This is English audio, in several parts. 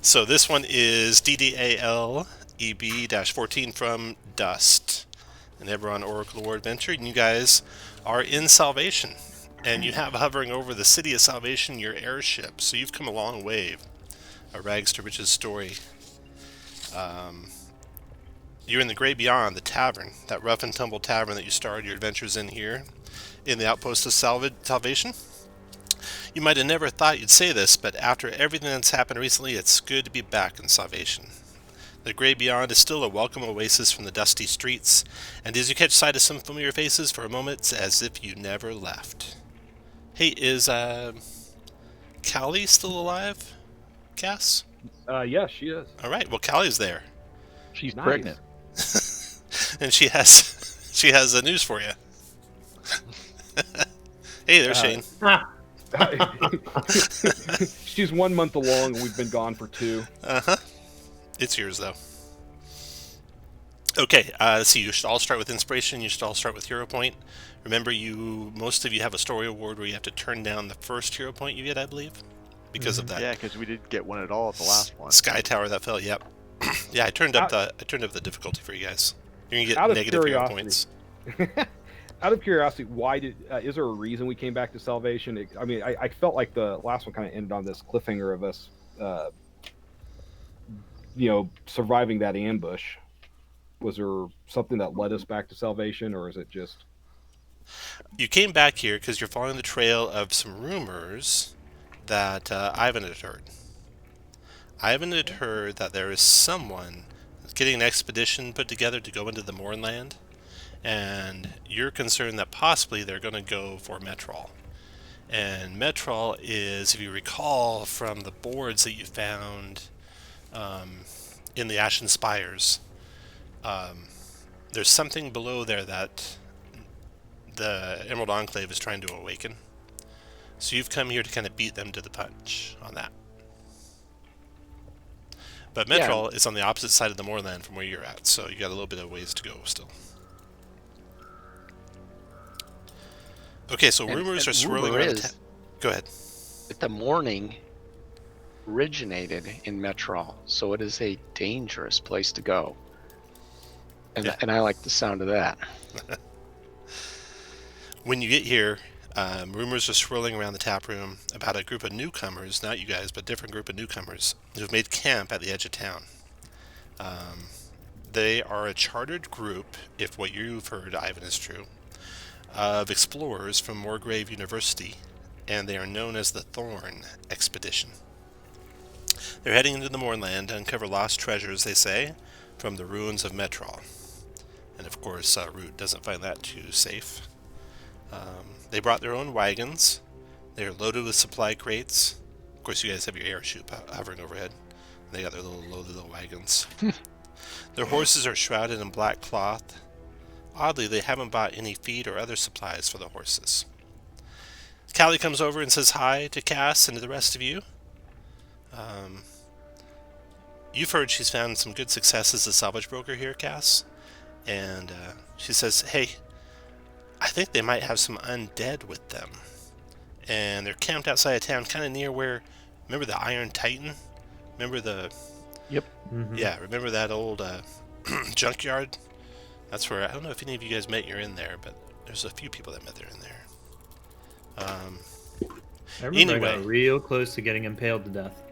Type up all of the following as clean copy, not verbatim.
So this one is DDAL-EB-14 from Dust, an Eberron Oracle War adventure, and you guys are in Salvation, and you have hovering over the city of Salvation your airship. So you've come a long way. A rags to riches story. You're in the Grey Beyond, the tavern, that rough and tumble tavern that you started your adventures in here, in the outpost of Salvation. You might have never thought you'd say this, but after everything that's happened recently, it's good to be back in Salvation. The Grey Beyond is still a welcome oasis from the dusty streets, and as you catch sight of some familiar faces for a moment, it's as if you never left. Hey, is Callie still alive, Cass? Yes, she is. All right, well, Callie's there. She's Nice. pregnant. And she has a news for you. Hey there, Shane. She's 1 month along, and we've been gone for 2. It's yours, though. Okay, so you should all start with inspiration. You should all start with hero point. Remember, most of you have a story award where you have to turn down the first hero point you get, I believe, because of that. Yeah, because we didn't get one at all at the last one. Sky Tower that fell. Yep. Yeah, I turned up the difficulty for you guys. You're gonna get negative hero points. Out of curiosity, why is there a reason we came back to Salvation? I felt like the last one kind of ended on this cliffhanger of us, surviving that ambush. Was there something that led us back to Salvation, or is it just... You came back here because you're following the trail of some rumors that Ivan had heard. Ivan had heard that there is someone getting an expedition put together to go into the Mournland, and you're concerned that possibly they're going to go for Metrol. And Metrol is, if you recall from the boards that you found in the Ashen Spires, there's something below there that the Emerald Enclave is trying to awaken. So you've come here to kind of beat them to the punch on that. But Metrol is on the opposite side of the Moorland from where you're at, so you got a little bit of ways to go still. Okay, so rumors are swirling around. Go ahead. That the morning originated in Metrol, so it is a dangerous place to go. And I like the sound of that. When you get here, rumors are swirling around the tap room about a group of newcomers, not you guys, but a different group of newcomers who've made camp at the edge of town. They are a chartered group, if what you've heard, Ivan, is true, of explorers from Moorgrave University, and they are known as the Thorn Expedition. They're heading into the Mournland to uncover lost treasures, they say, from the ruins of Metrol. And of course, Root doesn't find that too safe. They brought their own wagons. They are loaded with supply crates. Of course, you guys have your airship hovering overhead. They got their loaded little wagons. Their horses are shrouded in black cloth. Oddly, they haven't bought any feed or other supplies for the horses. Callie comes over and says hi to Cass and to the rest of you. You've heard she's found some good success as a salvage broker here, Cass. And she says, hey, I think they might have some undead with them. And they're camped outside of town, kind of near where, remember the Iron Titan? Remember the... Yep. Mm-hmm. Yeah, remember that old junkyard? That's where, I don't know if any of you guys met you're in there, but there's a few people that met there in there. I remember I got real close to getting impaled to death.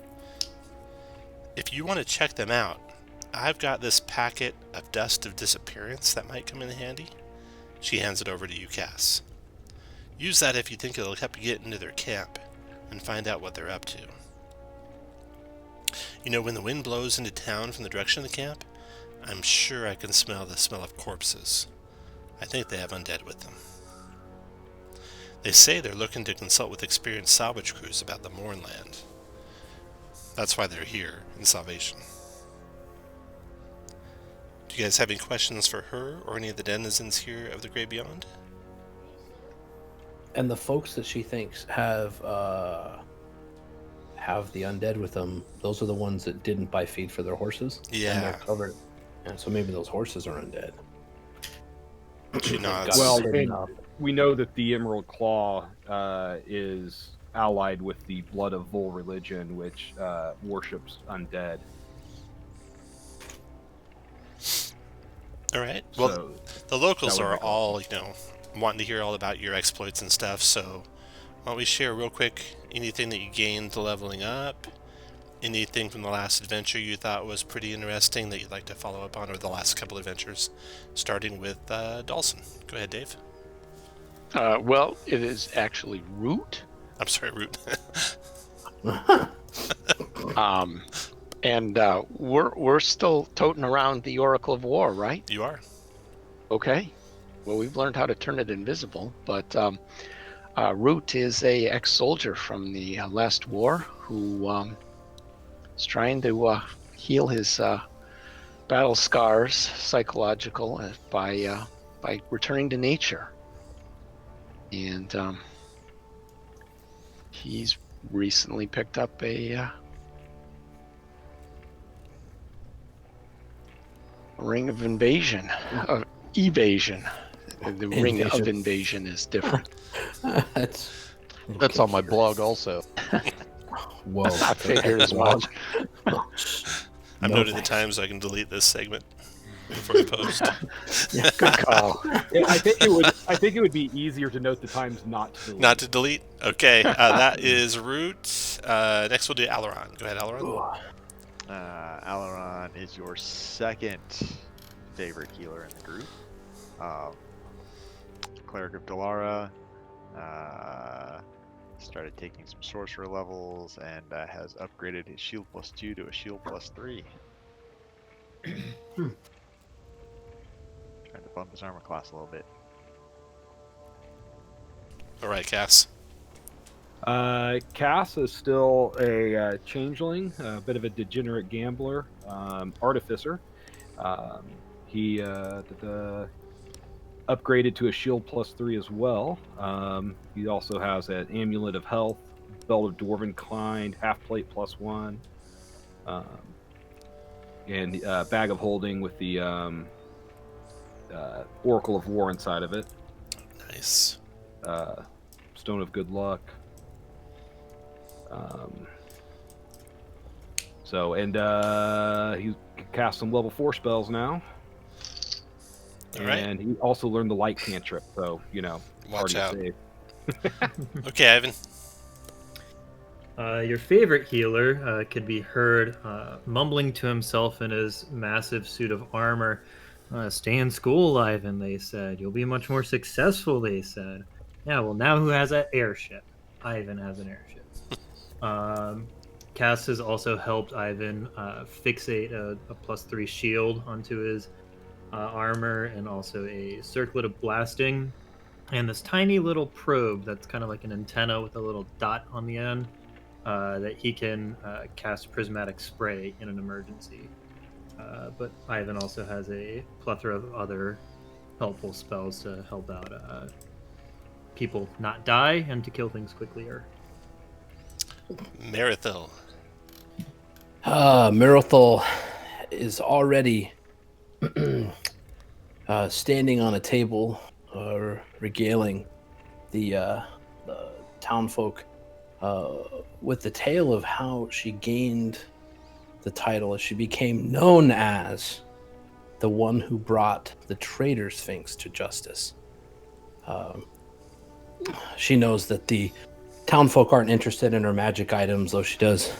If you want to check them out, I've got this packet of Dust of Disappearance that might come in handy. She hands it over to you, Cass. Use that if you think it'll help you get into their camp and find out what they're up to. You know, when the wind blows into town from the direction of the camp, I'm sure I can smell the smell of corpses. I think they have undead with them. They say they're looking to consult with experienced salvage crews about the Mournland. That's why they're here in Salvation. Do you guys have any questions for her or any of the denizens here of the Grey Beyond? And the folks that she thinks have the undead with them, those are the ones that didn't buy feed for their horses? Yeah. And they're covered. And so maybe those horses are undead. She nods. Well, we know that the Emerald Claw is allied with the Blood of Vol religion, which worships undead. All right. Well, So the locals that would are be all, wanting to hear all about your exploits and stuff. So why don't we share real quick anything that you gained leveling up? Anything from the last adventure you thought was pretty interesting that you'd like to follow up on, or the last couple adventures, starting with Dawson. Go ahead, Dave. Well, it is actually Root. I'm sorry, Root. And we're still toting around the Oracle of War, right? You are. Okay. Well, we've learned how to turn it invisible, but Root is a ex-soldier from the last war who is trying to heal his battle scars, psychological, by returning to nature. And he's recently picked up a ring of invasion, evasion. The ring of invasion is different. That's on my blog also. Whoa. I figured as much. I'm noting the time so I can delete this segment before I post. Good call. Yeah, I think it would be easier to note the times not to delete. Not to delete? Okay, that is Root. Next we'll do Aileron. Go ahead, Aileron. Aileron is your second favorite healer in the group. Cleric of Dalara. Started taking some sorcerer levels and has upgraded his shield +2 to a shield +3. Trying to bump his armor class a little bit. All right, Cass. Cass is still a changeling, a bit of a degenerate gambler, artificer. He upgraded to a shield +3 as well. He also has an amulet of health, belt of dwarven kind, half plate +1, and bag of holding with the Oracle of War inside of it. Nice. Stone of Good Luck. He can cast some level 4 spells now. All right. And he also learned the light cantrip, so, Watch already out. safe. Okay, Ivan. Your favorite healer could be heard mumbling to himself in his massive suit of armor. Stay in school, Ivan, they said. You'll be much more successful, they said. Yeah, well, now who has an airship? Ivan has an airship. Cass has also helped Ivan fixate a +3 shield onto his armor, and also a circlet of blasting, and this tiny little probe that's kind of like an antenna with a little dot on the end that he can cast prismatic spray in an emergency. But Ivan also has a plethora of other helpful spells to help out people not die and to kill things quickly. Marithil. Marithil is already standing on a table, regaling the townfolk with the tale of how she gained the title as she became known as the one who brought the traitor Sphinx to justice. She knows that the townfolk aren't interested in her magic items, though she does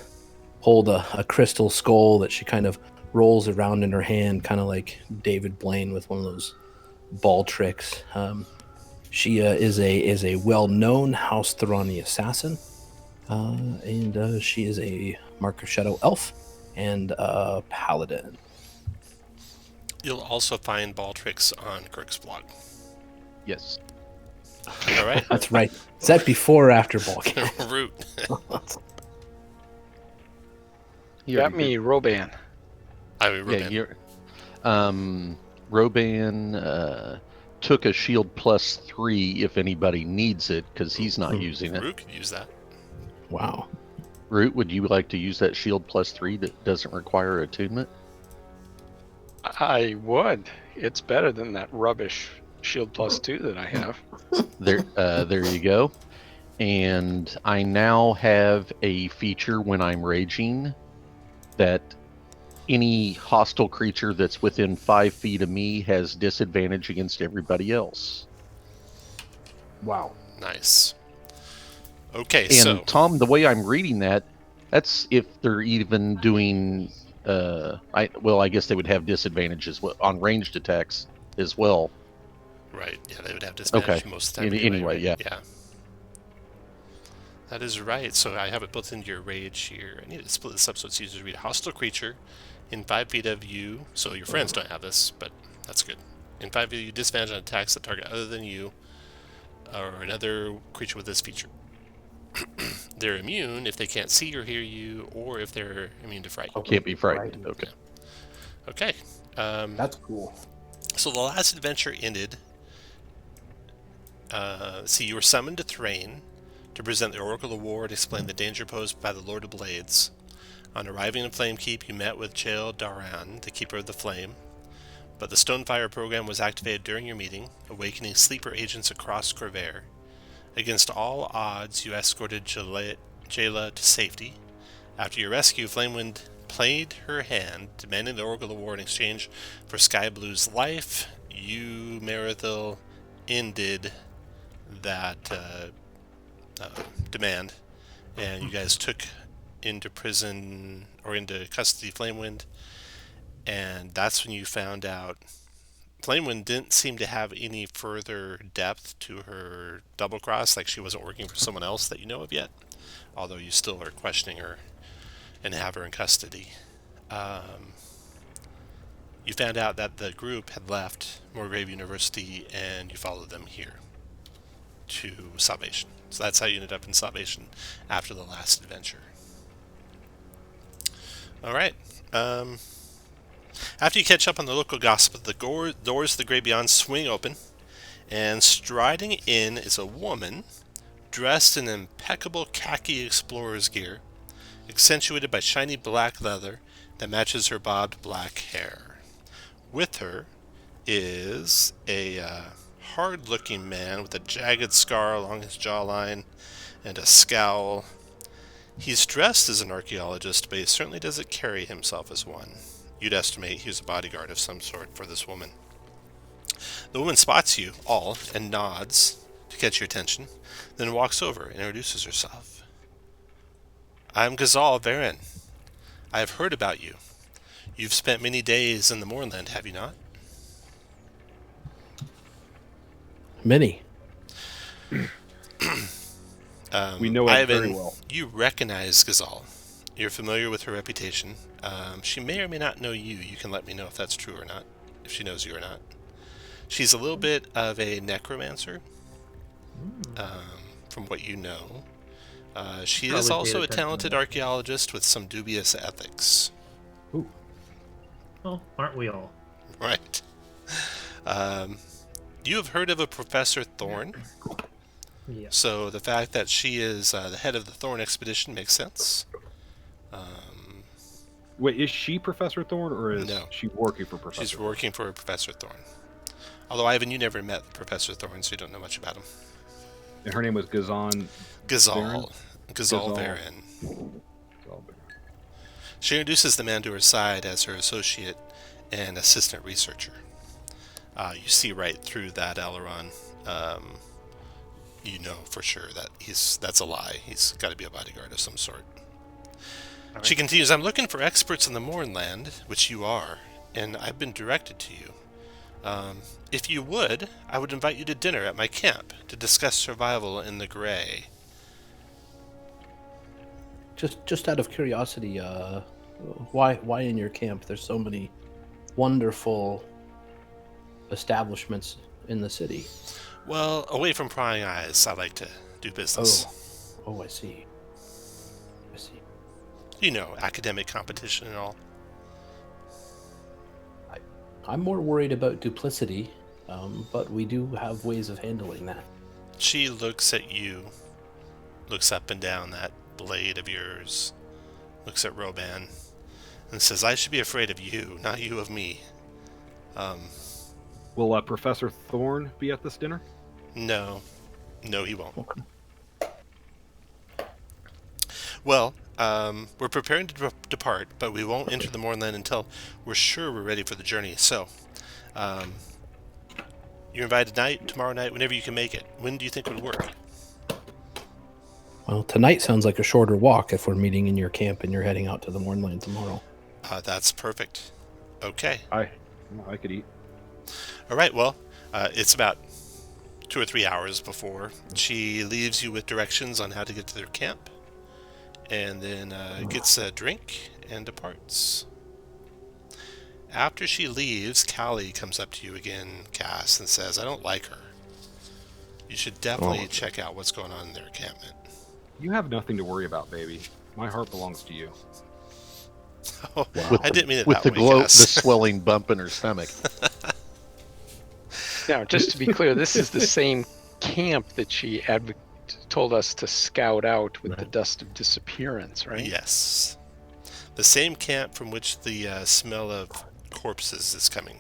hold a crystal skull that she kind of rolls around in her hand, kind of like David Blaine with one of those ball tricks. She is a well-known House Therani assassin, and she is a Mark of Shadow elf and a paladin. You'll also find ball tricks on Kirk's blog. Yes. All right. That's right. Is that before or after ball game? Root. Got me, Roban. I mean, Yeah, Ruben. you're, Roban took a shield +3 if anybody needs it, because he's not using it. Root could use that. Wow. Root, would you like to use that shield +3 that doesn't require attunement? I would. It's better than that rubbish shield +2 that I have. There you go. and I now have a feature when I'm raging that any hostile creature that's within 5 feet of me has disadvantage against everybody else. Wow. Nice. Okay, And so Tom, the way I'm reading that, that's if they're even doing. I guess they would have disadvantages on ranged attacks as well. right, yeah, they would have disadvantage Okay. most of the time. Anyway, right? yeah. Yeah. That is right. So I have it built into your rage here. I need to split this up so it's easier to read. A hostile creature in 5 feet of you. So your friends don't have this, but that's good. In 5 feet of you, disadvantage on attacks that target other than you or another creature with this feature. They're immune if they can't see or hear you, or if they're immune to fright. Can't be frightened. Okay. Okay. That's cool. So the last adventure ended. See, you were summoned to Thrain to present the Oracle Award, explain the danger posed by the Lord of Blades. On arriving in Flamekeep, you met with Aileron, the Keeper of the Flame. But the Stonefire program was activated during your meeting, awakening sleeper agents across Corvair. Against all odds, you escorted Jayla to safety. After your rescue, Flamewind played her hand, demanding the Oracle Award in exchange for Sky Blue's life. You, Marathil, ended that demand, and you guys took into prison or into custody Flamewind, and that's when you found out Flamewind didn't seem to have any further depth to her double cross, like she wasn't working for someone else that you know of yet, although you still are questioning her and have her in custody. You found out that the group had left Morgrave University and you followed them here to Salvation. So that's how you ended up in Salvation after the last adventure. Alright. After you catch up on the local gossip, the doors of the Great Beyond swing open, and striding in is a woman dressed in impeccable khaki explorer's gear, accentuated by shiny black leather that matches her bobbed black hair. With her is a hard-looking man with a jagged scar along his jawline and a scowl. He's dressed as an archaeologist, but he certainly doesn't carry himself as one. You'd estimate he's a bodyguard of some sort for this woman. The woman spots you all and nods to catch your attention, then walks over and introduces herself. I'm Ghazal Varen. I have heard about you. You've spent many days in the Moorland, have you not? Many. We know it Ivan, very well. you recognize Ghazal. You're familiar with her reputation. She may or may not know you. You can let me know if that's true or not, if she knows you or not. She's a little bit of a necromancer, from what you know. She is Probably also paid a attention talented to that. archaeologist with some dubious ethics. Ooh. Well, aren't we all? Right. You have heard of a Professor Thorn, Yeah. so the fact that she is the head of the Thorn expedition makes sense. Wait, is she Professor Thorn, or is No. she working for Professor She's working for Professor Thorn. Although, Ivan, you never met Professor Thorn, so you don't know much about him. And her name was Ghazal. Ghazal. Ghazal Ghazal. Varen. She introduces the man to her side as her associate and assistant researcher. You see right through that Aileron. You know for sure that that's a lie. He's got to be a bodyguard of some sort. Alright. She continues, I'm looking for experts in the Mournland, which you are, and I've been directed to you. If you would, I would invite you to dinner at my camp to discuss survival in the Grey. Just out of curiosity, why in your camp? There's so many wonderful establishments in the city. Well, away from prying eyes, I like to do business. Oh, I see. I see. You know, academic competition and all. I'm more worried about duplicity, but we do have ways of handling that. She looks at you, looks up and down that blade of yours, looks at Roban, and says, I should be afraid of you, not you of me. Will Professor Thorn be at this dinner? No, he won't. Okay. Well, we're preparing to depart, but we won't enter the Mournland until we're sure we're ready for the journey. So, you're invited tonight, tomorrow night, whenever you can make it. When do you think would work? Well, tonight sounds like a shorter walk if we're meeting in your camp and you're heading out to the Mournland tomorrow. That's perfect. Okay. I could eat. All right, well, it's about 2 or 3 hours before she leaves you with directions on how to get to their camp, and then gets a drink and departs. After she leaves, Callie comes up to you again, Cass, and says, I don't like her. You should definitely check out what's going on in their encampment. You have nothing to worry about, baby. My heart belongs to you. Oh, With I didn't mean it with that the way, the Cass. swelling bump in her stomach. Now, just to be clear, this is the same camp that she told us to scout out with the dust of disappearance, right? Yes. The same camp from which the smell of corpses is coming.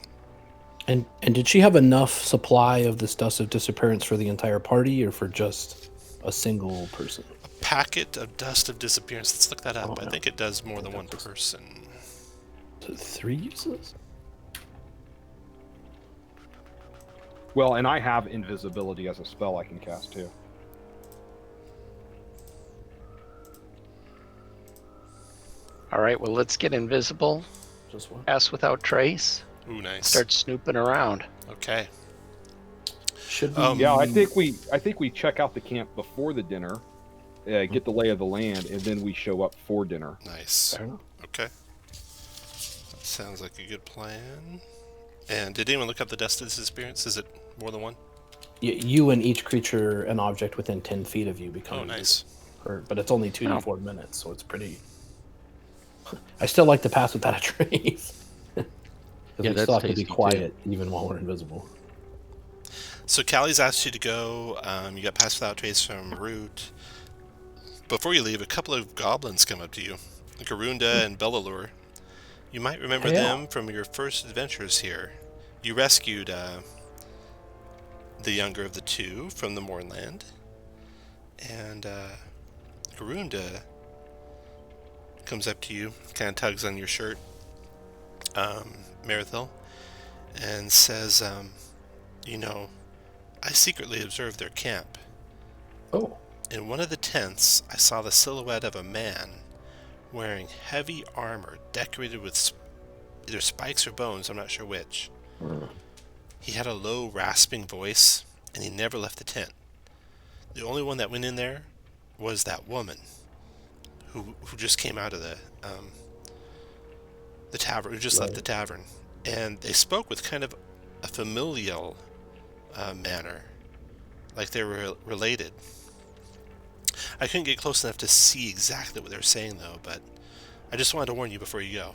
And did she have enough supply of this dust of disappearance for the entire party or for just a single person? A packet of dust of disappearance. Let's look that up. Oh, I no. think it does more than one person. So 3 uses? Well, and I have invisibility as a spell I can cast too. All right, well, let's get invisible, Just one? pass without trace, Ooh, nice. start snooping around. Okay. Should we? Yeah, I think we check out the camp before the dinner, get the lay of the land, and then we show up for dinner. Nice. Fair enough. Okay. That sounds like a good plan. And did anyone look up the dust of disappearance? Is it more than one? You and each creature and object within 10 feet of you become Oh, nice. hurt, but it's only 2d4 minutes, so it's pretty. I still like to pass without a trace. Because Yeah, we that's still have to be tasty, too. quiet even while we're invisible. So Callie's asked you to go. You got passed without trace from Root. Before you leave, a couple of goblins come up to you. Garunda and Bellalure. You might remember them from your first adventures here. You rescued the younger of the two from the Mournland. And Garunda comes up to you, kind of tugs on your shirt, Marithil, and says, I secretly observed their camp. Oh. In one of the tents, I saw the silhouette of a man wearing heavy armor decorated with either spikes or bones, I'm not sure which. He had a low, rasping voice, and he never left the tent. The only one that went in there was that woman who just came out of the tavern, who just left the tavern. And they spoke with kind of a familial manner, like they were related. I couldn't get close enough to see exactly what they were saying, though, but I just wanted to warn you before you go.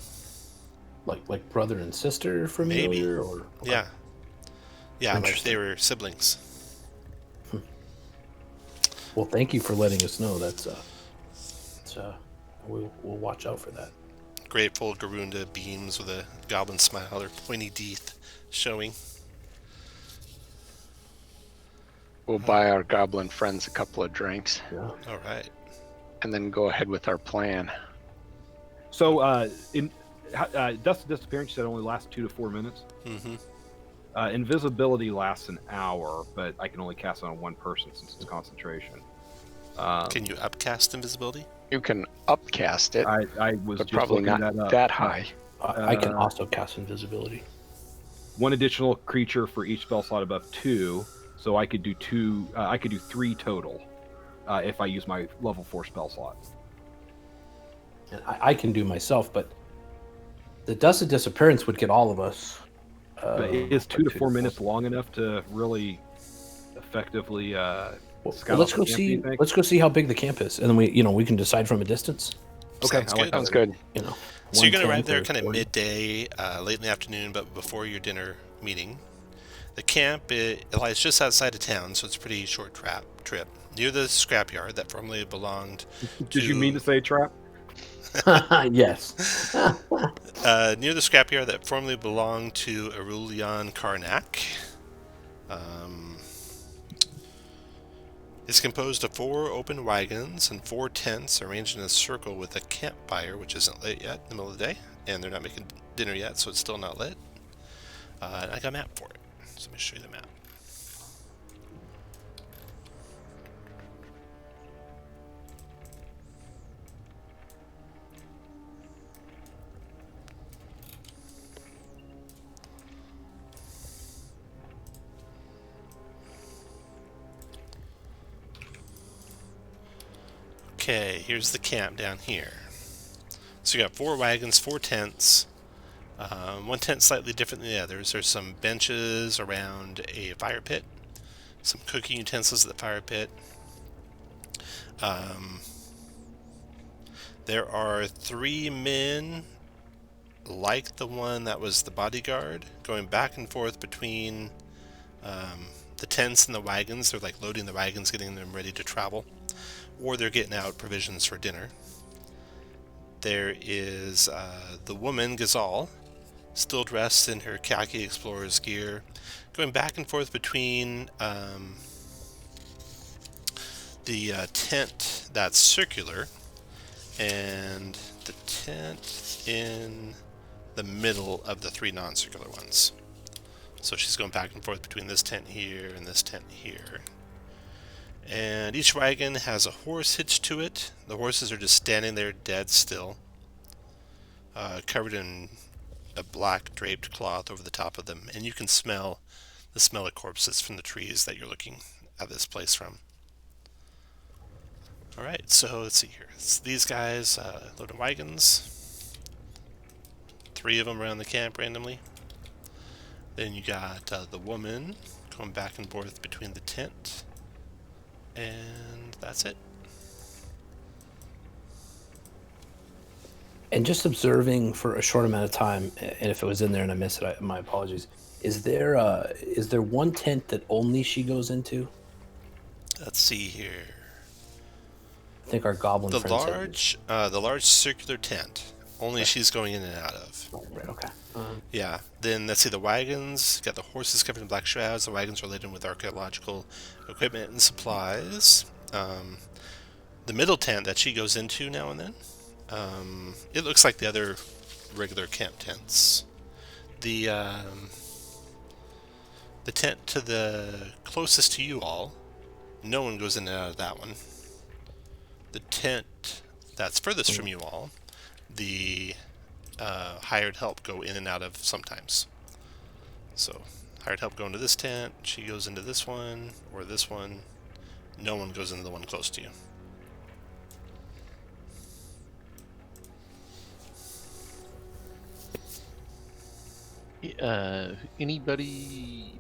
Like brother and sister familiar? Maybe. Or Yeah. Yeah, like Interesting. they were siblings. Well, thank you for letting us know. That's we'll watch out for that. Grateful Garunda beams with a goblin smile, her pointy teeth showing. We'll buy our goblin friends a couple of drinks Yeah. All right. and then go ahead with our plan. So, dust of disappearance, you said only lasts 2 to 4 minutes. Mm-hmm. Invisibility lasts an hour, but I can only cast it on one person since it's concentration. Can you upcast invisibility? You can upcast it, I was but just probably looking not that up. that high. I can also cast invisibility. One additional creature for each spell slot above 2, so I could do 2. I could do 3 total if I use my level 4 spell slot. And I can do myself, but the dust of disappearance would get all of us. But is 2 to 4 minutes long enough to really effectively scout Let's out go the camp, do see. you think? Let's go see how big the camp is, and then we can decide from a distance. Okay, Sounds I like good. that. Sounds good. So you're going to arrive 110 there or kind of 40. midday, late in the afternoon, but before your dinner meeting. The camp it lies just outside of town, so it's a pretty short trip. Near the scrapyard that formerly belonged Did you mean to say trap? Yes. near the scrapyard that formerly belonged to Aurelian Karnak. It's composed of 4 open wagons and 4 tents arranged in a circle with a campfire, which isn't lit yet in the middle of the day, and they're not making dinner yet, so it's still not lit. And I got a map for it, so let me show you the map. Okay, here's the camp down here. So you got 4 wagons, 4 tents. One tent slightly different than the others. There's some benches around a fire pit, some cooking utensils at the fire pit. There are 3 men, like the one that was the bodyguard, going back and forth between the tents and the wagons. They're like loading the wagons, getting them ready to travel, or they're getting out provisions for dinner. There is the woman, Gazal, still dressed in her khaki explorer's gear, going back and forth between the tent that's circular and the tent in the middle of the 3 non-circular ones. So she's going back and forth between this tent here and this tent here. And each wagon has a horse hitched to it. The horses are just standing there dead still, covered in a black draped cloth over the top of them. And you can smell the smell of corpses from the trees that you're looking at this place from. Alright, so let's see here. It's these guys loading wagons. 3 of them around the camp randomly. Then you got the woman going back and forth between the tent. And that's it. And just observing for a short amount of time, and if it was in there and I missed it, my apologies. Is there one tent that only she goes into? Let's see here. I think our goblin The friend said- the large circular tent. Only she's going in and out of. Right, okay. Yeah. Then let's see the wagons. Got the horses covered in black shrouds. The wagons are laden with archaeological equipment and supplies. The middle tent that she goes into now and then. It looks like the other regular camp tents. The tent to the closest to you all, no one goes in and out of that one. The tent that's furthest from you all, the hired help go in and out of sometimes. So hired help go into this tent, she goes into this one, or this one. No one goes into the one close to you. Anybody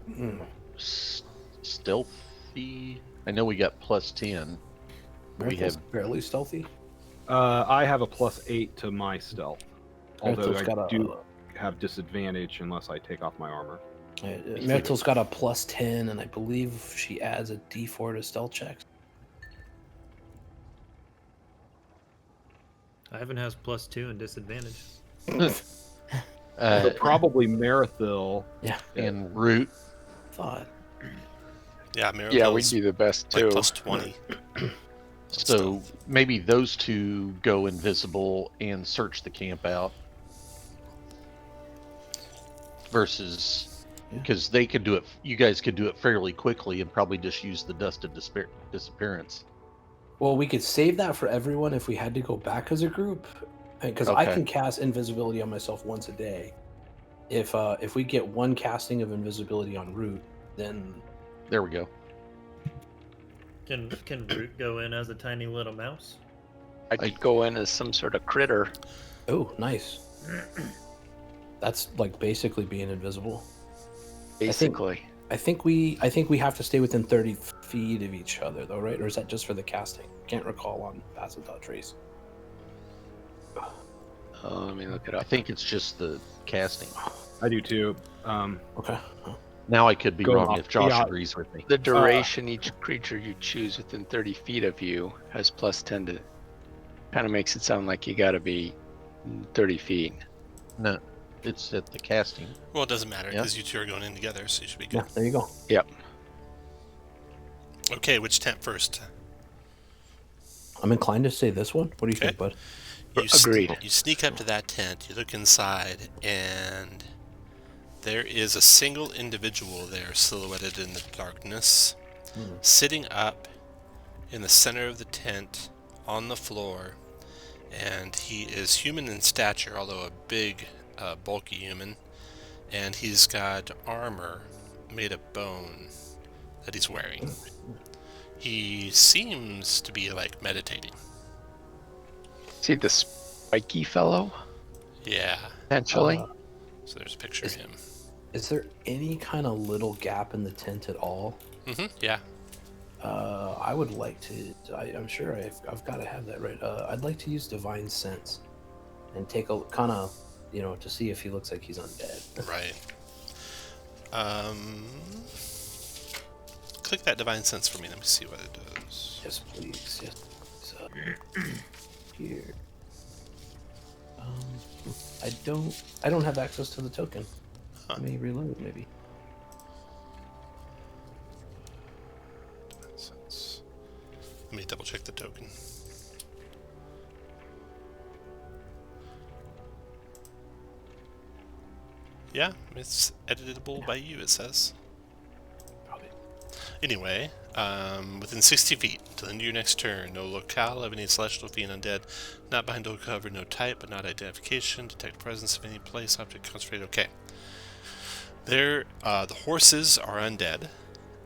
stealthy? I know we got +10. We Miracle's have fairly stealthy. I have a +8 to my stealth, although Miracle's got I a- do have disadvantage unless I take off my armor. Myrtle's got a +10, and I believe she adds a D4 to stealth checks. Ivan has +2 and disadvantage. So probably Marathil. Yeah, and Root. thought. Yeah, Yeah, we'd Miracle's be the best like too. +20. So maybe those 2 go invisible and search the camp out. Versus, because they could do it, you guys could do it fairly quickly and probably just use the dust of disappearance. Well, we could save that for everyone if we had to go back as a group, because I Okay. can cast invisibility on myself once a day. If we get 1 casting of invisibility on Root, then There we go. Can Root go in as a tiny little mouse? I'd go in as some sort of critter. oh, nice. That's like basically being invisible. Basically. I think we have to stay within 30 feet of each other, though, right? Or is that just for the casting? Can't recall on Passive Trace. Let me look it I up. think it's just the casting. I do too. Okay. Now I could be Go wrong off. if Josh Yeah. agrees with me. The duration each creature you choose within 30 feet of you has +10 to. Kind of makes it sound like you gotta be 30 feet. No, it's at the casting. Well, it doesn't matter Yeah. because you 2 are going in together, so you should be Yeah, good. there you go. Yep. Okay, which tent first? I'm inclined to say this one. What do you Okay. think, bud? Agreed. You sneak up to that tent, you look inside, and there is a single individual there silhouetted in the darkness, sitting up in the center of the tent on the floor, and he is human in stature, although a big, bulky human, and he's got armor made of bone that he's wearing. He seems to be, like, meditating. See the spiky fellow, Yeah, potentially? so there's a picture of him. Is there any kind of little gap in the tent at all? Yeah. I would like to. I'm sure I've got to have that right. I'd like to use Divine Sense and take a kind of, to see if he looks like he's undead. Right. Click that Divine Sense for me. Let me see what it does. Yes, please. Yes, please. Here. I don't have access to the token. Let me reload, maybe. Divine Sense. Let me double check the token. Yeah, it's editable by you, it says. Probably. Anyway, within 60 feet, to the end of your next turn, no locale of any celestial fiend undead, not behind door cover, no type, but not identification, detect presence of any place, object, concentrate, okay. There, the horses are undead,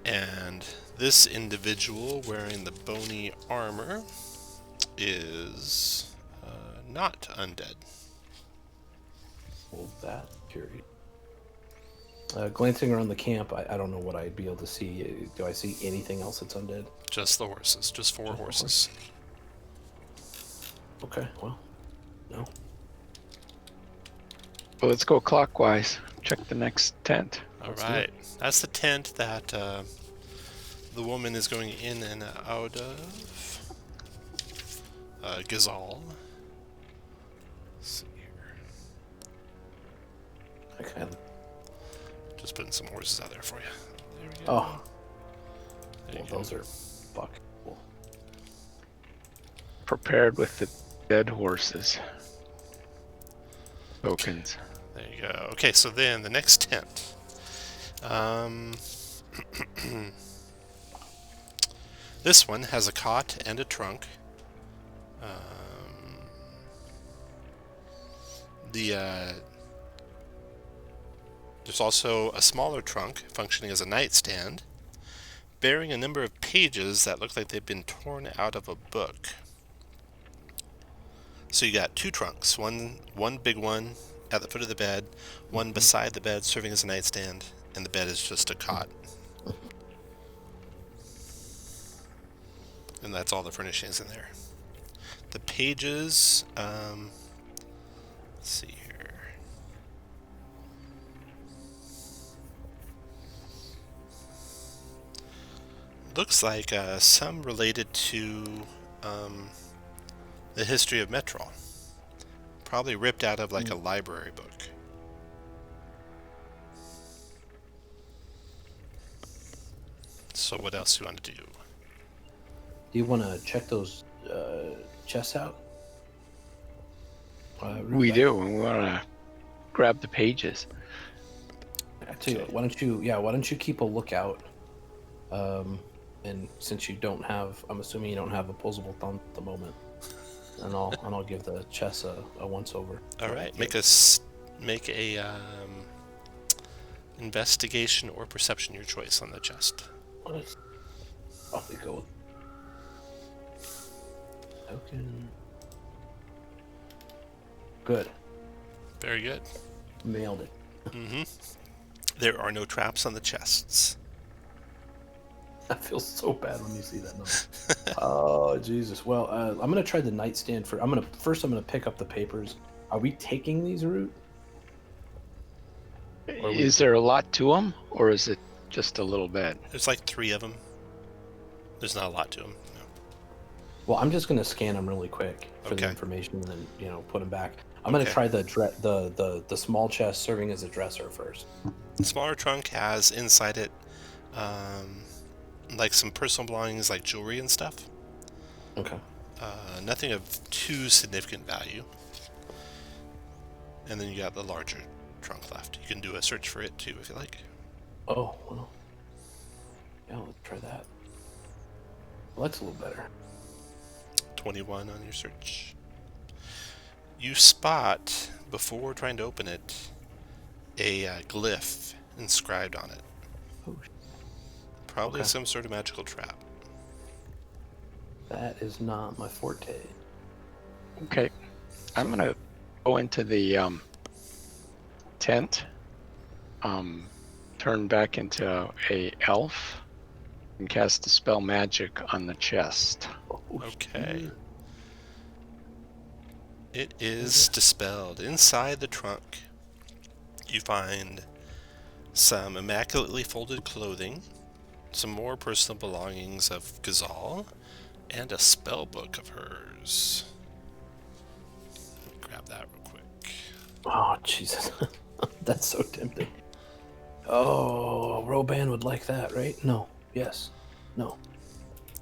and this individual wearing the bony armor is not undead. Hold that period. Glancing around the camp, I don't know what I'd be able to see. Do I see anything else that's undead? Just the horses, just four horses. Okay, well, no. Well, let's go clockwise. Check the next tent. Alright, that's the tent that the woman is going in and out of. Gazal. Let's see here. Okay. Just putting some horses out there for you. There we go. Oh, There well, you go. those are fucking cool. Prepared with the dead horses. Tokens. There you go. Okay, so then the next tent. This one has a cot and a trunk. There's also a smaller trunk functioning as a nightstand, bearing a number of pages that look like they've been torn out of a book. So you got two trunks, one big one at the foot of the bed, one beside the bed serving as a nightstand, and the bed is just a cot. And that's all the furnishings in there. The pages, let's see here. Looks like some related to the history of Metro. Probably ripped out of like a library book. So what else do you want to do? Do you want to check those chests out? We do, and we want to grab the pages. I tell you what, why don't you keep a lookout? And since you don't have, I'm assuming you don't have opposable thumb at the moment, and I'll give the chess a once over. All right, make a investigation or perception, your choice, on the chest. Let's probably go with token. Good. Very good. Nailed it. Mm-hmm. There are no traps on the chests. I feel so bad when you see that number. Oh Jesus! Well, I'm gonna try the nightstand for. I'm gonna pick up the papers. Are we taking these route? Is there a lot to them, or is it just a little bit? There's like 3 of them. There's not a lot to them. No. Well, I'm just gonna scan them really quick for the Okay. information, and then put them back. I'm gonna Okay. try the small chest serving as a dresser first. The smaller trunk has inside it like some personal belongings like jewelry and stuff. Okay. Nothing of too significant value. And then you got the larger trunk left. You can do a search for it too if you like. Oh, well. Yeah, let's try that. Well, that's a little better. 21 on your search. You spot, before trying to open it, a glyph inscribed on it. Oh, Probably okay. some sort of magical trap. That is not my forte. Okay, I'm gonna go into the tent, turn back into a elf, and cast Dispel Magic on the chest. Oh, Okay. It is dispelled. Inside the trunk, you find some immaculately folded clothing, some more personal belongings of Ghazal, and a spell book of hers. Grab that real quick. Oh, Jesus. That's so tempting. Oh, Roban would like that, right? No. Yes. No.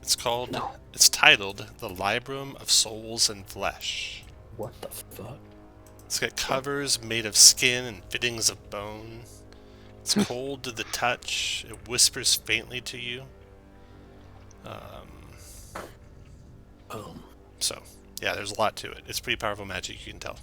It's called, No. it's titled The Librarian of Souls and Flesh. What the fuck? It's got covers made of skin and fittings of bone. It's cold to the touch. It whispers faintly to you. So, yeah, there's a lot to it. It's pretty powerful magic, you can tell.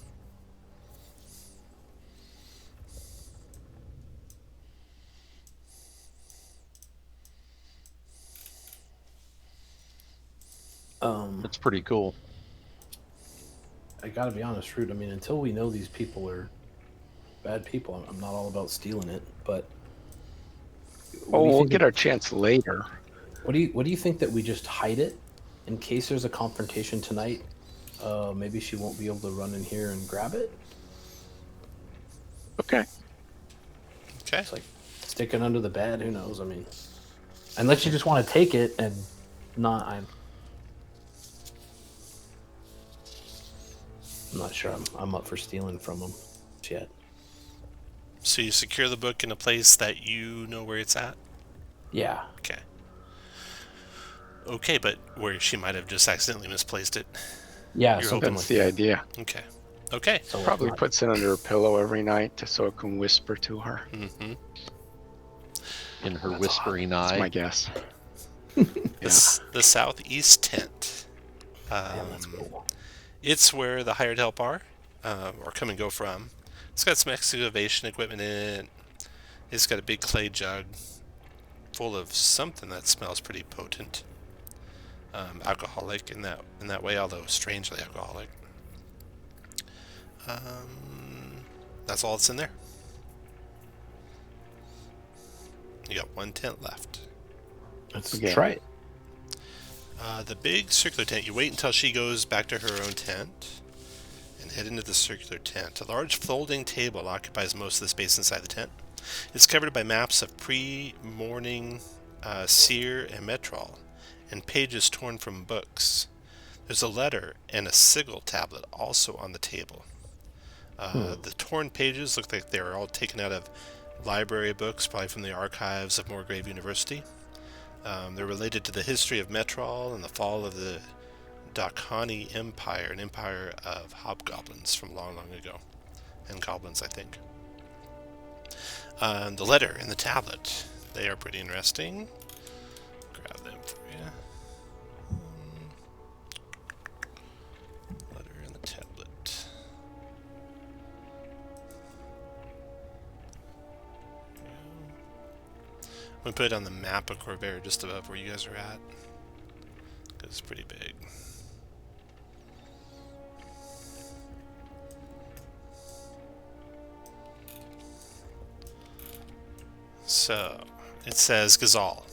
That's pretty cool. I gotta be honest, Root. I mean, until we know these people are bad people, I'm not all about stealing it. But Oh, we'll get our chance later. What do you think that we just hide it in case there's a confrontation tonight? Maybe she won't be able to run in here and grab it. Okay. Okay. It's like stick it under the bed. Who knows? I mean, unless you just want to take it and not. I'm not sure. I'm up for stealing from them yet. So you secure the book in a place that you know where it's at? Yeah. Okay. Okay, but where she might have just accidentally misplaced it. Yeah. You're Something That's like the that. idea. Okay. Okay. So Probably not- puts it under her pillow every night so it can whisper to her. Mm-hmm. In her That's whispering That's eye. my guess. The southeast tent. Damn, that's cool. It's where the hired help are, or come and go from. It's got some excavation equipment in it. It's got a big clay jug full of something that smells pretty potent. Alcoholic in that way, although strangely alcoholic. That's all that's in there. You got one tent left. Let's Okay. try it. The big circular tent, you wait until she goes back to her own tent and head into the circular tent. A large folding table occupies most of the space inside the tent. It's covered by maps of pre-morning Seer and Metrol and pages torn from books. There's a letter and a sigil tablet also on the table. The torn pages look like they're all taken out of library books, probably from the archives of Morgrave University. They're related to the history of Metrol and the fall of the Dakani Empire, an empire of hobgoblins from long, long ago. And goblins, I think. The letter and the tablet, they are pretty interesting. Grab them for you. Letter and the tablet. I'm going to put it on the map of Corvair just above where you guys are at. Because it's pretty big. So, it says, Ghazal,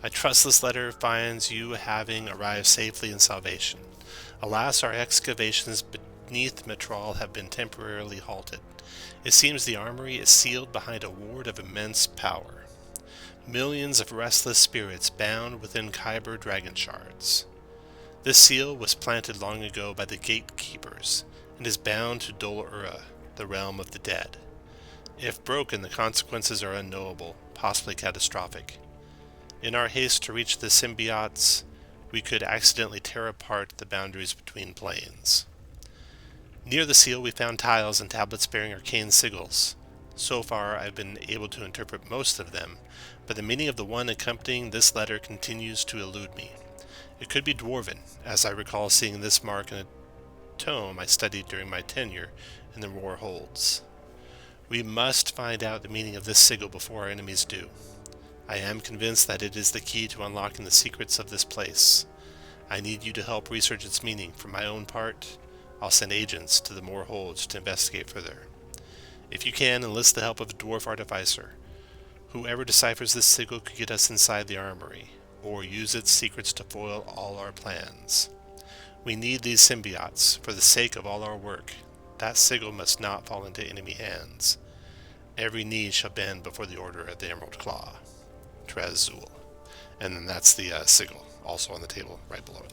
I trust this letter finds you having arrived safely in salvation. Alas, our excavations beneath Metrol have been temporarily halted. It seems the armory is sealed behind a ward of immense power. Millions of restless spirits bound within Kyber dragon shards. This seal was planted long ago by the gatekeepers and is bound to Dol Ura, the realm of the dead. If broken, the consequences are unknowable, possibly catastrophic. In our haste to reach the symbiotes, we could accidentally tear apart the boundaries between planes. Near the seal, we found tiles and tablets bearing arcane sigils. So far, I've been able to interpret most of them, but the meaning of the one accompanying this letter continues to elude me. It could be Dwarven, as I recall seeing this mark in a tome I studied during my tenure in the War Holds. We must find out the meaning of this sigil before our enemies do. I am convinced that it is the key to unlocking the secrets of this place. I need you to help research its meaning. For my own part, I'll send agents to the Moor Holds to investigate further. If you can, enlist the help of a dwarf artificer. Whoever deciphers this sigil could get us inside the armory, or use its secrets to foil all our plans. We need these symbiotes, for the sake of all our work. That sigil must not fall into enemy hands. Every knee shall bend before the order of the Emerald Claw. Trezul. And then that's the sigil, also on the table right below it.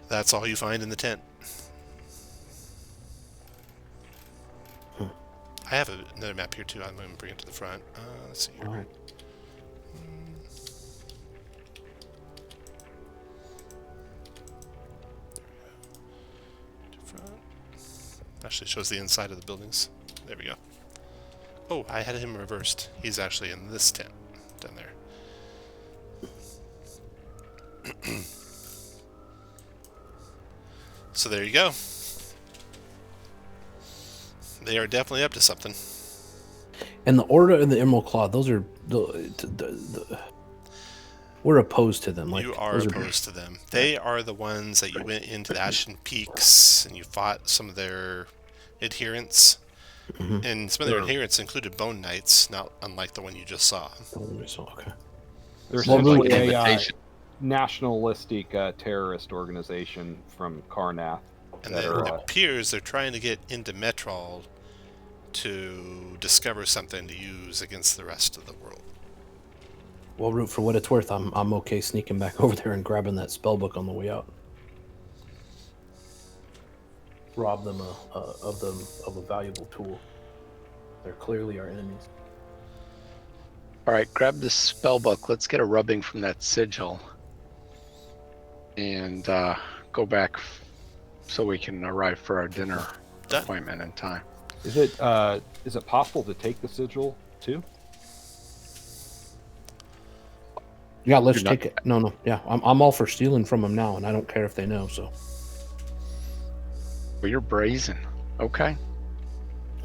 That's all you find in the tent. I have another map here too. I'm going to bring it to the front. Let's see here. All right. To front. Actually shows the inside of the buildings. There we go. Oh, I had him reversed. He's actually in this tent down there. So there you go. They are definitely up to something. And the Order of the Emerald Claw, those are we're opposed to them. Like, you are those opposed to them. They are the ones that you went into the Ashen Peaks and you fought some of their adherents. Mhm. And some of their adherents included Bone Knights, not unlike the one you just saw. Okay. They're Well, essentially really, a nationalistic terrorist organization from Karnath. And that then are, it appears they're trying to get into Metrol to discover something to use against the rest of the world. Well, Root, for what it's worth, I'm okay sneaking back over there and grabbing that spell book on the way out. Rob them of a valuable tool. They're clearly our enemies. All right, grab this spell book. Let's get a rubbing from that sigil, and go back so we can arrive for our dinner Done. appointment in time. Is it possible to take the sigil too? Yeah, let's You're not- take it. No. Yeah, I'm all for stealing from them now, and I don't care if they know. So, Well, you're brazen. Okay,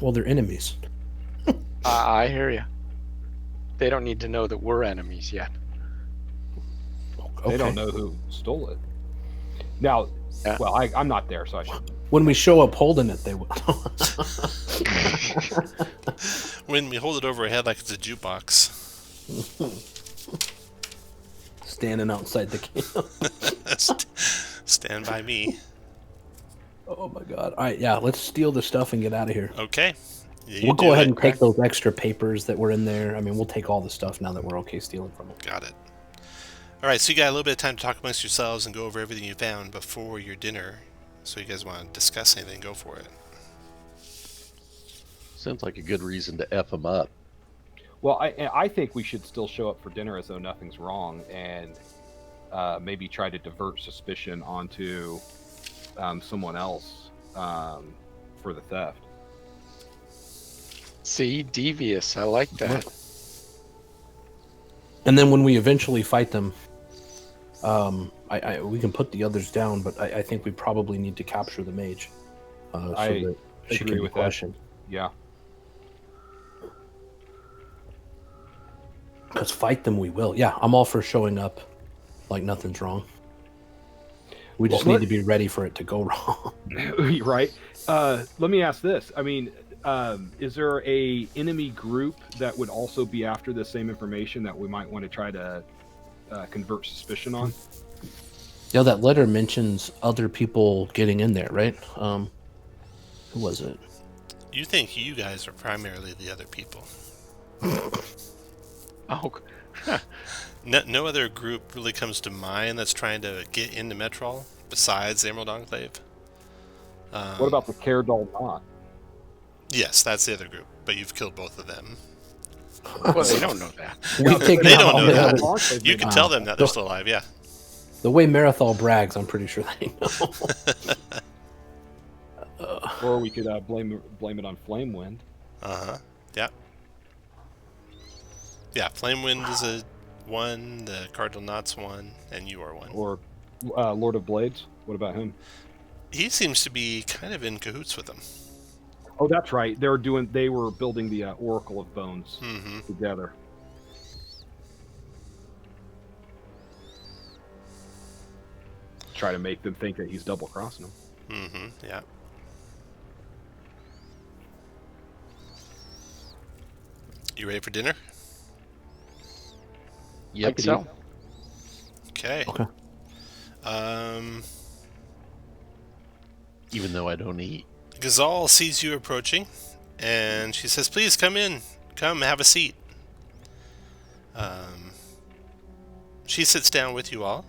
well, they're enemies. I hear you. They don't need to know that we're enemies yet. Okay. They don't know who stole it. Now, Yeah. well, I'm not there, so I should. When we show up holding it, they will. When we hold it over our head like it's a jukebox. Standing outside the camp. Stand by me. Oh my god! All right, yeah, let's steal the stuff and get out of here. Okay. You We'll do go ahead it. and take those extra papers that were in there. I mean, we'll take all the stuff now that we're okay stealing from them. Got it. All right, so you got a little bit of time to talk amongst yourselves and go over everything you found before your dinner. So you guys want to discuss anything, go for it. Sounds like a good reason to F them up. Well, I think we should still show up for dinner as though nothing's wrong, and maybe try to divert suspicion onto someone else for the theft. See, devious. I like that. And then when we eventually fight them, we can put the others down, but I think we probably need to capture the mage. So I that she agree can be with that. questioned. Yeah. Because fight them we will. Yeah, I'm all for showing up like nothing's wrong. We just Well, need to be ready for it to go wrong. Right. Let me ask this. I mean, is there a enemy group that would also be after the same information that we might want to try to convert suspicion on? Yeah, that letter mentions other people getting in there, right? Who was it? You think you guys are primarily the other people. Oh, No other group really comes to mind that's trying to get into Metrol besides the Emerald Enclave. What about the Caredal Knot? Yes, that's the other group, but you've killed both of them. Well, they don't know that. We've taken They out don't all know the that. other- You can tell them that they're still alive, yeah. The way Marathol brags, I'm pretty sure they know. Or we could blame it on Flamewind. Uh-huh. Yeah. Yeah, Flamewind is a 1, the Cardinal Knot's 1, and you are 1. Or Lord of Blades. What about him? He seems to be kind of in cahoots with them. Oh, that's right. They were building the Oracle of Bones Mm-hmm. together. Try to make them think that he's double crossing them. Mm-hmm. Yeah. You ready for dinner? Yep. could So Okay. Okay. Even though I don't eat. Ghazal sees you approaching, and she says, "Please come in. Come, have a seat." She sits down with you all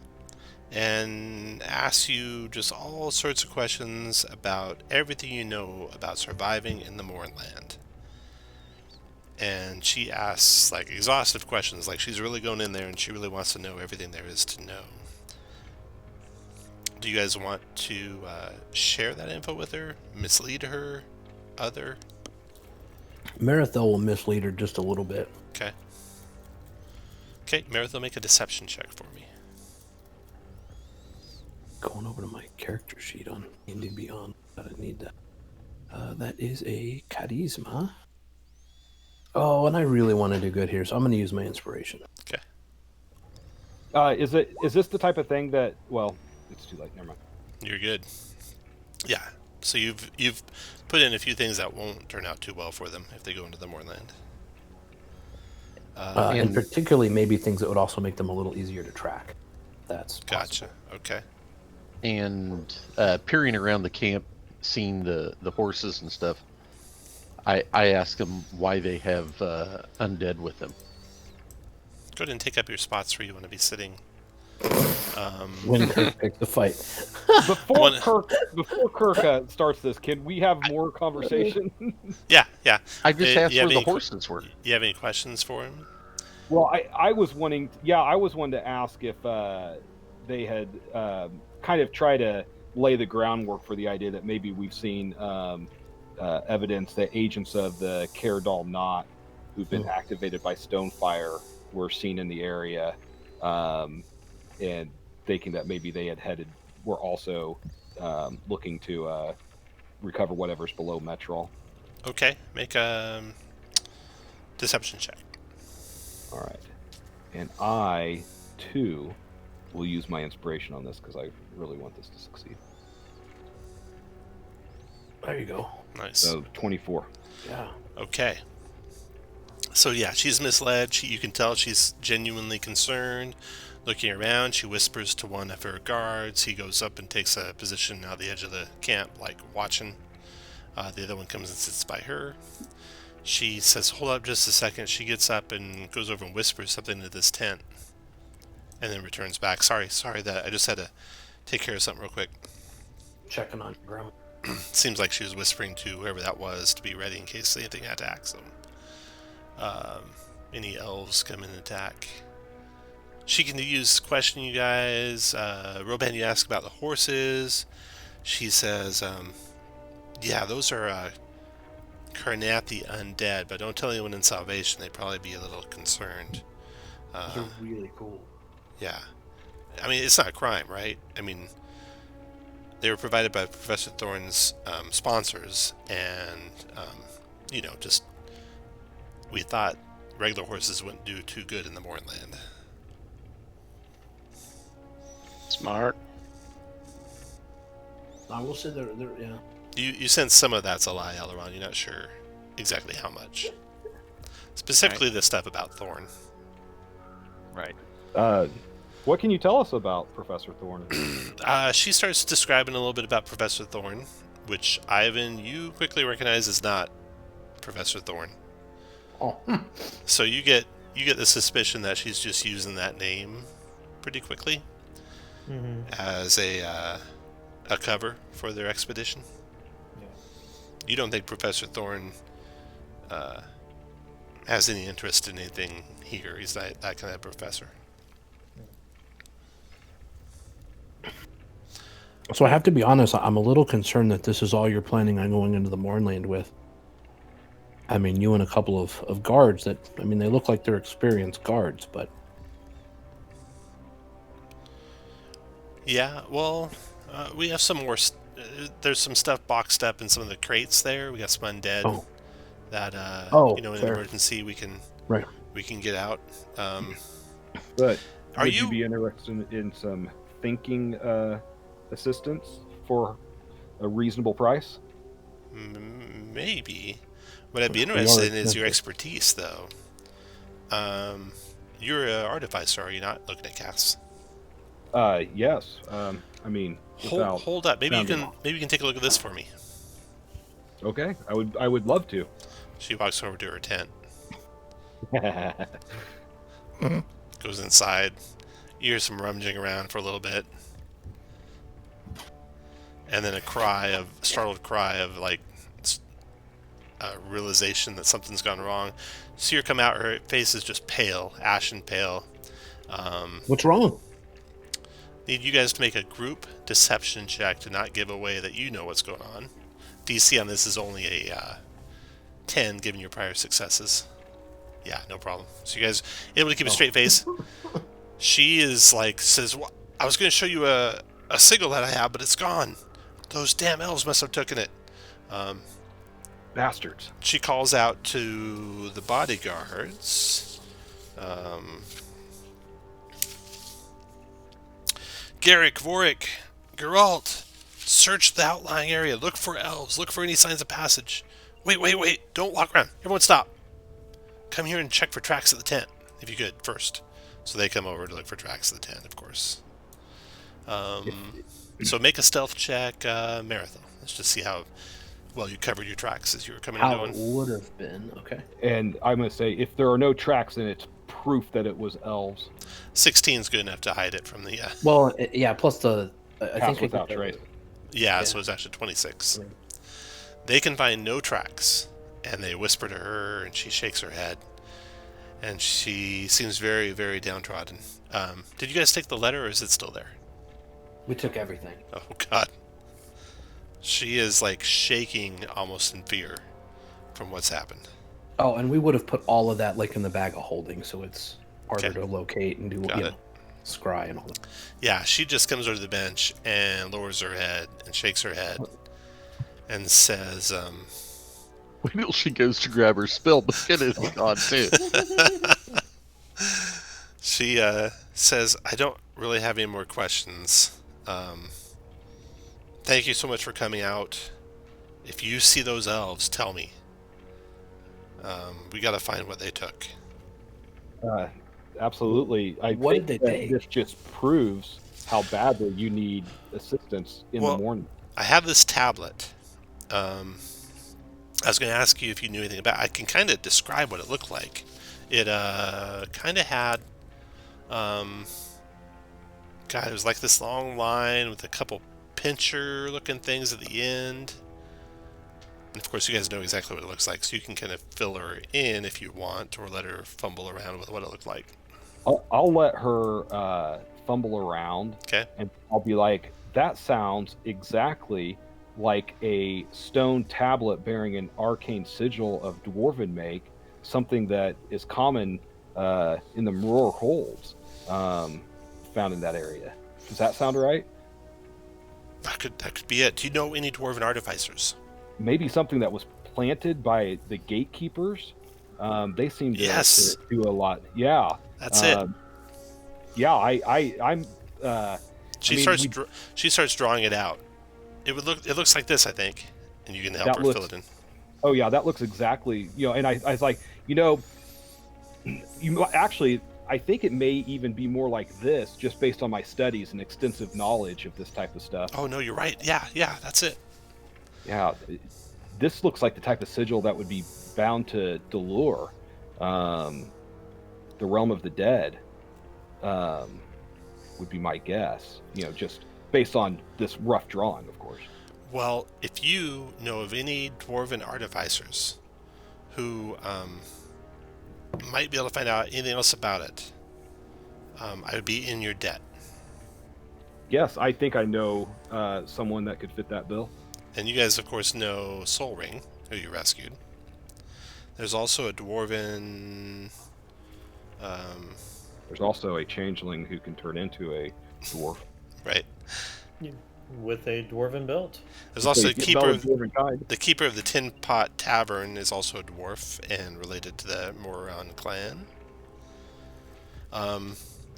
and asks you just all sorts of questions about everything you know about surviving in the Mournland. And she asks like exhaustive questions, like she's really going in there and she really wants to know everything there is to know. Do you guys want to share that info with her? Mislead her? Other? Marathol will mislead her just a little bit. Okay. Okay, Marathon, make a deception check for me. Going over to my character sheet on D&D Beyond. I need that. That is a charisma. Oh, and I really want to do good here, so I'm going to use my inspiration. Okay. Is this the type of thing that? Well, it's too late. Never mind. You're good. Yeah. So you've put in a few things that won't turn out too well for them if they go into the Mournland. And particularly maybe things that would also make them a little easier to track. That's Gotcha. possible. Okay. And peering around the camp, seeing the horses and stuff, I ask them why they have undead with them. Go ahead and take up your spots where you want to be sitting. When Kirk picked the fight. Before Kirk starts this, can we have more conversation? Yeah. I just asked you have where the any horses were. You have any questions for him? Well, I was wanting. Yeah, I was wanting to ask if they had kind of try to lay the groundwork for the idea that maybe we've seen evidence that agents of the Caradal Knot who've been activated by Stonefire were seen in the area, and thinking that maybe they were also looking to recover whatever's below Metrol. Okay. Make a deception check. All right, and I too will use my inspiration on this because I really want this to succeed. There you go. Nice. So 24. Yeah. Okay. So yeah, she's misled. You can tell she's genuinely concerned. Looking around, she whispers to one of her guards. He goes up and takes a position on the edge of the camp, like watching. The other one comes and sits by her. She says, "Hold up just a second." She gets up and goes over and whispers something to this tent. And then returns back. Sorry that I just had to take care of something real quick. Checking on your grandma. Seems like she was whispering to whoever that was to be ready in case anything attacks them. Any elves come in and attack. She continues questioning you guys. Roban, you ask about the horses. She says, yeah, those are Carnathi undead, but don't tell anyone in Salvation. They'd probably be a little concerned. They're really cool. Yeah. I mean, it's not a crime, right? I mean, they were provided by Professor Thorne's sponsors, and, just we thought regular horses wouldn't do too good in the Mournland. smart. I will say they're yeah. You sense some of that's a lie, Aileron. You're not sure exactly how much. Specifically the stuff about Thorne. Right. What can you tell us about Professor Thorne? She starts describing a little bit about Professor Thorne, which, Ivan, you quickly recognize is not Professor Thorne. Oh. So you get the suspicion that she's just using that name pretty quickly as a cover for their expedition. You don't think Professor Thorne has any interest in anything here? He's not that kind of professor. So I have to be honest, I'm a little concerned that this is all you're planning on going into the Mournland with. I mean, you and a couple of guards that, I mean, they look like they're experienced guards, but... Yeah, well, we have some more... there's some stuff boxed up in some of the crates there. We got some undead that, in an emergency we can get out. But Are would you be interested in some thinking assistance for a reasonable price? Maybe. What I'd be interested in is your expertise, though. You're an artificer, are you not? Looking at casts. Yes. I mean, hold up. Maybe you can take a look at this for me. Okay, I would love to. She walks over to her tent. Goes inside. You hear some rummaging around for a little bit. And then a startled cry of like realization that something's gone wrong. See her come out, her face is just pale, ashen pale. What's wrong? Need you guys to make a group deception check to not give away that you know what's going on. DC on this is only a 10, given your prior successes. Yeah, no problem. So you guys able to keep a straight face? She is like, says, well, I was going to show you a signal that I have, but it's gone. Those damn elves must have taken it. Bastards. She calls out to the bodyguards. Garrick, Vorik, Geralt, search the outlying area. Look for elves. Look for any signs of passage. Wait. Don't walk around. Everyone stop. Come here and check for tracks at the tent, if you could, first. So they come over to look for tracks at the tent, of course. So make a stealth check, Marathon. Let's just see how well you covered your tracks as you were coming and How going. it would have been, okay. And I'm going to say, if there are no tracks, then it's proof that it was elves. 16 is good enough to hide it from the... Well, yeah, plus the... I Pass think without trace. Yeah, so it's actually 26. Right. They can find no tracks, and they whisper to her, and she shakes her head. And she seems very, very downtrodden. Did you guys take the letter, or is it still there? We took everything. Oh, God. She is, like, shaking almost in fear from what's happened. Oh, and we would have put all of that, like, in the bag of holding, so it's harder Okay. to locate and do, scry and all that. Yeah, she just comes over to the bench and lowers her head and shakes her head and says, Wait till she goes to grab her spell book and it's gone too. she says, I don't really have any more questions. Thank you so much for coming out. If you see those elves, tell me. We gotta find what they took. Absolutely. I What think did they that take? this just proves how badly you need assistance in the morning. I have this tablet. I was going to ask you if you knew anything about it. I can kind of describe what it looked like. It kind of had... God, it was like this long line with a couple pincher-looking things at the end. And of course, you guys know exactly what it looks like, so you can kind of fill her in if you want, or let her fumble around with what it looked like. I'll let her fumble around, Okay. and I'll be like, that sounds exactly like a stone tablet bearing an arcane sigil of dwarven make, something that is common in the Mror Holds, found in that area. Does that sound right? That could be it. Do you know any dwarven artificers? Maybe something that was planted by the gatekeepers. They seem to do a lot. Yeah, that's it. Yeah, I'm. She starts drawing it out. It looks like this, I think, and you can help her fill it in. Oh yeah, that looks exactly. And I was like, you actually, I think it may even be more like this, just based on my studies and extensive knowledge of this type of stuff. Oh no, you're right. Yeah, that's it. Yeah, this looks like the type of sigil that would be bound to Delure, the realm of the dead. Would be my guess. Just based on this rough drawing, of course. Well, if you know of any dwarven artificers who might be able to find out anything else about it, I would be in your debt. Yes, I think I know someone that could fit that bill. And you guys, of course, know Soul Ring, who you rescued. There's also a dwarven... There's also a changeling who can turn into a dwarf. right. With a dwarven belt. There's also a keeper of, dwarven guide. the keeper of the Tin Pot Tavern is also a dwarf and related to the Moron clan.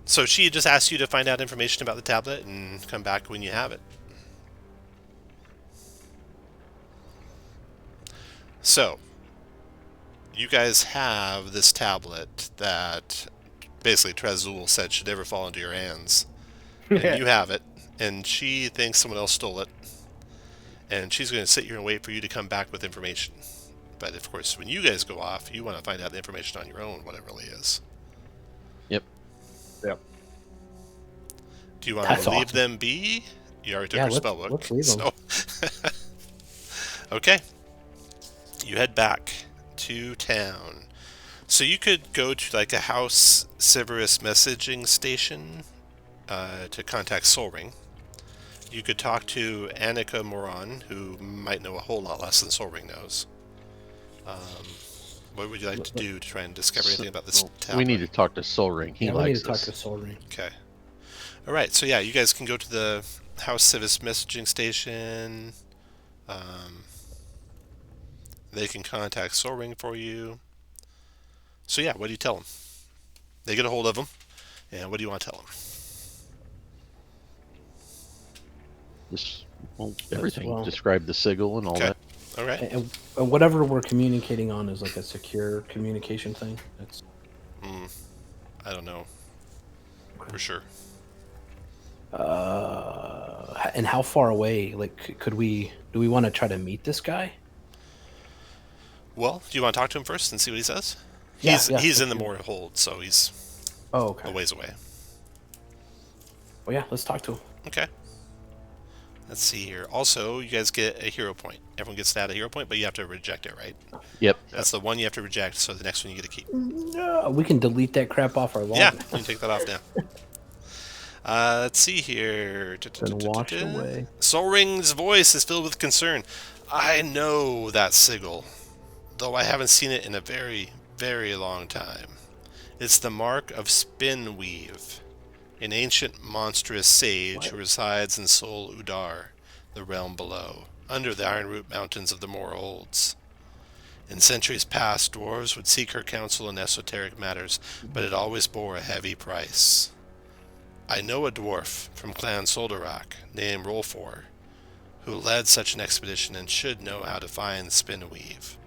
So she just asked you to find out information about the tablet and come back when you have it. So, you guys have this tablet that basically Trezul said should never fall into your hands. And you have it, and she thinks someone else stole it. And she's going to sit here and wait for you to come back with information. But of course, when you guys go off, you want to find out the information on your own, what it really is. Yep. Yep. Do you want That's to leave awesome. them be? You already took Yeah, her spellbook. let's leave them. So okay. You head back to town. So you could go to like a House Severus messaging station to contact Soul Ring. You could talk to Annika Moran, who might know a whole lot less than Soul Ring knows. What would you like to do to try and discover anything about this tablet? We need to talk to Soul Ring. He Yeah, we need likes to talk us. to Soul Ring. Okay. All right. So yeah, you guys can go to the House Civis messaging station. They can contact Soul Ring for you. So yeah, what do you tell them? They get a hold of them, and what do you want to tell them? Everything. well. Describe the sigil and all Okay. that. All right. And whatever we're communicating on is like a secure communication thing. That's I don't know for sure. and how far away? Like, do we want to try to meet this guy? Well, do you want to talk to him first and see what he says? Yeah, He's yeah, in the let's do Moor hold, so he's Oh, okay. a ways away. Well, yeah, let's talk to him. Okay. Let's see here. Also, you guys get a hero point. Everyone gets that a hero point, but you have to reject it, right? Yep. That's the one you have to reject, so the next one you get to keep. No, we can delete that crap off our log. Yeah, you can take that off now. Let's see here. Been washed away. Soul Ring's voice is filled with concern. I know that sigil, though I haven't seen it in a very, very long time. It's the mark of Spinweave, an ancient monstrous sage who resides in Sol Udar, the realm below, under the Ironroot Mountains of the Moor Holds. In centuries past, dwarves would seek her counsel in esoteric matters, but it always bore a heavy price. I know a dwarf from Clan Soldarak named Rolfor, who led such an expedition and should know how to find Spinweave.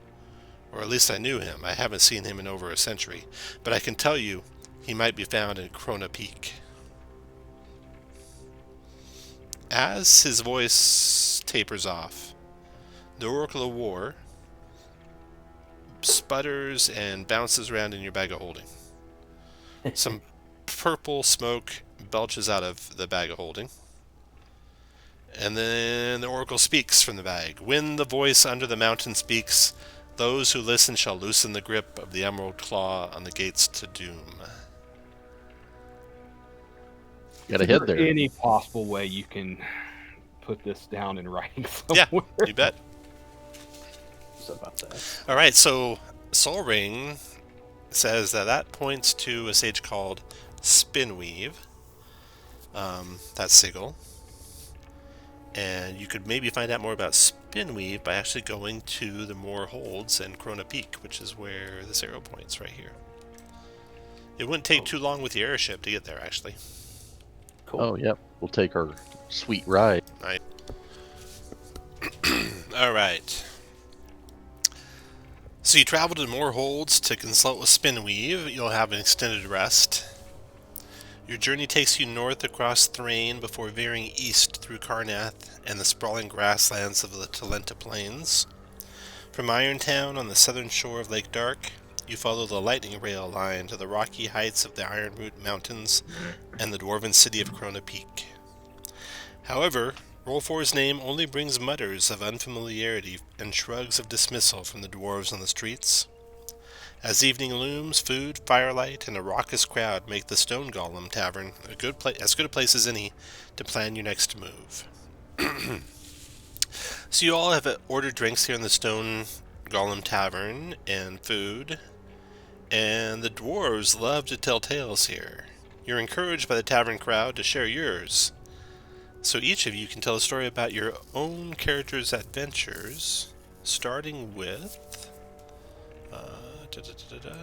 Or at least I knew him. I haven't seen him in over a century, but I can tell you he might be found in Krona Peak. As his voice tapers off, the Oracle of War sputters and bounces around in your bag of holding. Some purple smoke belches out of the bag of holding. And then the Oracle speaks from the bag. When the voice under the mountain speaks, those who listen shall loosen the grip of the Emerald Claw on the gates to doom. Got a Is head there there. any possible way you can put this down in writing Yeah, somewhere? you bet. What's about that? All right, so Soul Ring says that points to a sage called Spinweave. That's sigil. And you could maybe find out more about Spinweave by actually going to the Moor Holds and Krona Peak, which is where this arrow points right here. It wouldn't take too long with the airship to get there, actually. Cool. Oh, yep. We'll take our sweet ride. Right. All right. So you travel to Moor Holds to consult with Spinweave. You'll have an extended rest. Your journey takes you north across Thrain before veering east through Karnath and the sprawling grasslands of the Talenta Plains. From Irontown on the southern shore of Lake Dark, you follow the lightning rail line to the rocky heights of the Ironroot Mountains and the dwarven city of Krona Peak. However, Roll 4's name only brings mutters of unfamiliarity and shrugs of dismissal from the dwarves on the streets. As evening looms, food, firelight, and a raucous crowd make the Stone Golem Tavern as good a place as any to plan your next move. So you all have ordered drinks here in the Stone Golem Tavern and food, and the dwarves love to tell tales here. You're encouraged by the tavern crowd to share yours. So each of you can tell a story about your own character's adventures, starting with...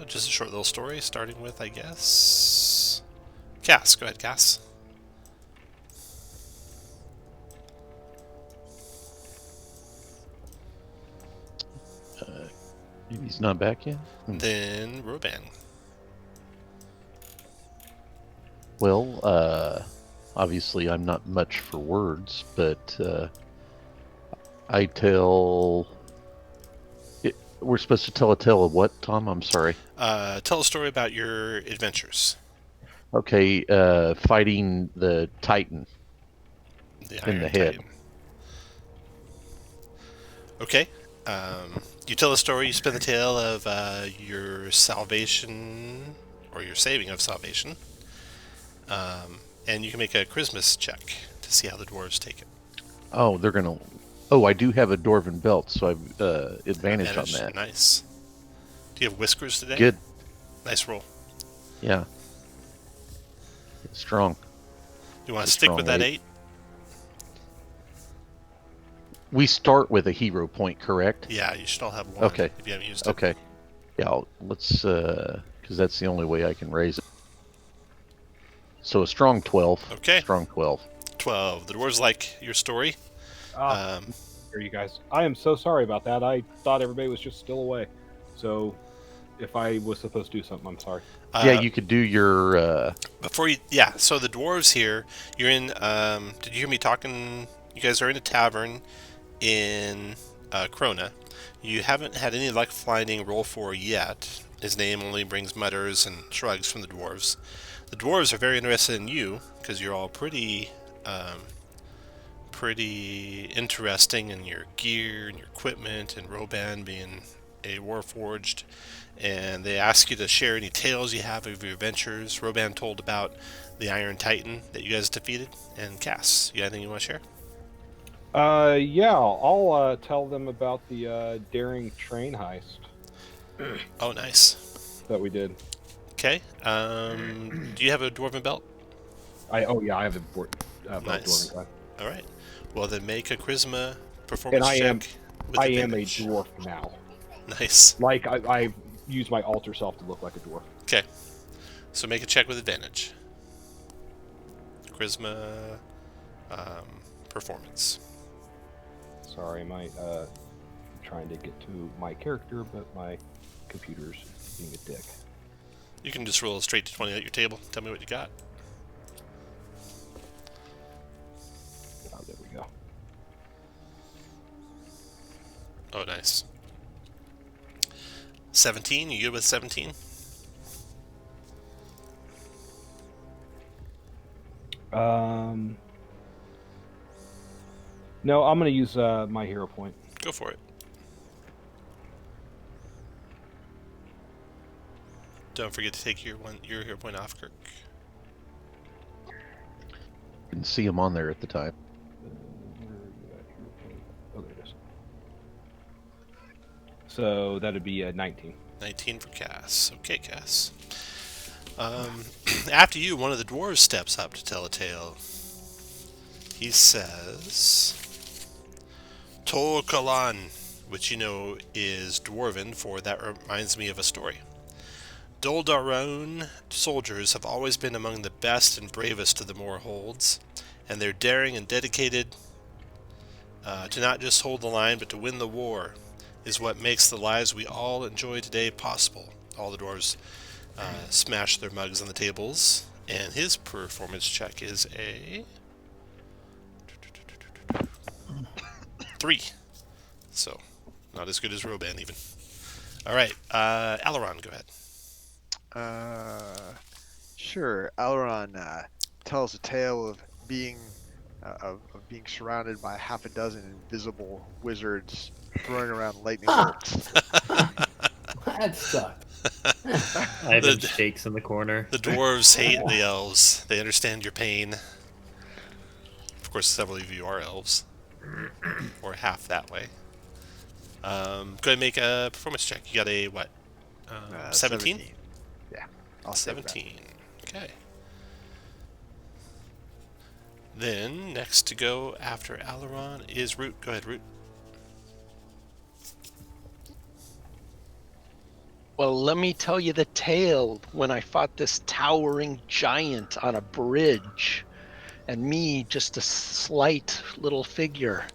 just a short little story, starting with, I guess... Cass. Go ahead, Cass. Maybe he's not back yet? Then Roban. Well, obviously I'm not much for words, but I tell... We're supposed to tell a tale of what, Tom? I'm sorry. Tell a story about your adventures. Okay, fighting the Titan in the head. Titan. Okay. You tell a story, you spin the tale of your salvation, or your saving of salvation. And you can make a charisma check to see how the dwarves take it. Oh, they're going to... Oh, I do have a Dwarven belt, so I've advantage on that. Nice. Do you have whiskers today? Good. Nice roll. Yeah. Strong. You want to stick with that 8? We start with a hero point, correct? Yeah, you should all have 1 Okay. if you haven't used it. Okay. Yeah, let's... Because that's the only way I can raise it. So a strong 12. Okay. Strong 12. 12. The dwarves like your story. Here, you guys. I am so sorry about that. I thought everybody was just still away. So, if I was supposed to do something, I'm sorry. Yeah, you could do your... Before you... Yeah, so the dwarves here, you're in... did you hear me talking? You guys are in a tavern in Krona. You haven't had any luck finding Roll 4 yet. His name only brings mutters and shrugs from the dwarves. The dwarves are very interested in you, because you're all pretty interesting in your gear and your equipment, and Roban being a warforged, and they ask you to share any tales you have of your adventures. Roban told about the Iron Titan that you guys defeated, and Cass, you got anything you want to share? Yeah, I'll tell them about the daring train heist Oh, nice. that we did. Okay. Do you have a dwarven belt? I have a belt Nice. dwarven class. All right. Well, then make a charisma performance And check. With I am a advantage. dwarf now. Nice. Like I use my alter self to look like a dwarf. Okay. So make a check with advantage. Charisma performance. Sorry, my trying to get to my character, but my computer's being a dick. You can just roll straight to 20 at your table. Tell me what you got. Oh, there we go. Oh, nice. 17? You good with 17? No, I'm gonna use my hero point. Go for it. Don't forget to take your hero point off, Kirk. Didn't see him on there at the time. Where are you at, hero point? Oh, there it is. So that'd be 19. 19 for Cass. Okay, Cass. After you, one of the dwarves steps up to tell a tale. He says, Tol Kalan, which you know is dwarven, for that reminds me of a story. Doldaron soldiers have always been among the best and bravest of the Moor holds, and they're daring and dedicated to not just hold the line, but to win the war, is what makes the lives we all enjoy today possible. All the dwarves smash their mugs on the tables, and his performance check is a 3. So, not as good as Roban, even. Alright, Aileron, go ahead. Sure. Aileron tells a tale of being of being surrounded by half a dozen invisible wizards throwing around lightning bolts. That sucked. Ivan The- shakes in the corner. The dwarves hate the elves. They understand your pain. Of course, several of you are elves, or half that way. Go ahead and make a performance check. You got a what? 17? Yeah, I'll stick with that. 17. Okay. Then, next to go after Aileron is Root. Go ahead, Root. Well, let me tell you the tale when I fought this towering giant on a bridge, and me just a slight little figure.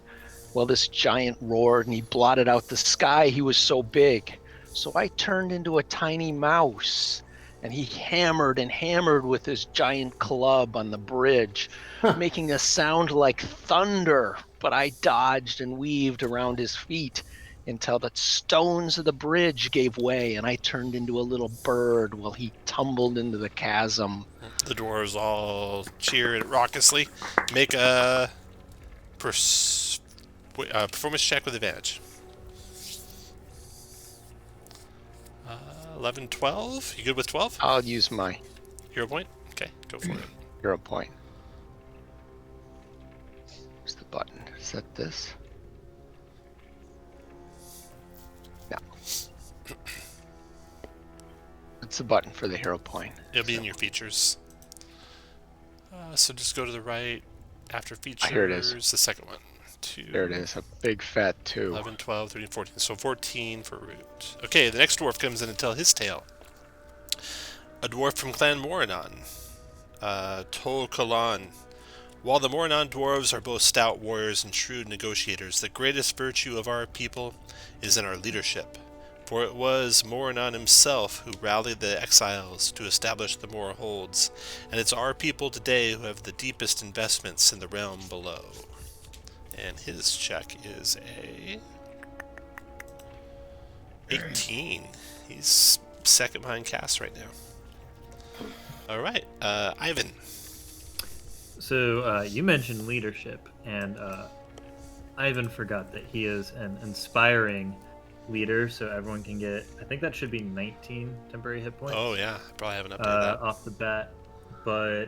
Well, this giant roared and he blotted out the sky. He was so big. So I turned into a tiny mouse, and he hammered and hammered with his giant club on the bridge, making a sound like thunder. But I dodged and weaved around his feet until the stones of the bridge gave way, and I turned into a little bird while he tumbled into the chasm. The dwarves all cheer raucously. Make a performance check with advantage. 11, 12. You good with 12? I'll use my Hero point? Okay, go for it. hero point. Where's the button? Is that this? No. It's the button for the hero point. It'll be in your features. So just go to the right after features. Here it is. The second one. 2. There it is, a big fat 2. 11, 12, 13, 14. So 14 for Root. Okay, the next dwarf comes in and tells his tale. A dwarf from Clan Moranon. Tol Kalan. While the Moranon dwarves are both stout warriors and shrewd negotiators, the greatest virtue of our people is in our leadership. For it was Moranon himself who rallied the exiles to establish the Mora Holds, and it's our people today who have the deepest investments in the realm below. And his check is a 18. He's second behind Cass right now. Alright, Ivan. So you mentioned leadership, and Ivan forgot that he is an inspiring leader, so everyone can get, I think that should be 19 temporary hit points. Oh yeah, I probably haven't updated that. Off the bat. But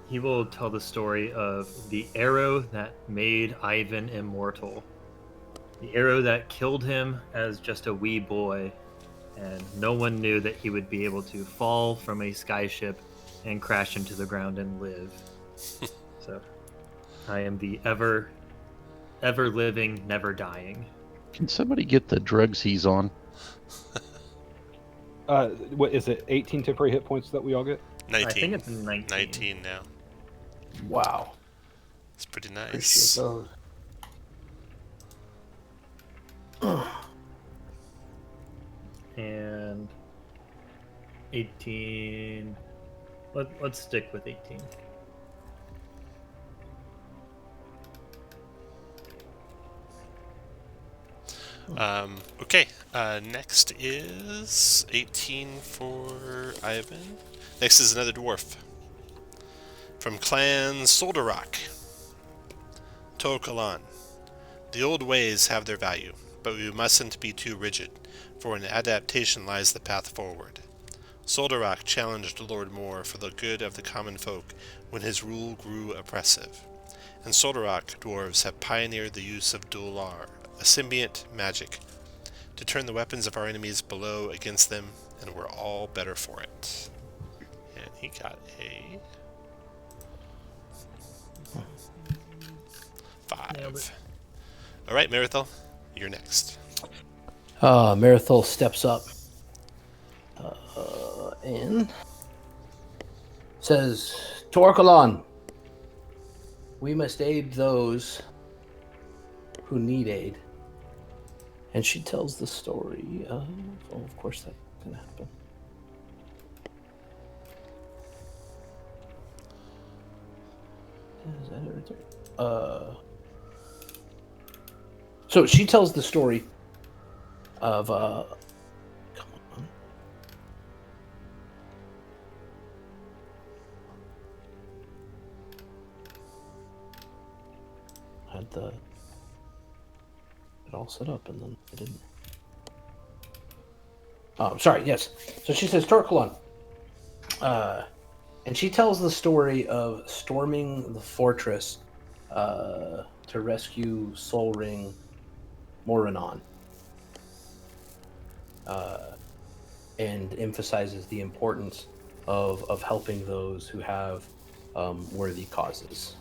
he will tell the story of the arrow that made Ivan immortal. The arrow that killed him as just a wee boy, and no one knew that he would be able to fall from a skyship and crash into the ground and live. So, I am the ever living, never dying. Can somebody get the drugs he's on? What is it? 18 temporary hit points that we all get? 19. I think it's 19. 19 now. Wow. It's pretty Appreciate nice. those. And 18. Let's stick with 18. Okay, next is 18 for Ivan. Next is another dwarf. From Clan Soldarock. Tokalan. The old ways have their value, but we mustn't be too rigid, for in adaptation lies the path forward. Soldarock challenged Lord Moore for the good of the common folk when his rule grew oppressive. And Soldarock dwarves have pioneered the use of Dular, a symbiont magic, to turn the weapons of our enemies below against them, and we're all better for it. And he got a 5. Alright, Marithel, you're next. Marithol steps up and says, Torkalon, we must aid those who need aid. And she tells the story of course that can happen. Is that it right there? So she tells the story of come on. had it all set up, and then I didn't. Oh, sorry. Yes. So she says, Torkalon. And she tells the story of storming the fortress to rescue Soul Ring Morinon. And emphasizes the importance of helping those who have worthy causes.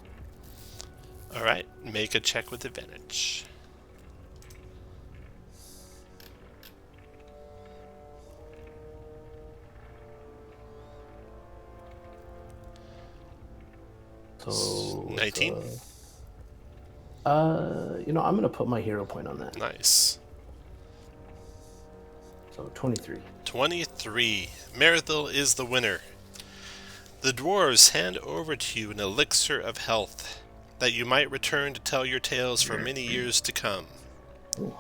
All right, make a check with advantage. So 19. I'm gonna put my hero point on that. Nice. So 23. 23. Merithil is the winner. The dwarves hand over to you an elixir of health, that you might return to tell your tales for many years to come. Ooh.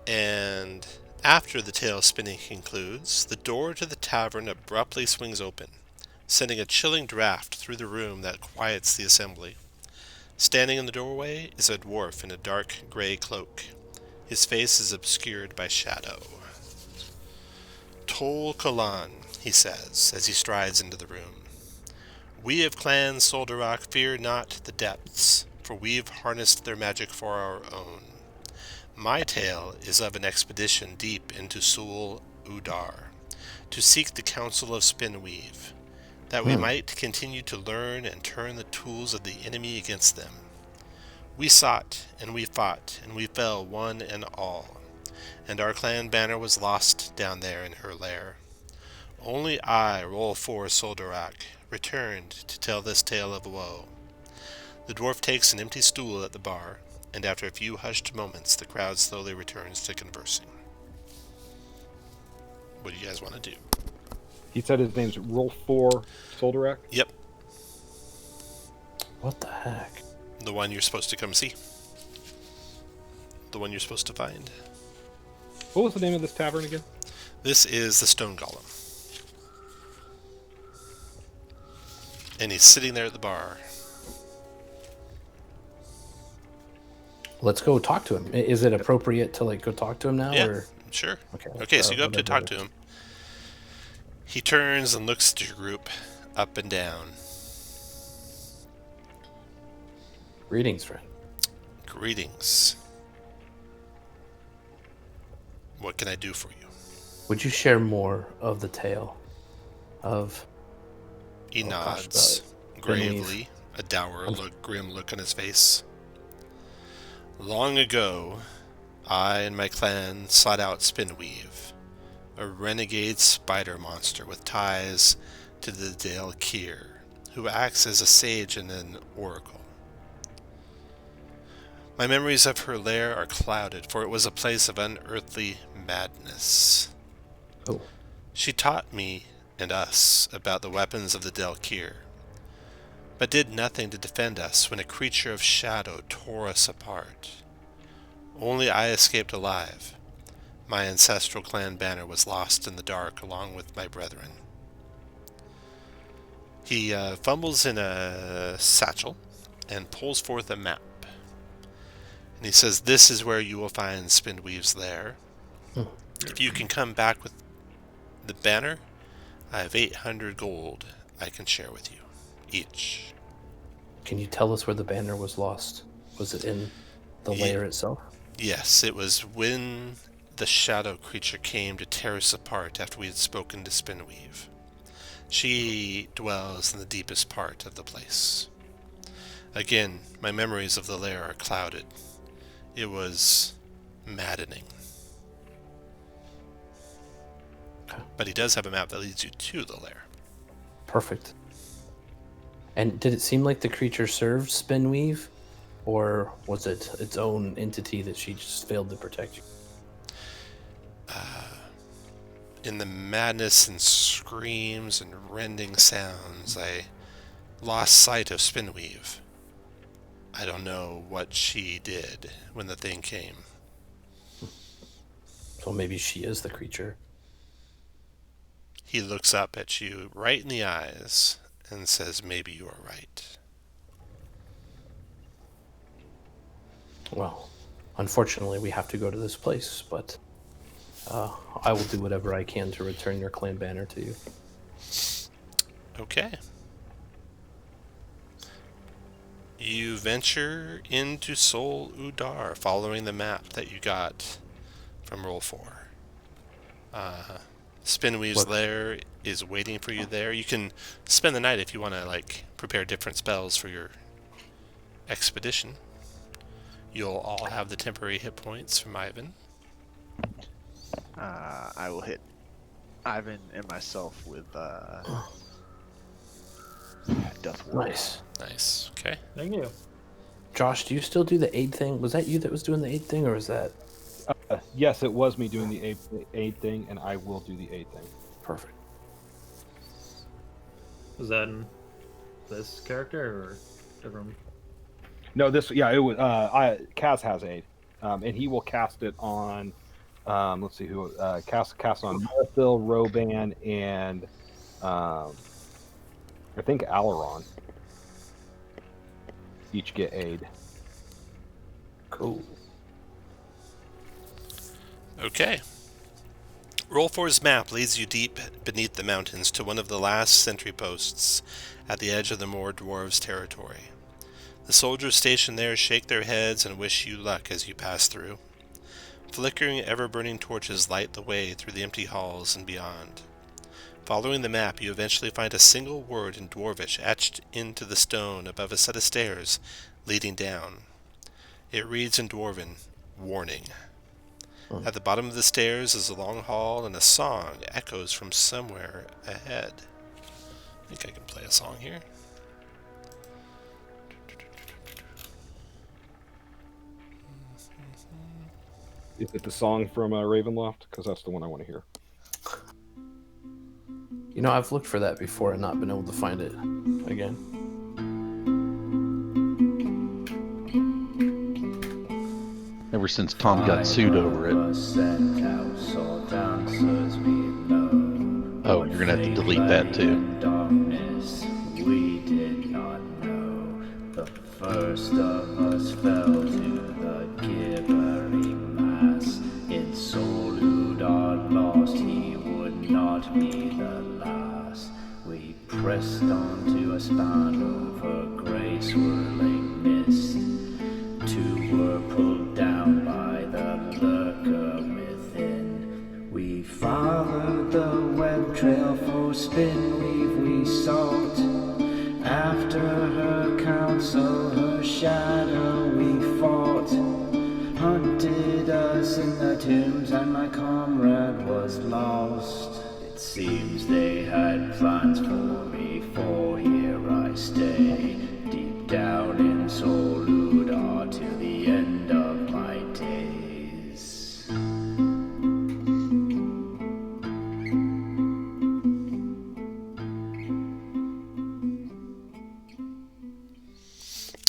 And after the tale spinning concludes, the door to the tavern abruptly swings open, sending a chilling draft through the room that quiets the assembly. Standing in the doorway is a dwarf in a dark gray cloak. His face is obscured by shadow. Tol Kalan, he says, as he strides into the room. We of Clan Soldarak fear not the depths, for we've harnessed their magic for our own. My tale is of an expedition deep into Sul Udar, to seek the counsel of Spinweave, that we might continue to learn and turn the tools of the enemy against them. We sought, and we fought, and we fell one and all, and our clan banner was lost down there in her lair. Only I, Rolfor Soldarak, returned to tell this tale of woe. The dwarf takes an empty stool at the bar, and after a few hushed moments, the crowd slowly returns to conversing. What do you guys want to do? He said his name's Rolfor Soldarak. Yep, What the heck? the one you're supposed to come see. The one you're supposed to find. What was the name of this tavern again? This is the Stone Golem. And he's sitting there at the bar. Let's go talk to him. Is it appropriate to go talk to him now? Yeah, Or sure. okay, Okay, so you go up to whatever talk it to is. him. He turns and looks at your group, up and down. Greetings, friend. Greetings. What can I do for you? Would you share more of the tale of? He Oh, gosh, nods Spinweave. gravely, a dour grim look on his face. Long ago, I and my clan sought out Spinweave, a renegade spider monster with ties to the DDAL-EB-14, who acts as a sage and an oracle. My memories of her lair are clouded, for it was a place of unearthly madness. Oh, She taught me and us about the weapons of the DDAL-EB-14, but did nothing to defend us when a creature of shadow tore us apart. Only I escaped alive. My ancestral clan banner was lost in the dark along with my brethren. He fumbles in a satchel and pulls forth a map. And he says, this is where you will find Spinweave's lair. If you can come back with the banner, I have 800 gold I can share with you, each. can you tell us where the banner was lost? Was it in the lair itself? Yes, it was when the shadow creature came to tear us apart after we had spoken to Spinweave. She dwells in the deepest part of the place. Again, my memories of the lair are clouded. It was maddening. Okay. But he does have a map that leads you to the lair. Perfect. And did it seem like the creature served Spinweave? Or was it its own entity that she just failed to protect you? In the madness and screams and rending sounds, I lost sight of Spinweave. I don't know what she did when the thing came. So maybe she is the creature. He looks up at you right in the eyes and says, maybe you are right. Well, unfortunately, we have to go to this place, but I will do whatever I can to return your clan banner to you. Okay. You venture into Sol Udar, following the map that you got from Roll 4. Spinweave's lair is waiting for you there. You can spend the night if you want to, like, prepare different spells for your expedition. You'll all have the temporary hit points from Ivan. I will hit Ivan and myself with Death Ward. Nice. Okay. Thank you. Josh, do you still do the aid thing? Was that you that was doing the aid thing, or was that... Yes, it was me doing the aid thing, and I will do the aid thing. Perfect. Was that in this character or different? No, it was. Kaz has aid, and he will cast it on. Let's see who cast on Marithil, Roban, and I think Aileron. Each get aid. Cool. Okay. Roll 4's map leads you deep beneath the mountains to one of the last sentry posts at the edge of the Moor Dwarves' territory. The soldiers stationed there shake their heads and wish you luck as you pass through. Flickering, ever-burning torches light the way through the empty halls and beyond. Following the map, you eventually find a single word in Dwarvish etched into the stone above a set of stairs leading down. It reads in Dwarven, "Warning." At the bottom of the stairs is a long hall, and a song echoes from somewhere ahead. I think I can play a song here. Is it the song from Ravenloft? Because that's the one I want to hear. You know, I've looked for that before and not been able to find it again. Ever since Tom got sued over it. Oh, you're gonna have to delete that too. We did not know. The first of us fell to the gibbering mass. In Soludar lost, he would not be the last. We pressed on to a span over grey swirling mist. Two were pulled down by the lurker within. We followed the web trail for Spinweave we sought. After her counsel, her shadow we fought. Hunted us in the tombs and my comrade was lost. It seems they had plans for me, for here I stay. Deep down in Soludar till the end of my days.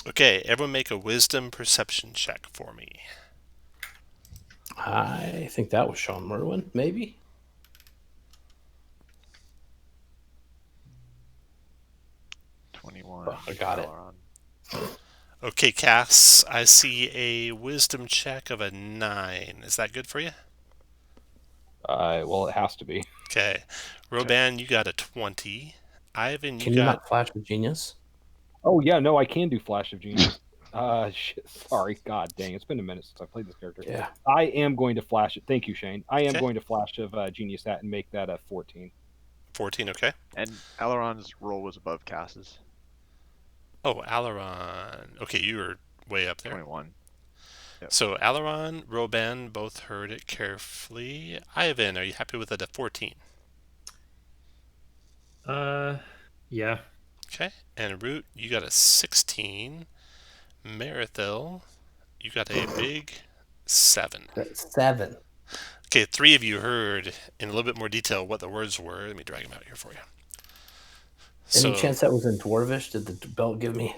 Okay, everyone make a wisdom perception check for me. I think that was Sean Merwin, maybe? $21. I got it. Okay, Cass, I see a wisdom check of a 9. Is that good for you? Well, it has to be. Okay. Roban, you got a 20. Ivan, Can you not flash with genius? Oh yeah, no, I can do Flash of Genius. Sorry, God dang, it's been a minute since I played this character. Yeah. I am going to flash it. Thank you, Shane. I am going to Flash of Genius that and make that a 14. 14, okay. And Aileron's roll was above Cass's. Oh, Aileron. Okay, you were way up there. 21. Yep. So Aileron, Roban both heard it carefully. Ivan, are you happy with it at 14? Yeah. Okay. And Root, you got a 16. Marithil, you got a big 7. 7. Okay, 3 of you heard in a little bit more detail what the words were. Let me drag them out here for you. Any chance that was in Dwarvish? Did the belt give me?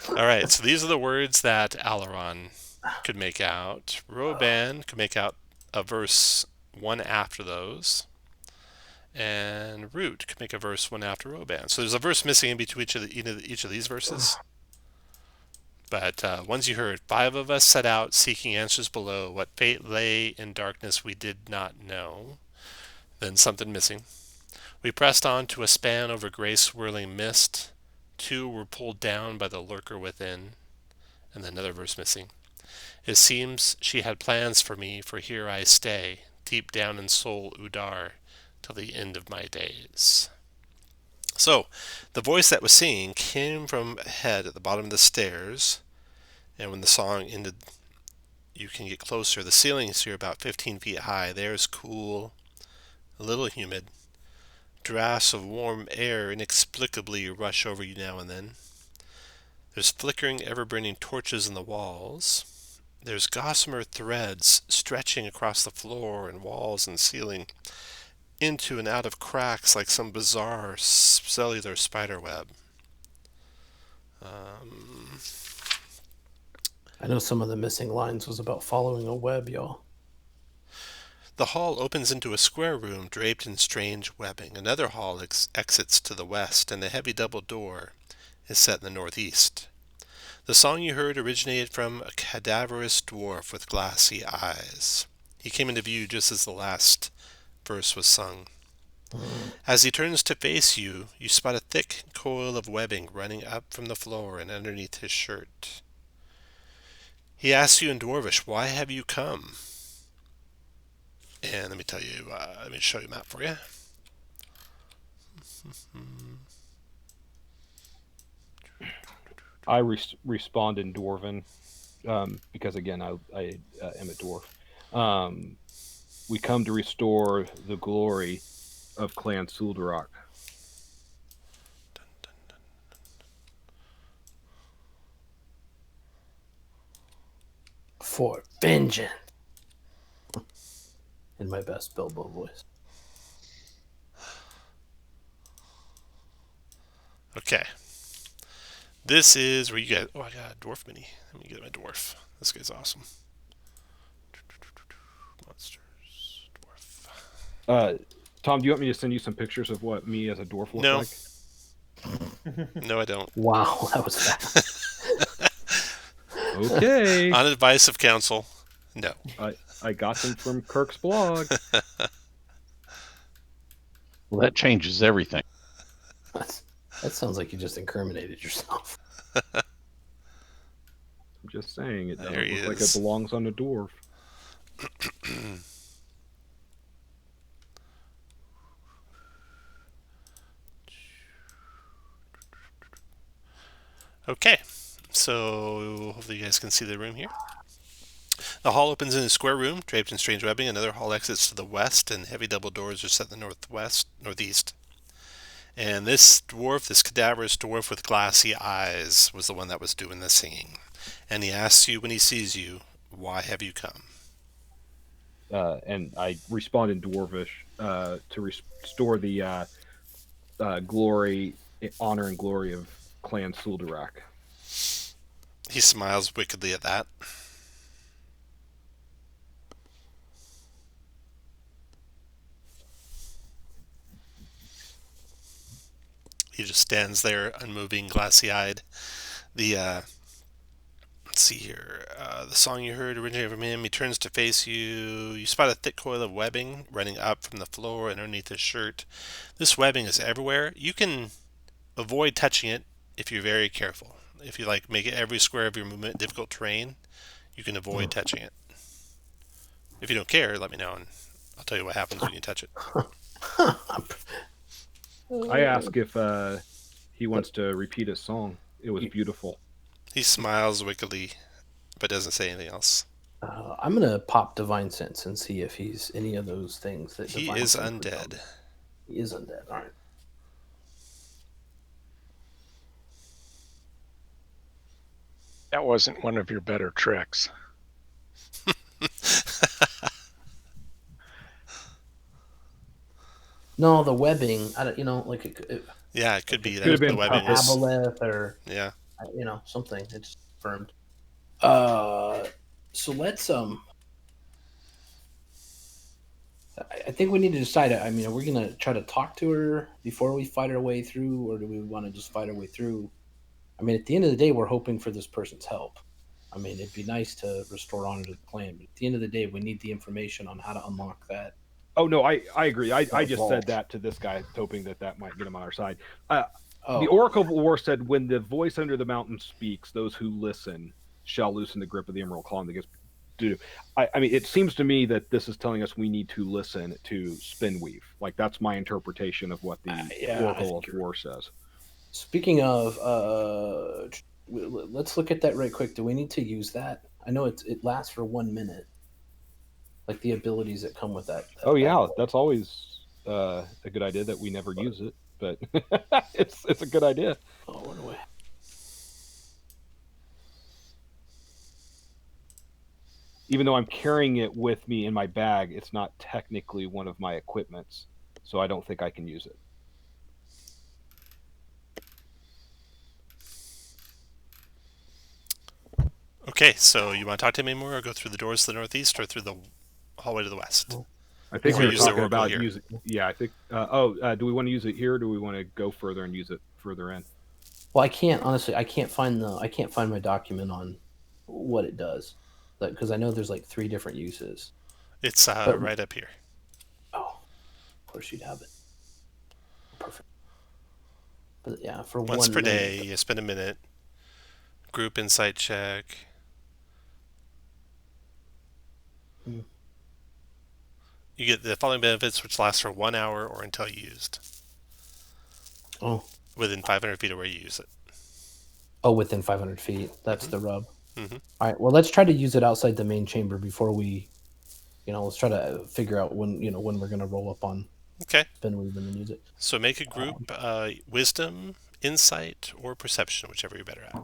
All right, so these are the words that Aileron could make out. Roban could make out a verse one after those. And Root could make a verse one after Roban. So there's a verse missing in between each of these verses. But once you heard, 5 of us set out seeking answers below. What fate lay in darkness we did not know. Then something missing. We pressed on to a span over gray swirling mist. 2 were pulled down by the lurker within. And then another verse missing. It seems she had plans for me, for here I stay, deep down in soul Udar, till the end of my days. So, the voice that was singing came from ahead at the bottom of the stairs, and when the song ended, you can get closer. The ceilings here about 15 feet high. There's cool, a little humid. Drafts of warm air inexplicably rush over you now and then. There's flickering, ever-burning torches in the walls. There's gossamer threads stretching across the floor and walls and ceiling, into and out of cracks like some bizarre cellular spider web. I know some of the missing lines was about following a web, y'all. The hall opens into a square room draped in strange webbing. Another hall exits to the west, and a heavy double door is set in the northeast. The song you heard originated from a cadaverous dwarf with glassy eyes. He came into view just as the last verse was sung. As he turns to face you, you spot a thick coil of webbing running up from the floor and underneath his shirt. He asks you in Dwarvish, "Why have you come?" And let me tell you, let me show you a map for you. I respond in Dwarven because, again, I am a dwarf. We come to restore the glory of Clan Suldarak. For vengeance. In my best Bilbo voice. Okay. This is where you get... Oh, I got a dwarf mini. Let me get my dwarf. This guy's awesome. Monsters. Dwarf. Tom, do you want me to send you some pictures of what me as a dwarf looks like? No, I don't. Wow, that was fast. Okay. On advice of counsel, no. I got them from Kirk's blog. Well, that changes everything. That sounds like you just incriminated yourself. I'm just saying, it doesn't There he look like is. it belongs on a dwarf. Okay, so hopefully you guys can see the room here. The hall opens in a square room, draped in strange webbing. Another hall exits to the west, and heavy double doors are set in the northeast. And this dwarf, this cadaverous dwarf with glassy eyes, was the one that was doing the singing. And he asks you when he sees you, "Why have you come?" And I respond in Dwarvish to restore the glory, honor, and glory of Clan Suldarak. He smiles wickedly at that. He just stands there, unmoving, glassy-eyed. Let's see here. The song you heard originated from him. He turns to face you. You spot a thick coil of webbing running up from the floor and underneath his shirt. This webbing is everywhere. You can avoid touching it if you're very careful. If you make it every square of your movement difficult terrain, you can avoid touching it. If you don't care, let me know, and I'll tell you what happens when you touch it. I ask if he wants to repeat his song. It was beautiful. He smiles wickedly, but doesn't say anything else. I'm gonna pop Divine Sense and see if he's any of those things that He Divine is Sense would tell undead. me. He is undead. All right. That wasn't one of your better tricks. No, the webbing. I don't. Yeah, it could be Could have that been the webbing was. aboleth or Yeah. something. It's confirmed. So let's I think we need to decide. I mean, are we gonna try to talk to her before we fight our way through, or do we want to just fight our way through? I mean, at the end of the day, we're hoping for this person's help. I mean, it'd be nice to restore honor to the clan, but at the end of the day, we need the information on how to unlock that. Oh no, I agree. I just vault. said that to this guy, hoping that might get him on our side. Oh, The Oracle of War said, "When the voice under the mountain speaks, those who listen shall loosen the grip of the Emerald Claw." And I mean, it seems to me that this is telling us we need to listen to Spinweave. Like, that's my interpretation of what the Oracle of War says. Speaking of, let's look at that right quick. Do we need to use that? I know it lasts for 1 minute. Like the abilities that come with that. Oh yeah, that's always a good idea that we never use it, but it's a good idea. Oh, what away. Even though I'm carrying it with me in my bag, it's not technically one of my equipments, so I don't think I can use it. Okay, so you want to talk to him anymore, or go through the doors to the northeast, or through the hallway to the west? I think Or we were use the talking Oracle about here. using. Yeah, I think. Do we want to use it here, or do we want to go further and use it further in? Well, I can't find my document on what it does, because I know there's like 3 different uses. It's right up here. Oh, of course you'd have it. Perfect. But yeah, for Once 1 per minute. day, you spend a minute. Group insight check. You get the following benefits, which last for 1 hour or until used. Oh. Within 500 feet of where you use it. Oh, within 500 feet. That's the rub. Mm-hmm. All right. Well, let's try to use it outside the main chamber before we, let's try to figure out when we're going to roll up on Spinweave and then use it. So make a group wisdom, insight, or perception, whichever you're better at.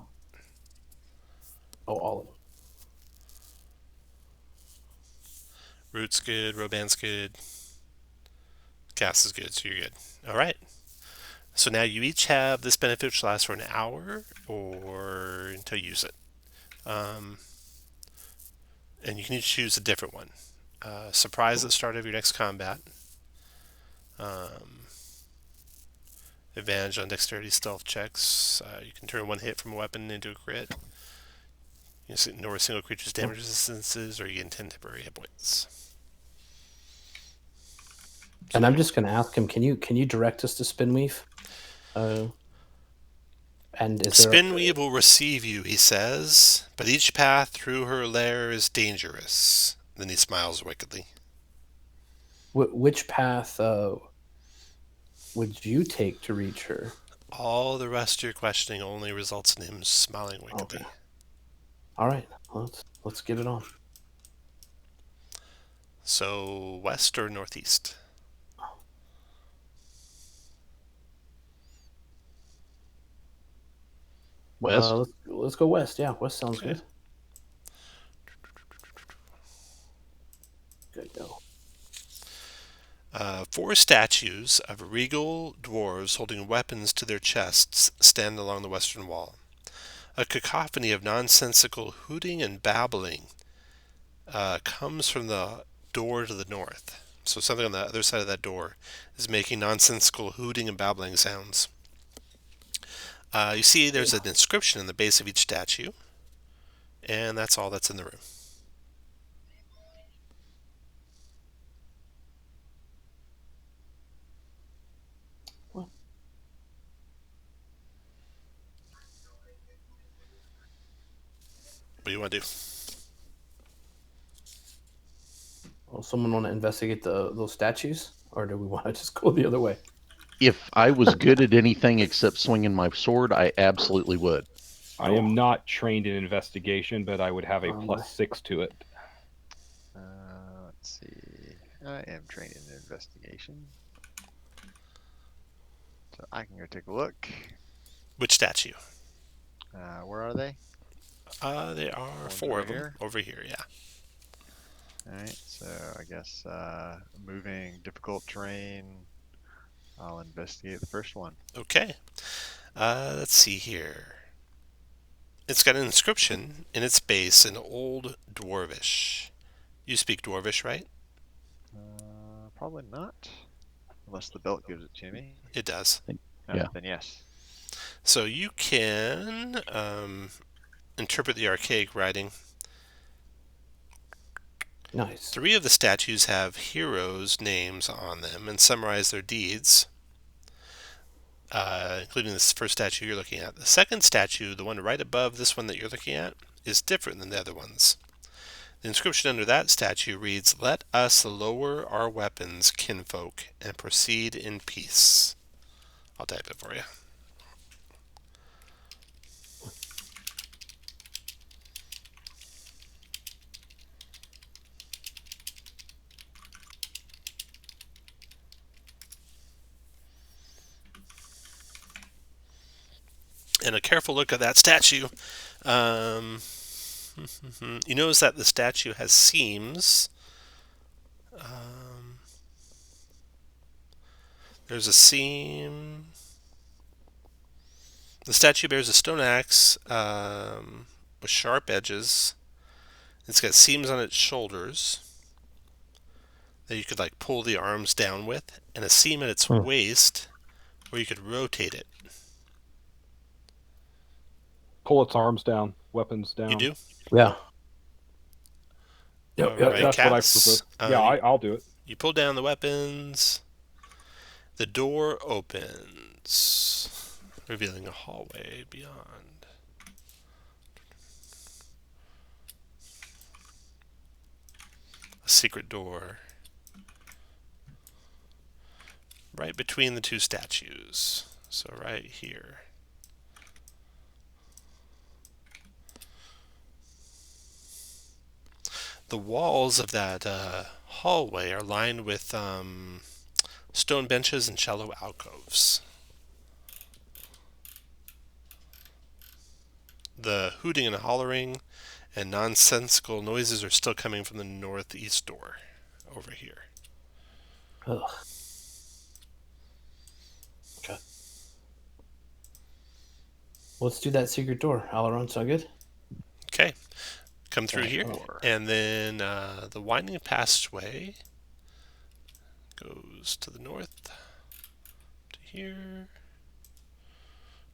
Oh, all of them. Root's good, Roban's good, Gas is good, so you're good. All right. So now you each have this benefit, which lasts for an hour or until you use it. And you can each choose a different one. Surprise at the start of your next combat. Advantage on dexterity stealth checks. You can turn one hit from a weapon into a crit. You can ignore a single creature's damage resistances, or you gain 10 temporary hit points. And I'm just going to ask him, can you direct us to Spinweave? And Spinweave will receive you, he says, but each path through her lair is dangerous. Then he smiles wickedly. Which path would you take to reach her? All the rest of your questioning only results in him smiling wickedly. Okay. All right, let's get it on. So, west or northeast? West. Let's go west. Yeah, west sounds good. Good go. 4 statues of regal dwarves holding weapons to their chests stand along the western wall. A cacophony of nonsensical hooting and babbling comes from the door to the north. So something on the other side of that door is making nonsensical hooting and babbling sounds. You see there's an inscription in the base of each statue, and that's all that's in the room. What do you want to do? Well, someone want to investigate those statues, or do we want to just go the other way? If I was good at anything except swinging my sword, I absolutely would. I am not trained in investigation, but I would have a +6 to it. Let's see. I am trained in investigation, so I can go take a look. Which statue? Where are they? There are Ones 4 of them here? over here, yeah. Alright, so I guess moving difficult terrain. I'll investigate the first one. Okay. Let's see here. It's got an inscription in its base in Old Dwarvish. You speak Dwarvish, right? Probably not. Unless the belt gives it to me. It does. Oh, Yeah. then yes. So you can interpret the archaic writing. Nice. 3 of the statues have heroes' names on them and summarize their deeds, including this first statue you're looking at. The second statue, the one right above this one that you're looking at, is different than the other ones. The inscription under that statue reads, "Let us lower our weapons, kinfolk, and proceed in peace." I'll type it for you. And a careful look at that statue. You notice that the statue has seams. There's a seam. The statue bears a stone axe with sharp edges. It's got seams on its shoulders that you could like pull the arms down with, and a seam at its waist where you could rotate it. Pull its arms down, weapons down. You do? Yeah. All right, That's what I Cass. propose. Yeah, I'll do it. You pull down the weapons. The door opens, revealing a hallway beyond. A secret door. Right between the 2 statues. So right here. The walls of that hallway are lined with stone benches and shallow alcoves. The hooting and hollering and nonsensical noises are still coming from the northeast door over here. Ugh. Okay. Let's do that secret door. Aileron, sound good? Okay, come through Okay. here, and then the winding passageway goes to the north, to here,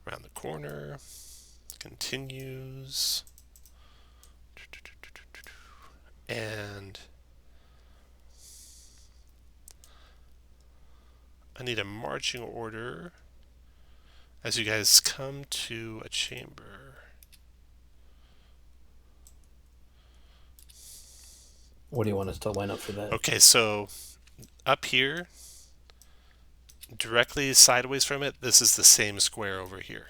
around the corner, continues, and I need a marching order as you guys come to a chamber. What do you want us to line up for that? Okay, so up here, directly sideways from it, this is the same square over here.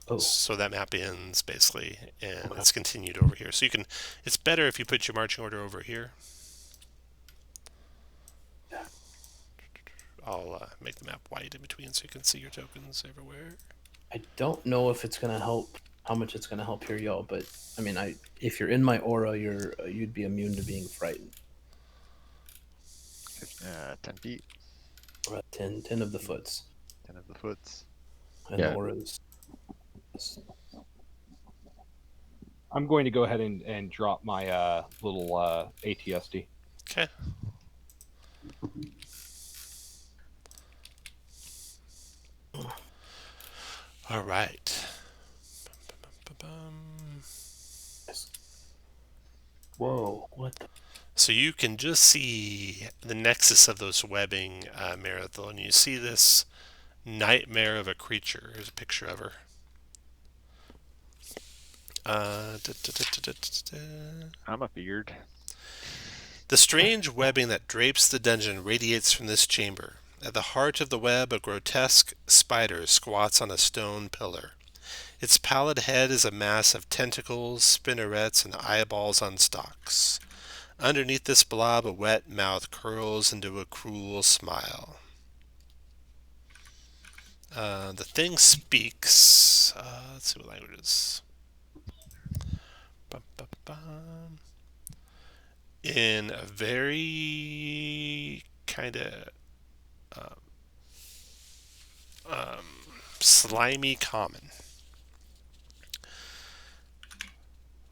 Oh. So that map ends basically, and it's continued over here. So you can, it's better if you put your marching order over here. Yeah. I'll make the map white in between so you can see your tokens everywhere. I don't know if it's gonna help, how much it's gonna help here, y'all. But I mean, if you're in my aura, you'd be immune to being frightened. 10 feet. We're at 10 of the foots. 10 of the foots. And Yeah. the aura's. I'm going to go ahead and drop my little ATSD. Okay. All right. Whoa! What? So you can just see the nexus of those webbing, Marathon. You see this nightmare of a creature. Here's a picture of her. I'm afeared. The strange webbing that drapes the dungeon radiates from this chamber. At the heart of the web, a grotesque spider squats on a stone pillar. Its pallid head is a mass of tentacles, spinnerets, and eyeballs on stalks. Underneath this blob, a wet mouth curls into a cruel smile. The thing speaks. Let's see what language it is. In a very kind of slimy common.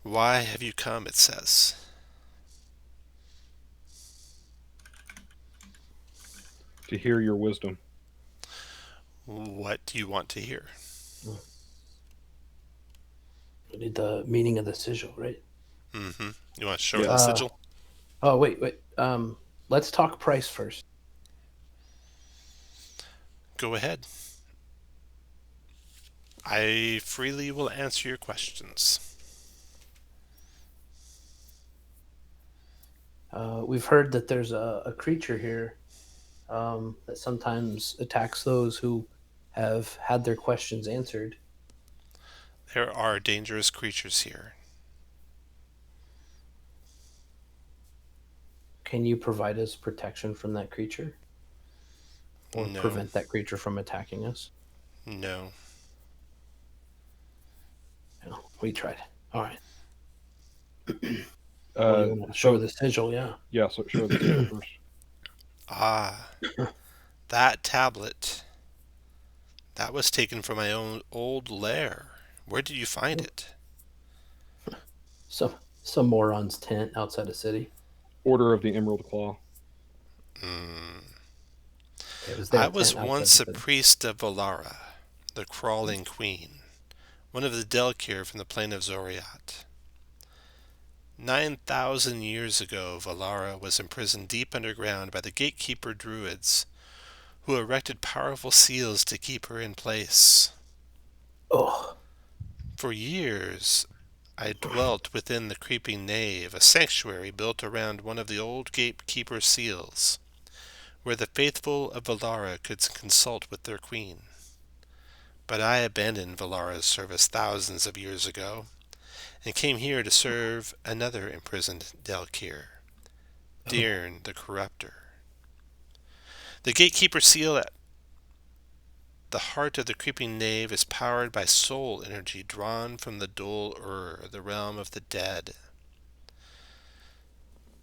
Why have you come, it says. To hear your wisdom. What do you want to hear? We need the meaning of the sigil, right? Mm-hmm. You want to show her Yeah. the sigil? Oh, wait. Let's talk price first. Go ahead. I freely will answer your questions. We've heard that there's a creature here that sometimes attacks those who have had their questions answered. There are dangerous creatures here. Can you provide us protection from that creature? Or No. prevent that creature from attacking us? No. No, we tried. All right. So, Show the sigil, yeah. yeah, so show the sigil first. Ah, that tablet. That was taken from my own old lair. Where did you find it? Some moron's tent outside a city. Order of the Emerald Claw. It was their I was tent outside once the a city. priest of Valara, the crawling queen, one of the Delkir from the plain of Zoriat. 9,000 years ago, Valara was imprisoned deep underground by the gatekeeper druids, who erected powerful seals to keep her in place. Oh, For years, I dwelt within the creeping nave, a sanctuary built around one of the old gatekeeper seals, where the faithful of Valara could consult with their queen. But I abandoned Valara's service thousands of years ago, and came here to serve another imprisoned Delkir, Deern the Corruptor. The gatekeeper seal at the heart of the creeping nave is powered by soul energy drawn from the Dol-Ur, the realm of the dead.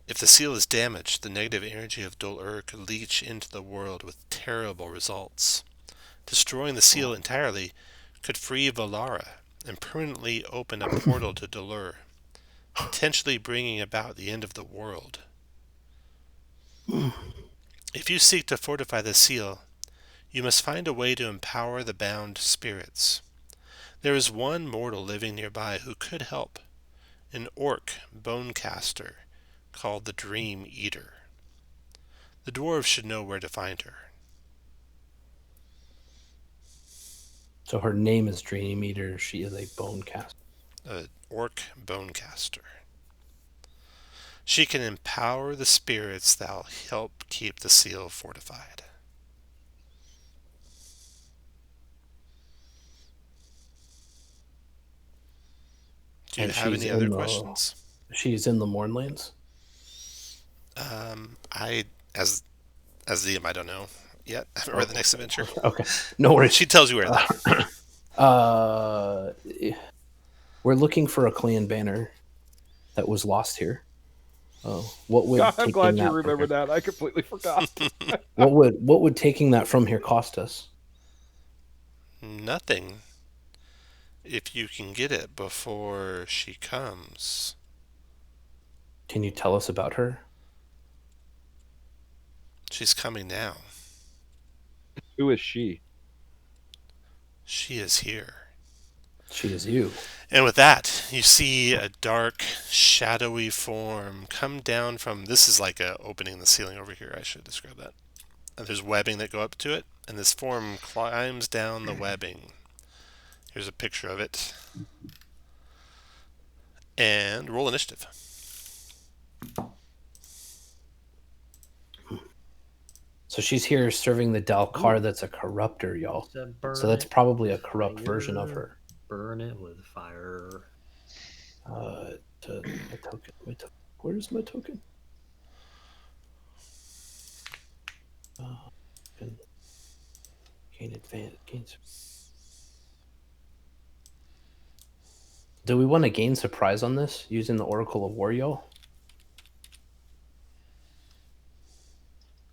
If the seal is damaged, the negative energy of Dol-Ur could leach into the world with terrible results. Destroying the seal entirely could free Valara and permanently open a portal to Dol-Ur, potentially bringing about the end of the world. If you seek to fortify the seal, you must find a way to empower the bound spirits. There is one mortal living nearby who could help, an orc bonecaster called the Dream Eater. The dwarves should know where to find her. so her name is Dream Eater. She is a bone caster. An orc bonecaster. She can empower the spirits that will help keep the seal fortified. Do you And have she's any in other the- questions? She's in the Mournlands. As the I don't know yet. I haven't read the next adventure. Okay, no worries. She tells you where that. We're looking for a clan banner that was lost here. What would God, I'm taking glad you that from remember here- that. I completely forgot. What would taking that from here cost us? Nothing. If you can get it before she comes. Can you tell us about her? She's coming now. Who is she? She is here. She is you. And with that, you see a dark, shadowy form come down from... This is like a opening in the ceiling over here. I should describe that. And there's webbing that go up to it. And this form climbs down the webbing. Here's a picture of it. And roll initiative. So she's here serving the Dalkar that's a corruptor, y'all. So that's probably a corrupt version of her. Burn it with fire. My token. Where's my token? Gain advantage. Do we want to gain surprise on this using the Oracle of War, y'all?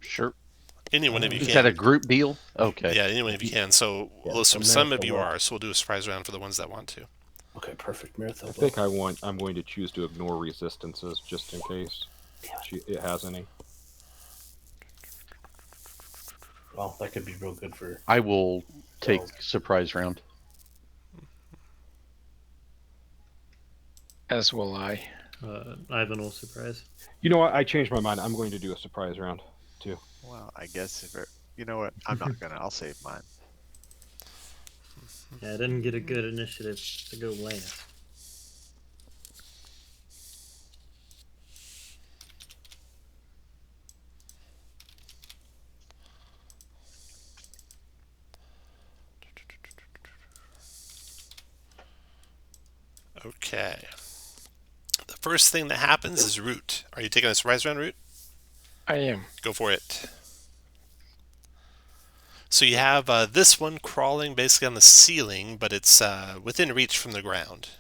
Sure. Anyone of you Is can. that a group deal? Okay. Yeah, anyone of you can. So Yeah, we'll assume so some of Marathon you will. are, so we'll do a surprise round for the ones that want to. Okay, perfect. Marathon. I think I'm going to choose to ignore resistances just in case it has any. Well, that could be real good for. I will take Well. surprise round. As will I. Ivan will surprise. You know what? I changed my mind. I'm going to do a surprise round too. Well, I guess if it, you know what, I'm not gonna. I'll save mine. Yeah, I didn't get a good initiative to go last. Okay. The first thing that happens is Root. Are you taking a surprise round, Root? I am. Go for it. So you have this one crawling basically on the ceiling, but it's within reach from the ground.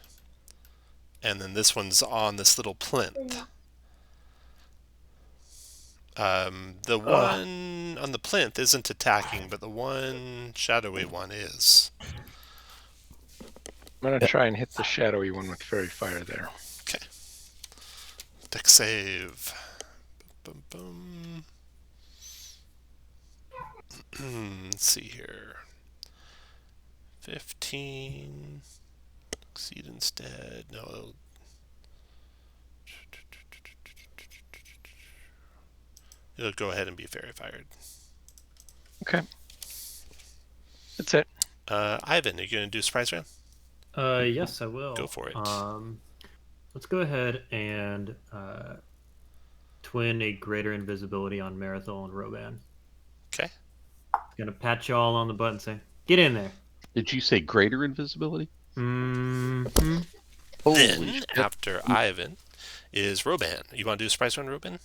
And then this one's on this little plinth. The one on the plinth isn't attacking, but the one shadowy one is. I'm gonna try and hit the shadowy one with fairy fire there. Okay. Deck save. Boom, boom. Let's see here. 15. Exceed instead. No. It'll go ahead and be fairy fired. Okay. That's it. Ivan, are you going to do a surprise round? Yes, I will. Go for it. Let's go ahead and twin a greater invisibility on Marathol and Roban. Okay. Gonna pat y'all on the butt and say, "Get in there." Did you say greater invisibility? Mm-hmm. Holy Then, shit. after Ivan, is Roban. You want to do a surprise round, Roban?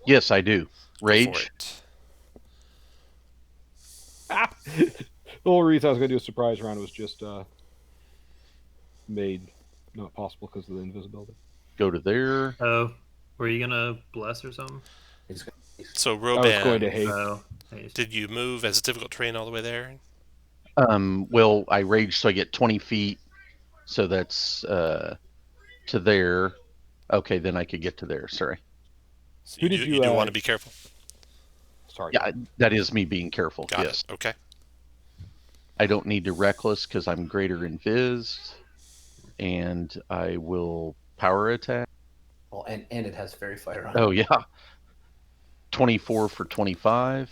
Yes, I do. Go for Rage. it. The whole reason I was going to do a surprise round was just made not possible because of the invisibility. Go to there. Oh, were you gonna bless or something? So, I was going to Roban, hate. Oh, haste. did you move as a difficult terrain all the way there? Well, I rage, so I get 20 feet. So that's to there. Okay, then I could get to there. Sorry. So Who you, did do, you, you do uh, want to be careful. Sorry. Yeah, that is me being careful. Got yes. it. Okay. I don't need to reckless because I'm greater invis, and I will power attack. Well, and it has fairy fire on. Oh yeah. 24 for 25.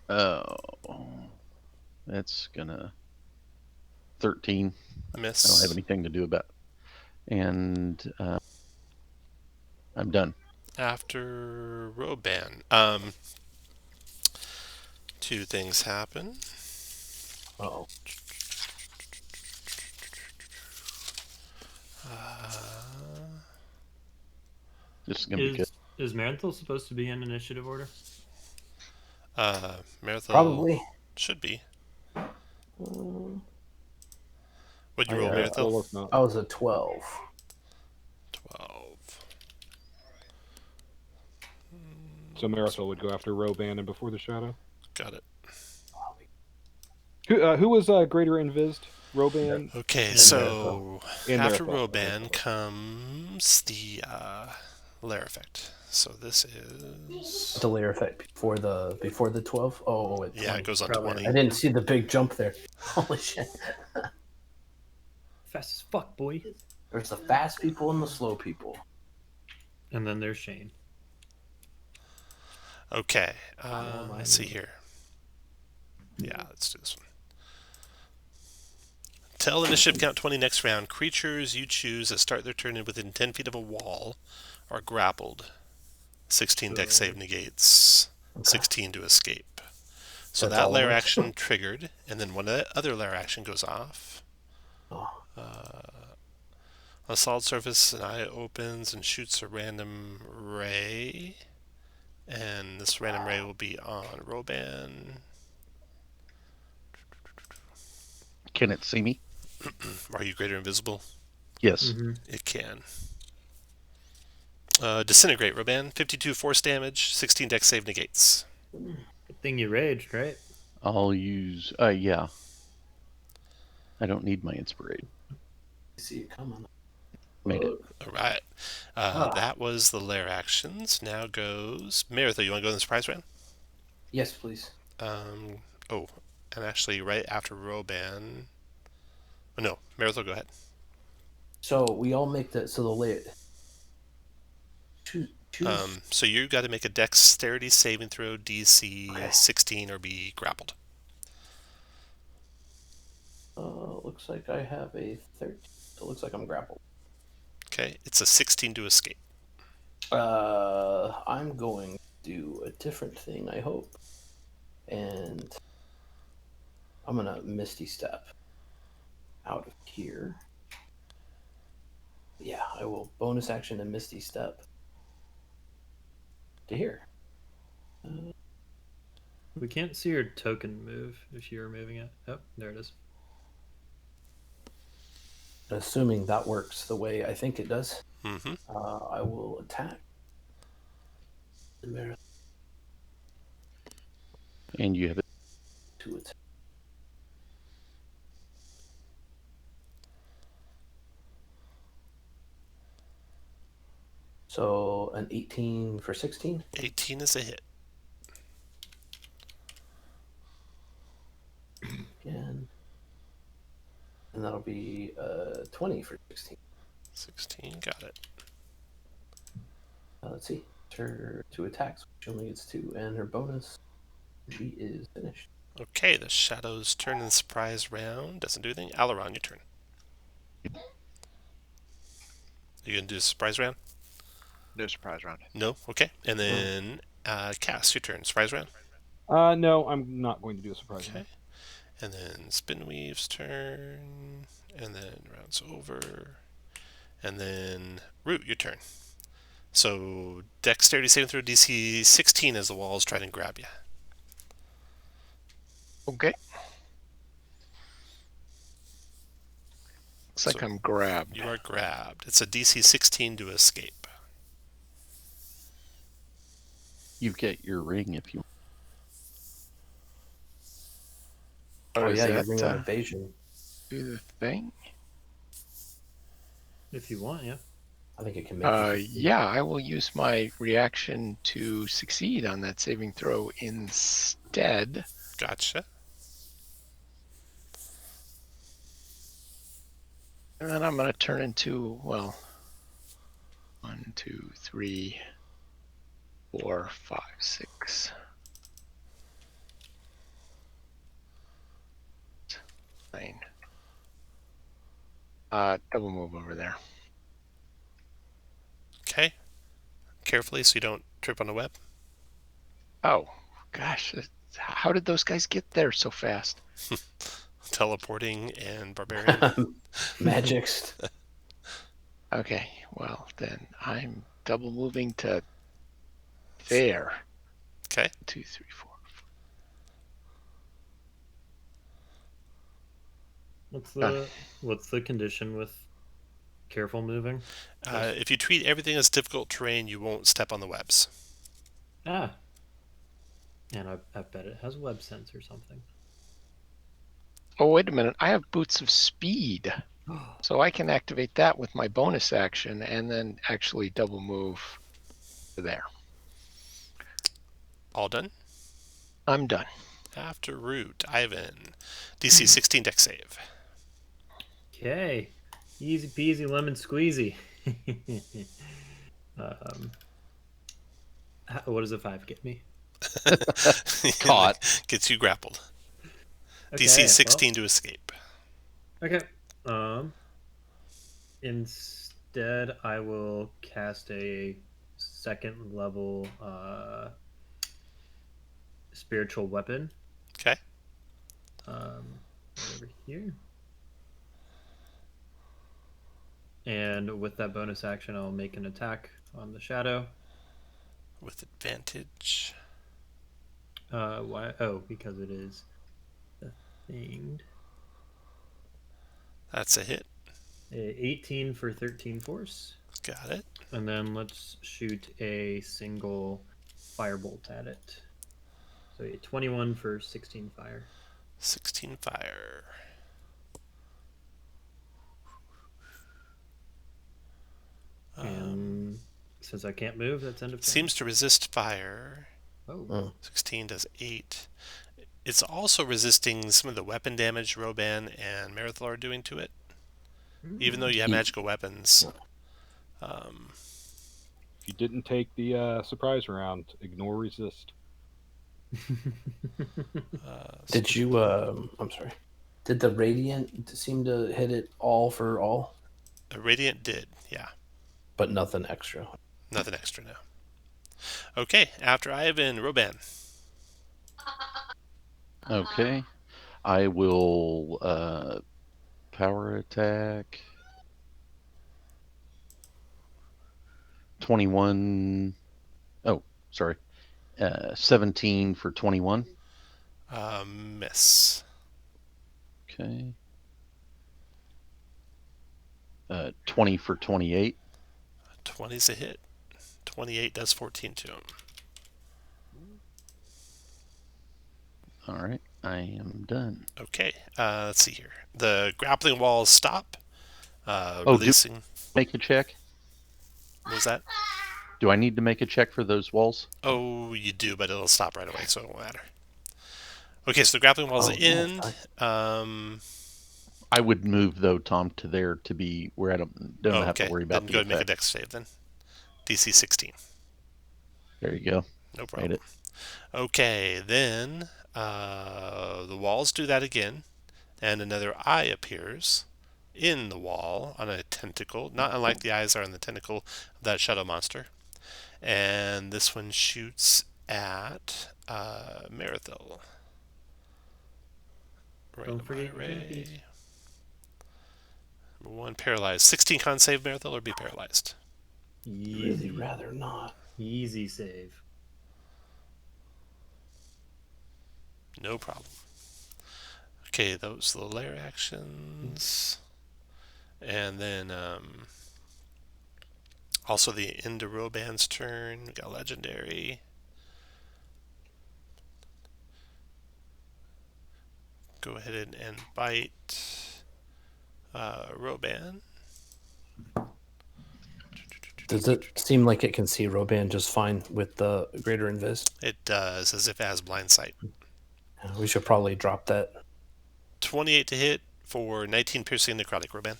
Oh, that's gonna 13. Miss. I don't have anything to do about it. And I'm done. After Roban, two things happen. Oh, This is gonna be good. Is Marathol supposed to be in initiative order? Marathon probably. should be. Mm, What'd you I, roll, uh, Marathon? well, if not. I was a 12. 12. So Marisol would go after Roban and Before the Shadow. Got it. Who was greater invised? Roban. Okay, And so And after Marathon. Roban comes the lair effect. So this is The layer effect before the 12. Oh, it's yeah, it goes on Probably. 20. I didn't see the big jump there. Holy shit! Fast as fuck, boy. There's the fast people and the slow people. And then there's Shane. Okay, my let's see here. Yeah, let's do this one. Tell initiative count 20 next round. Creatures you choose that start their turn within 10 feet of a wall are grappled. 16 dex save negates. Okay. 16 to escape. So That's that all of lair us? action triggered, and then one other lair action goes off. Oh. On a solid surface, an eye opens and shoots a random ray. And this random ray will be on Roban. Can it see me? Are you greater invisible? Yes. Mm-hmm. It can. Disintegrate, Roban. 52 force damage, 16 dex save negates. Good thing you raged, right? I'll use. Yeah. I don't need my inspiration. See it coming. Made it. All right. That was the lair actions. Now goes Meritha. You want to go in the surprise round? Yes, please. Oh, and actually, right after Roban. Oh, no, Meritha, go ahead. So we all make the layer. Choose. So you got to make a dexterity saving throw, DC Okay. 16, or be grappled. Looks like I have a 13. So it looks like I'm grappled. Okay, it's a 16 to escape. I'm going to do a different thing, I hope. And I'm going to Misty Step out of here. Yeah, I will bonus action and Misty Step to here. We can't see your token move if you're moving it. Oh, there it is. Assuming that works the way I think it does, Mm-hmm. I will attack. And you have it. To attack. So an 18 for 16. 18 is a hit. Again. And that'll be 20 for 16. 16, got it. Let's see. Her 2 attacks. She only gets 2. And her bonus, she is finished. Okay, the shadows turn in the surprise round. Doesn't do anything. Aileron, your turn. Are you going to do a surprise round? No surprise round. No? Okay. And then Cass, your turn. Surprise round? No, I'm not going to do a surprise. Okay. And then Spinweave's turn. And then round's over. And then Root, your turn. So dexterity saving throw DC 16 as the walls try to grab you. Okay. Looks like So I'm grabbed. You are grabbed. It's a DC 16 to escape. You get your ring if you. Oh, Does yeah, you that, bring on evasion. do the thing? If you want, yeah. I think it can make you succeed. Yeah, I will use my reaction to succeed on that saving throw instead. Gotcha. And then I'm going to turn into, well, 1, 2, 3, 4, 5, 6. 9. Double move over there. Okay. Carefully so you don't trip on the web. Oh, gosh. How did those guys get there so fast? Teleporting and barbarian. Magics. Okay, well, then I'm double moving to there. Okay. 2, 3, 4. What's the condition with careful moving? If you treat everything as difficult terrain, you won't step on the webs. Ah. And I bet it has web sense or something. Oh, wait a minute. I have Boots of Speed. So I can activate that with my bonus action and then actually double move to there. All done? I'm done. After Root, Ivan. DC 16 dex save. Okay. Easy peasy lemon squeezy. What does a 5 get me? Caught. Gets you grappled. Okay, DC 16 to escape. Okay. Instead, I will cast a second level spiritual weapon. Okay. Over here. And with that bonus action, I'll make an attack on the shadow. With advantage. Why? Oh, because it is the thinged. That's a hit. 18 for 13 force. Got it. And then let's shoot a single firebolt at it. So 21 for 16 fire. 16 fire. And since I can't move, that's end of turn. Seems to resist fire. Oh. 16 does 8. It's also resisting some of the weapon damage Roban and Marathel are doing to it. Even though you have magical weapons. If you didn't take the surprise round, ignore resist. Did you? I'm sorry. Did the radiant seem to hit it all for all? Radiant did, yeah. But nothing extra. Nothing extra now. Okay, after Ivan, Roban. Okay. I will power attack. 21. Oh, sorry. 17 for 21. Miss. Okay. 20 for 28. 20's a hit. 28 does 14 to him. All right, I am done. Okay, let's see here. The grappling walls stop. Oh, Releasing. Make a check. What was that? Do I need to make a check for those walls? Oh, you do, but it'll stop right away, so it won't matter. Okay, so the grappling walls end. I would move, though, Tom, to there to be where I don't have to worry about then the go ahead and make a effect. dex save then. DC 16. There you go. No problem. Made it. Okay, then the walls do that again, and another eye appears in the wall on a tentacle, not unlike the eyes are on the tentacle of that shadow monster. And this one shoots at Marathel. Don't forget your tempies. Number 1, paralyzed. 16 con save, Marathel, or be paralyzed? Really rather not. Easy save. No problem. Okay, those are the lair actions. And then also the end of Roban's turn. We got legendary. Go ahead and bite Roban. Does it seem like it can see Roban just fine with the greater invis? It does, as if it has blind sight. We should probably drop that. 28 to hit for 19 piercing necrotic, Roban.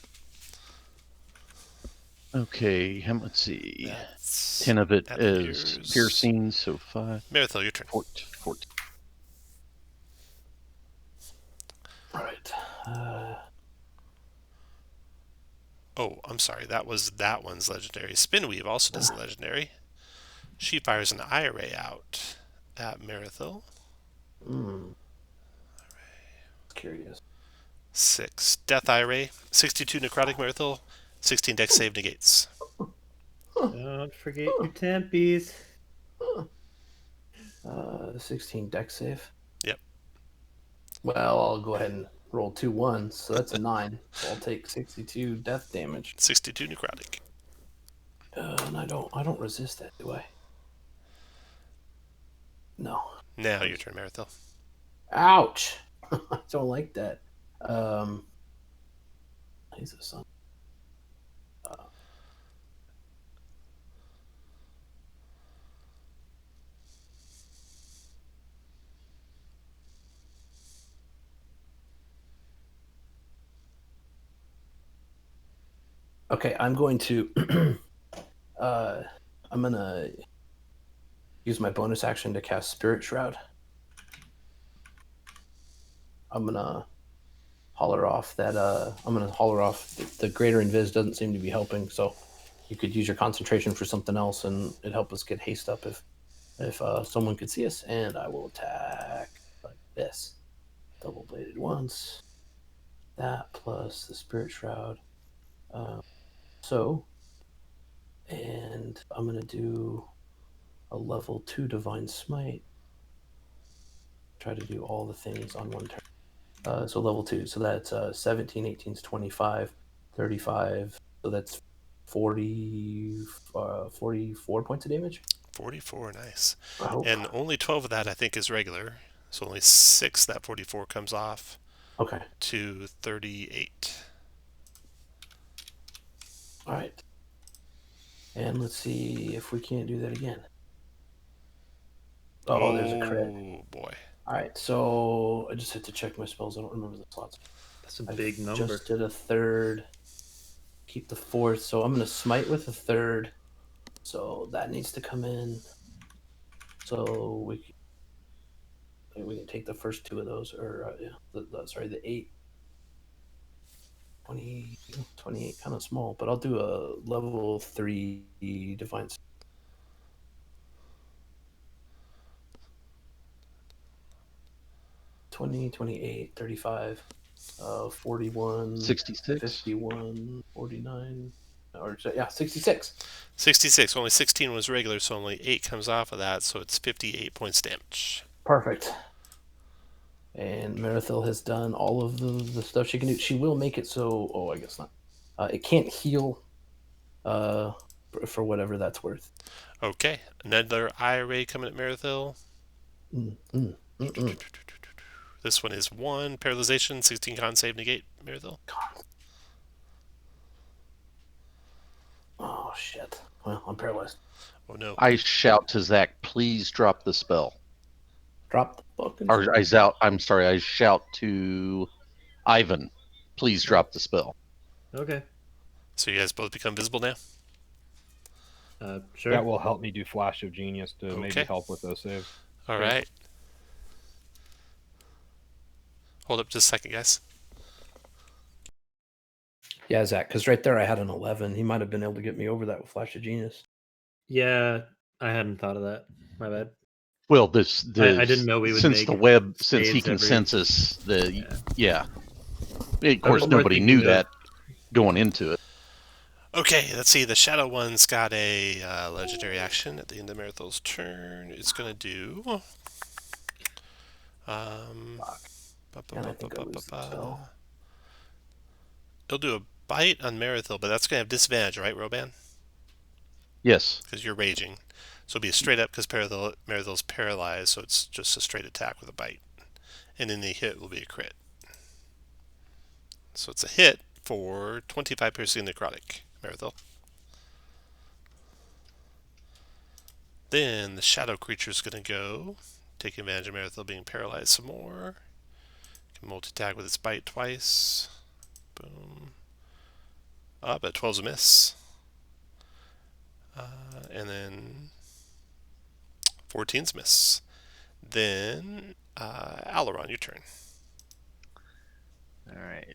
Okay, let's see. That's 10 of it that is appears. piercing, so 5. Marathel, your turn. 14. Right. Oh, I'm sorry. That one's legendary. Spinweave also does a legendary. She fires an eye array out at Marathel. Curious. 6 death eye ray. 62 necrotic, Marathel. 16 dex save negates. Don't forget your tempies. 16 dex save. Yep. Well, I'll go ahead and roll 2 1s, so that's a 9. So I'll take 62 death damage. 62 necrotic. And I don't resist that, do I? No. Now your turn, Marathel. Ouch! I don't like that. He's a son. Okay, I'm going to I'm gonna use my bonus action to cast Spirit Shroud. I'm gonna holler off that the greater invis doesn't seem to be helping, so you could use your concentration for something else and it'd help us get haste up if someone could see us. And I will attack like this. Double bladed once. That plus the Spirit Shroud. And I'm going to do a level 2 Divine Smite. Try to do all the things on one turn. So level 2. So that's 17, 18, 25, 35. So that's 44 points of damage. 44, nice. Oh. And only 12 of that, I think, is regular. So only 6 that 44 comes off. Okay. To 38. All right. And let's see if we can't do that again. Oh, there's a crit. Oh boy. All right, so I just had to check my spells. I don't remember the slots. That's a big number. Just did a third. Keep the fourth. So I'm going to smite with a third. So that needs to come in. So we can take the first two of those, or the 8. 20, 28, kind of small, but I'll do a level 3 Divine. 20, 28, 35, 41, 66. 51, 49, or yeah, 66. 66. Only 16 was regular, so only 8 comes off of that, so it's 58 points damage. Perfect. And Marithil has done all of the stuff she can do. She will make it so, I guess not. It can't heal for whatever that's worth. Okay. Another eye ray coming at Marithil. This one is 1. Paralyzation, 16 con save, negate, Marithil. Oh, shit. Well, I'm paralyzed. Oh, no. I shout to Zach, please drop the spell. Drop the book. Or I shout to Ivan, please drop the spell. Okay. So you guys both become visible now? Sure. That will help me do Flash of Genius to maybe Okay. help with those saves. All Okay. right. Hold up just a second, guys. Yeah, Zach, because right there I had an 11. He might have been able to get me over that with Flash of Genius. Yeah, I hadn't thought of that. My bad. Well, I didn't know we would since make the web, since he saves can every- sense us, yeah. Of I course, was more nobody thinking knew of- that going into it. Okay, let's see. The Shadow One's got a legendary action at the end of Marithil's turn. It's going to do... And I think I lose the spell. It'll do a bite on Marithil, but that's going to have disadvantage, right, Roban? Yes. Because you're raging. So it'll be a straight up because Marithil's paralyzed, so it's just a straight attack with a bite. And then the hit will be a crit. So it's a hit for 25 piercing necrotic, Marithil. Then the shadow creature's going to go, take advantage of Marithil being paralyzed some more. Can multi-attack with its bite twice. Boom. But 12's a miss. And then 14's miss. Then Aileron, your turn. All right,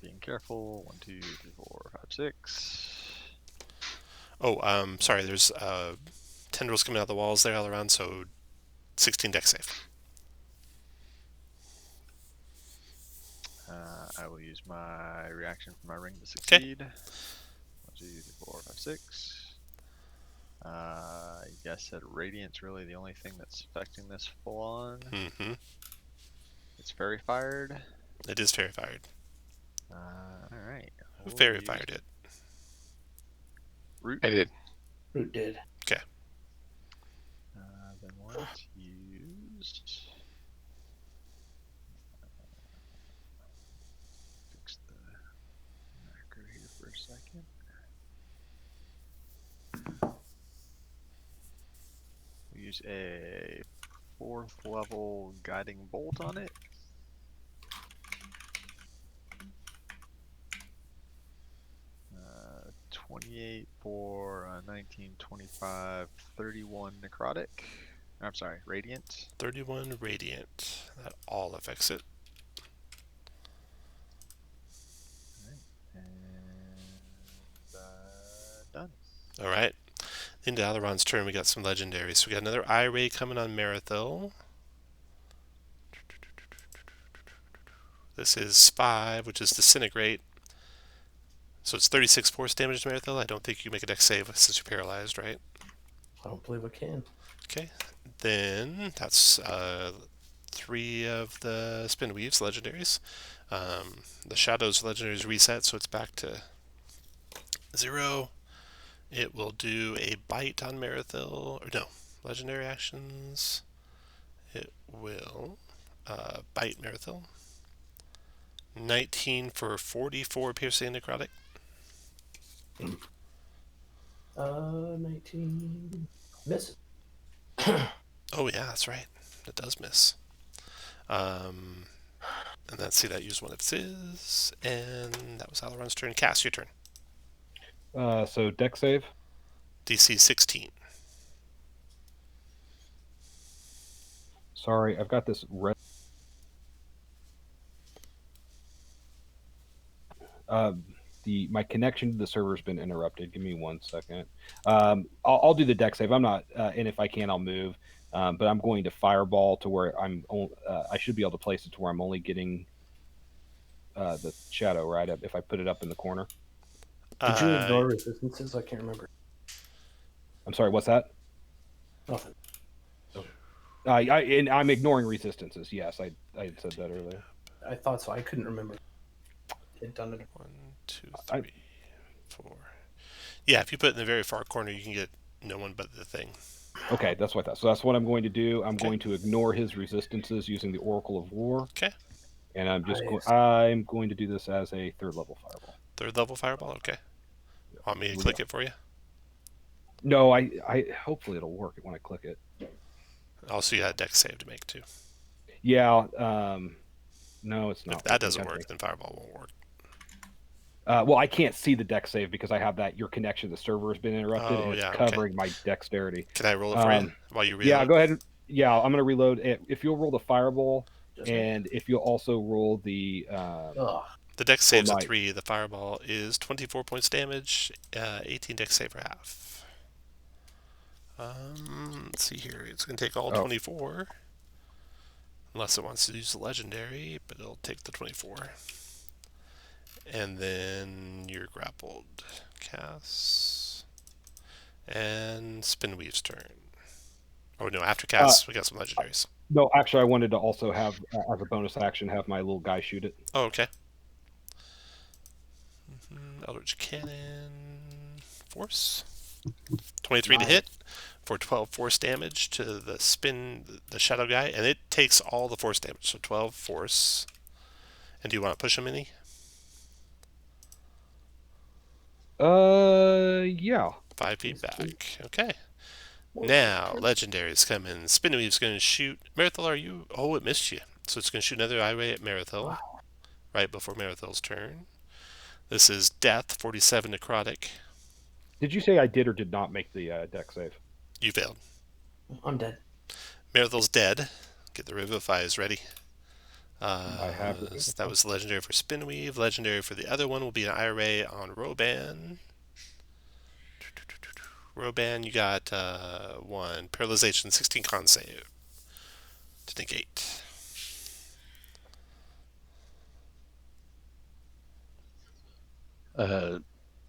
being careful. 1, 2, 3, 4, 5, 6. Oh, sorry. There's tendrils coming out of the walls there, Aileron. So 16 dex save. I will use my reaction for my ring to succeed. 1, 2, 3, 4, 5, 6. You guys said Radiant's really the only thing that's affecting this full on. Mm-hmm. It's fairy fired. It is fairy fired. Alright. Who fairy fired it? Root. I did. Root did. Okay. Then let's use. Fix the macro here for a second. We use a 4th level guiding bolt on it. Uh, 28 for 19, 25, 31 necrotic. I'm sorry, radiant. 31 radiant. That all affects it. And done. All right. Into Aileron's turn, we got some legendaries. So we got another eye ray coming on Marithil. This is 5, which is disintegrate. So it's 36 force damage to Marithil. I don't think you can make a dex save since you're paralyzed, right? I don't believe I can. Okay. Then that's 3 of the Spinweaves legendaries. The Shadow's legendaries reset, so it's back to 0. It will do a bite on Marithil. Or no, legendary actions. It will bite Marithil. 19 for 44 piercing necrotic. 19. Miss. Oh yeah, that's right. It does miss. And let's see, that used one of his, and that was Aileron's turn. Cass, your turn. So deck save. DC 16. Sorry, I've got this red. My connection to the server has been interrupted. Give me 1 second. I'll do the deck save. I'm not, and if I can, I'll move. But I'm going to fireball to where I should be able to place it to where I'm only getting the shadow right up if I put it up in the corner. Did you ignore resistances? I can't remember. I'm sorry. What's that? Nothing. I'm ignoring resistances. Yes, I had said that earlier. I thought so. I couldn't remember. It done it. 1, 2, 3, 4. Yeah, if you put it in the very far corner, you can get no one but the thing. Okay, that's what that. So that's what I'm going to do. I'm going to ignore his resistances using the Oracle of War. Okay. And I'm going to do this as a 3rd level fireball. 3rd level fireball. Okay. Want me to click it for you? No, I hopefully it'll work when I click it. Also, you got a deck save to make too. Yeah. No, it's not. If that doesn't work, then fireball won't work. Well, I can't see the deck save because I have that your connection to the server has been interrupted and it's covering my dexterity. Can I roll it for you while you reload? Yeah, go ahead. Yeah, I'm going to reload. If you'll roll the fireball, and if you'll also roll the... the dex save's a 3. The fireball is 24 points damage, 18 dex save for half. Let's see here. It's going to take all 24. Unless it wants to use the legendary, but it'll take the 24. And then you're grappled. Cass. And Spinweave's turn. Oh no, after Cass, we got some legendaries. No, actually, I wanted to also have, as a bonus action, have my little guy shoot it. Oh, okay. Eldritch Cannon. Force. 23 to hit for 12 force damage to the shadow guy. And it takes all the force damage, so 12 force. And do you want to push him any? Yeah. 5 feet back. Okay. Now, legendaries come in. Spinweave's going to shoot. Marathil, are you... Oh, it missed you. So it's going to shoot another eye ray at Marathil. Right before Marathil's turn. This is Death, 47 necrotic. Did you say I did or did not make the deck save? You failed. I'm dead. Marathil's dead. Get the Revivifies ready. I have that was legendary for Spinweave. Legendary for the other one will be an IRA on Roban. Roban, you got 1 paralyzation, 16 con save to negate.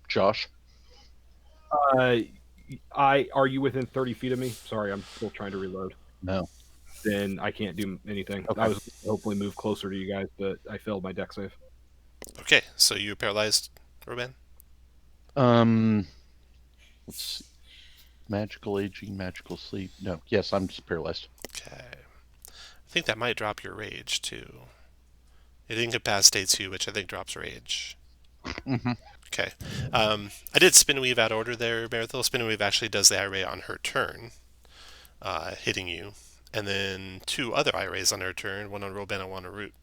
Josh? Are you within 30 feet of me? Sorry, I'm still trying to reload. No. Then I can't do anything. Okay. I was hopefully move closer to you guys, but I failed my deck save. Okay, so you're paralyzed, Roban? Let's see. Magical aging, magical sleep. No, yes, I'm just paralyzed. Okay. I think that might drop your rage, too. It incapacitates you, which I think drops rage. Mm-hmm. Okay. I did Spinweave out of order there, Marathil. Spinweave actually does the IRA on her turn, hitting you. And then 2 other IRAs on her turn, 1 on Roban and 1 on Root.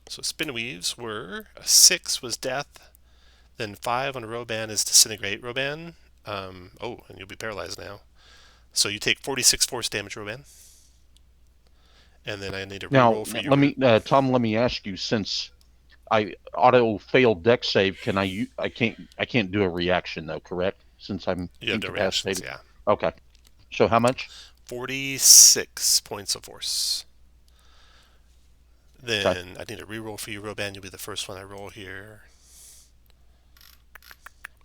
So Spinweaves were, a 6 was Death, then 5 on Roban is Disintegrate. Roban, and you'll be paralyzed now. So you take 46 force damage, Roban. And then I need a reroll for you. Tom, let me ask you, since I auto failed deck save, I can't do a reaction though, correct? Since I'm you have no reactions, yeah. Okay. So how much? 46 points of force. Then I need a reroll for you, Roban. You'll be the first one I roll here.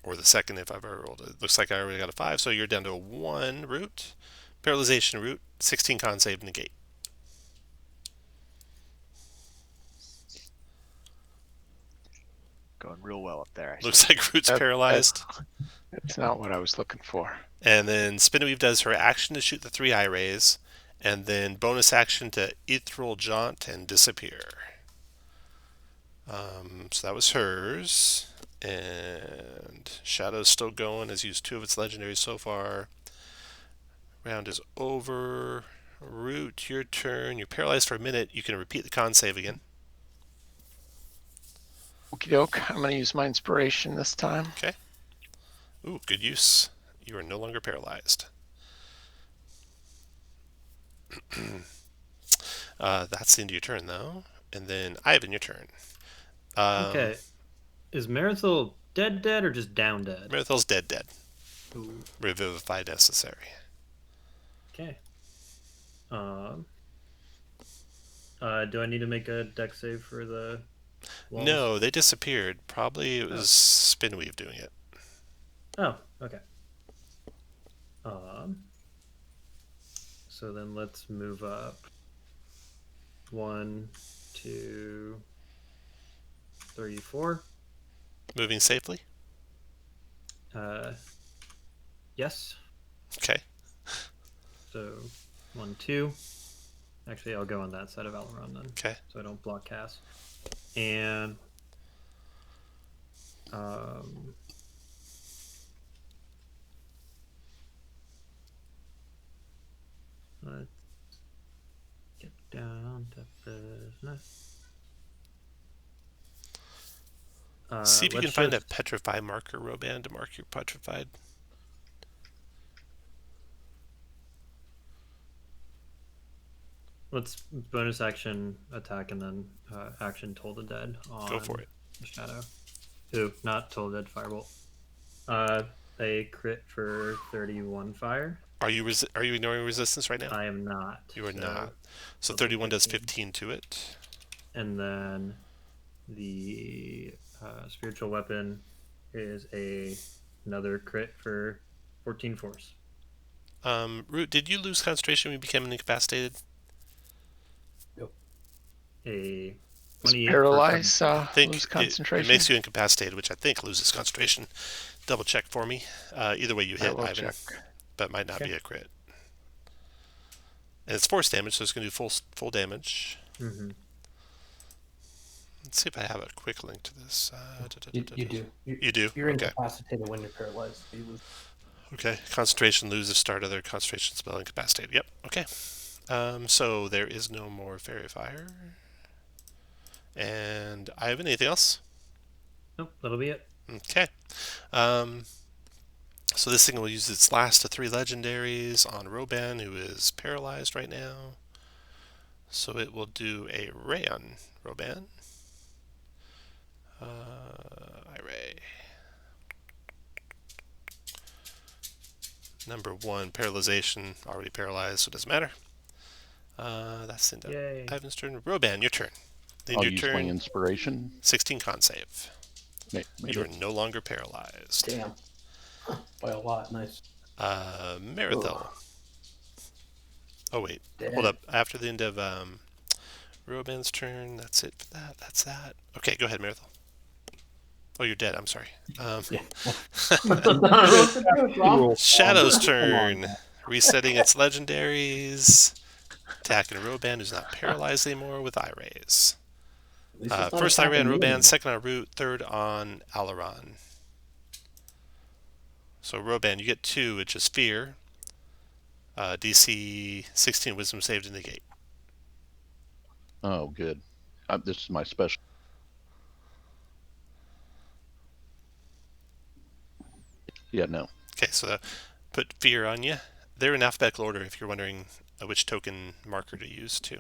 Or the second if I've ever rolled it. Looks like I already got a 5, so you're down to a 1 Root. Paralyzation Root, 16 con save, negate. Going real well up there. Looks like Root's paralyzed. That's not what I was looking for. And then Spinweave does her action to shoot the 3 eye rays, and then bonus action to ethereal jaunt and disappear. So that was hers. And Shadow's still going. Has used 2 of its legendaries so far. Round is over. Root, your turn. You're paralyzed for a minute. You can repeat the con save again. Okie doke. I'm going to use my inspiration this time. Okay. Ooh, good use. You are no longer paralyzed. That's the end of your turn, though. And then Ivan, your turn. Okay. Is Marathil dead or just down dead? Marathil's dead. Ooh. Revivify necessary. Okay. Do I need to make a dex save for the walls? No, they disappeared. Probably it was Spinweave doing it. Oh, okay. So then let's move up. 1, 2, 3, 4. Moving safely? Yes. Okay. So 1, 2. Actually, I'll go on that side of Aileron then. Okay. So I don't block cast. And let's get down to business. See if you can let's find a just- petrify marker, Roban, to mark your petrified. Let's bonus action attack and then action Toll the Dead on Go for it. the Shadow. Ooh, not Toll the Dead Firebolt. A crit for 31 fire. Are you ignoring resistance right now? I am not. You are so- not. So it'll be 31 does 15. 15 to it. And then the spiritual weapon is another crit for 14 force. Root, did you lose concentration when you became incapacitated? A Does 28 for paralyze I think lose it concentration? makes you incapacitated, which I think loses concentration. Double check for me. Either way you I hit, will Ivan. check. But might not Okay. be a crit. And it's force damage, so it's going to do full damage. Mm-hmm. Let's see if I have a quick link to this. You do. You do? You're Okay. incapacitated when you're paralyzed. So you lose. Okay. Concentration, lose if start other concentration spell incapacitated. Yep. Okay. So there is no more fairy fire. And Ivan, anything else? Nope, that'll be it. Okay. So this thing will use its last of 3 legendaries on Roban, who is paralyzed right now. So it will do a ray on Roban. Ray. Number 1, paralyzation. Already paralyzed, so it doesn't matter. That's the end of Yay. Ivan's turn. Roban, your turn. Then I'll your use my turn. inspiration. 16 con save. Made You are it. no longer paralyzed. Damn. By a lot. Nice. Marathil. Oh wait, Dead. hold up. After the end of Roban's turn, that's it for that. That's that. Okay, go ahead, Marathil. Oh, you're dead. I'm sorry. Yeah. Shadow's turn. Resetting its legendaries. Attacking Roban, who's not paralyzed anymore, with eye rays. First eye ray on Roban, second on Root, third on Aileron. So Roban, you get 2, which is fear. DC 16 wisdom save to negate. Oh, good. This is my special. Yeah, no. Okay, so put fear on you. They're in alphabetical order if you're wondering which token marker to use too.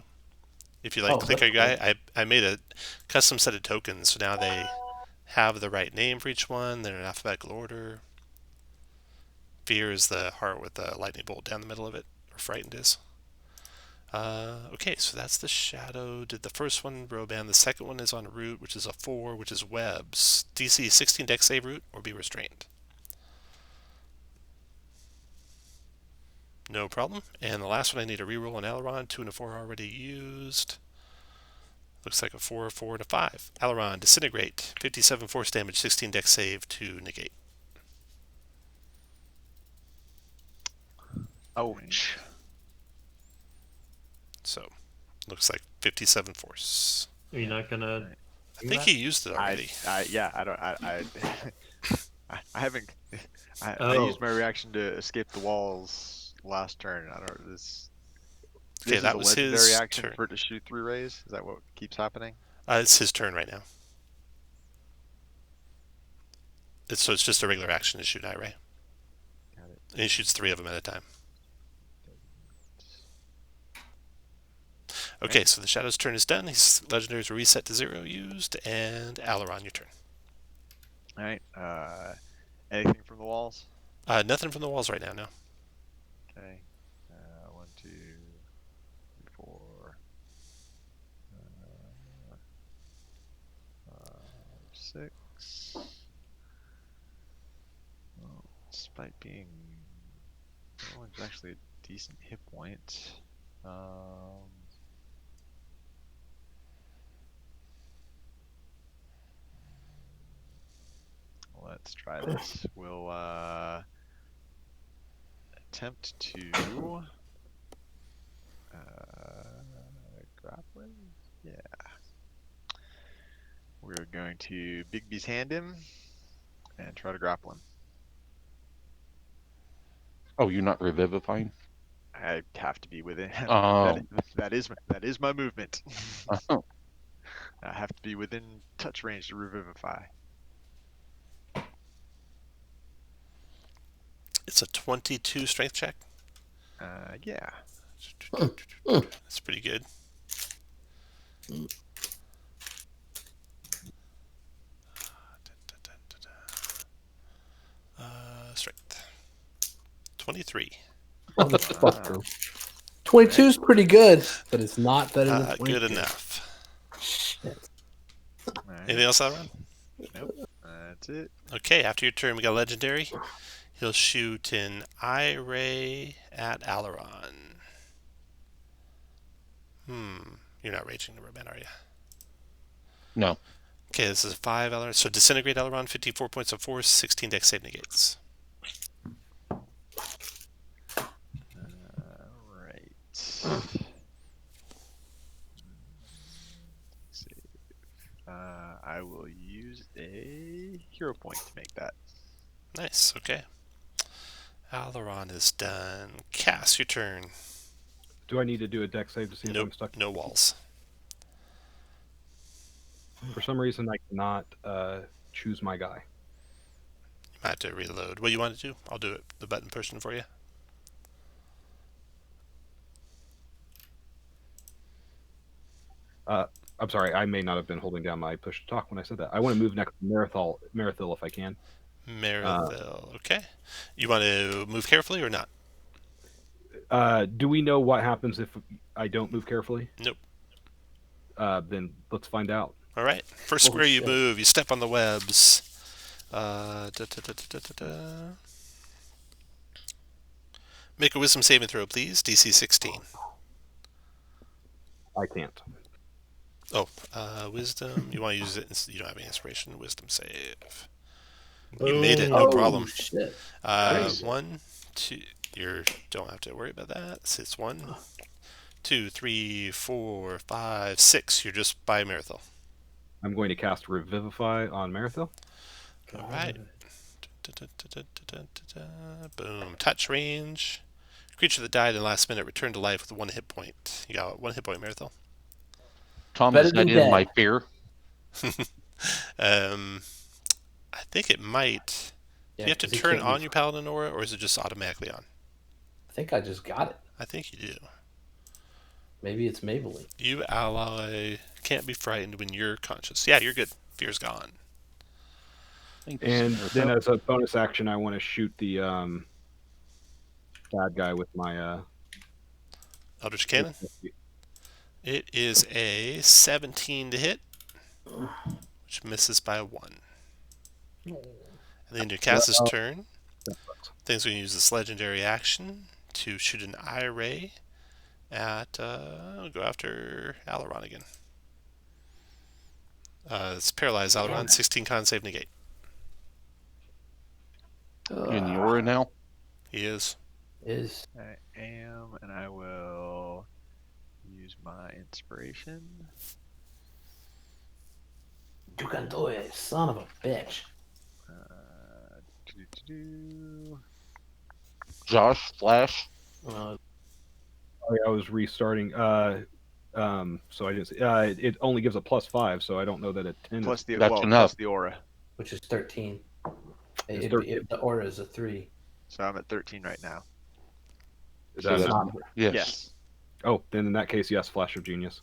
If you like, click on your guy. I made a custom set of tokens, so now they have the right name for each one. They're in alphabetical order. Fear is the heart with the lightning bolt down the middle of it, or frightened is. Okay, so that's the Shadow. Did the first one, Roban. The second one is on Root, which is a 4, which is Webs. DC 16 dex save Root, or be restrained. No problem. And the last one, I need a reroll on Aileron. 2 and a 4 are already used. Looks like a 4, a 4, and a 5. Aileron, disintegrate. 57 force damage, 16 dex save to negate. Ouch. So, looks like 57 force. Are you not gonna I think he used it already. Yeah, I don't. I haven't. I Oh. used my reaction to escape the walls last turn. I don't. This Okay, is that a was legendary his action turn. for it to shoot 3 rays. Is that what keeps happening? It's his turn right now. So it's just a regular action to shoot an eye ray. Got it. And he shoots 3 of them at a time. Okay, so the Shadow's turn is done. His legendaries are reset to 0 used, and Aileron, your turn. All right. Anything from the walls? Nothing from the walls right now, no. Okay. 1, 2, 3, 4, 5, 6. Well, despite being, that one's actually a decent hit point. Let's try this. We'll attempt to grappling. Yeah. We're going to Bigby's hand him and try to grapple him. Oh, you're not revivifying? I have to be within. Oh. that is my movement. Oh. I have to be within touch range to revivify. It's a 22 strength check. Yeah. That's pretty good. Strength. 23. Motherfucker. 22 is pretty good, but it's not better than 22. Good enough. Shit. Right. Anything else, Aileron? Nope. That's it. Okay, after your turn, we got a legendary. He'll shoot an eye ray at Aileron. You're not raging the Roman, are you? No. Okay, this is a 5 Aileron. So disintegrate Aileron, 54 points of force, 16 dex save negates. Right. I will use a hero point to make that. Nice, okay. Aileron is done. Cass, your turn. Do I need to do a deck save to see if I'm stuck? No walls. For some reason, I cannot choose my guy. You might have to reload. What do you want to do? I'll do it, the button person for you. I'm sorry, I may not have been holding down my push to talk when I said that. I want to move next to Marathil if I can. Maryville, okay. You want to move carefully or not? Do we know what happens if I don't move carefully? Nope. Then let's find out. All right. First square you move, you step on the webs. Make a wisdom saving throw, please. DC 16. I can't. Oh, wisdom. You want to use it? You don't have any inspiration. Wisdom save. You Boom. made it, no problem. Shit. 1, 2. You don't have to worry about that. So it's 1, 2, 3, 4, 5, 6. You're just by Marathil. I'm going to cast Revivify on Marathil. All right. Boom. Touch range. Creature that died in the last minute returned to life with 1 hit point. You got 1 hit point, Marathil. Thomas, that is my fear. I think it might. Do you have to turn on your Paladin Aura, or is it just automatically on? I think I just got it. I think you do. Maybe it's Maybelline. You ally can't be frightened when you're conscious. Yeah, you're good. Fear's gone. And then as a bonus action, I want to shoot the bad guy with my Eldritch Cannon. It is a 17 to hit, which misses by 1. And then your Cass's turn. Thing's going to use this legendary action to shoot an eye ray at. Go after Aileron again. It's paralyzed Aileron. 16 con save negate. In the aura now? He is. I am, and I will use my inspiration. You can do it, son of a bitch. Do-do-do-do. Josh, Flash. Uh, I was restarting. So I didn't. It only gives a +5, so I don't know that a 10 Plus is. the That's plus enough. the aura. which is 13. It's 13. The aura is a 3. So I'm at 13 right now. Is So that that's, not? yes. Oh, then in that case, yes, Flash of Genius.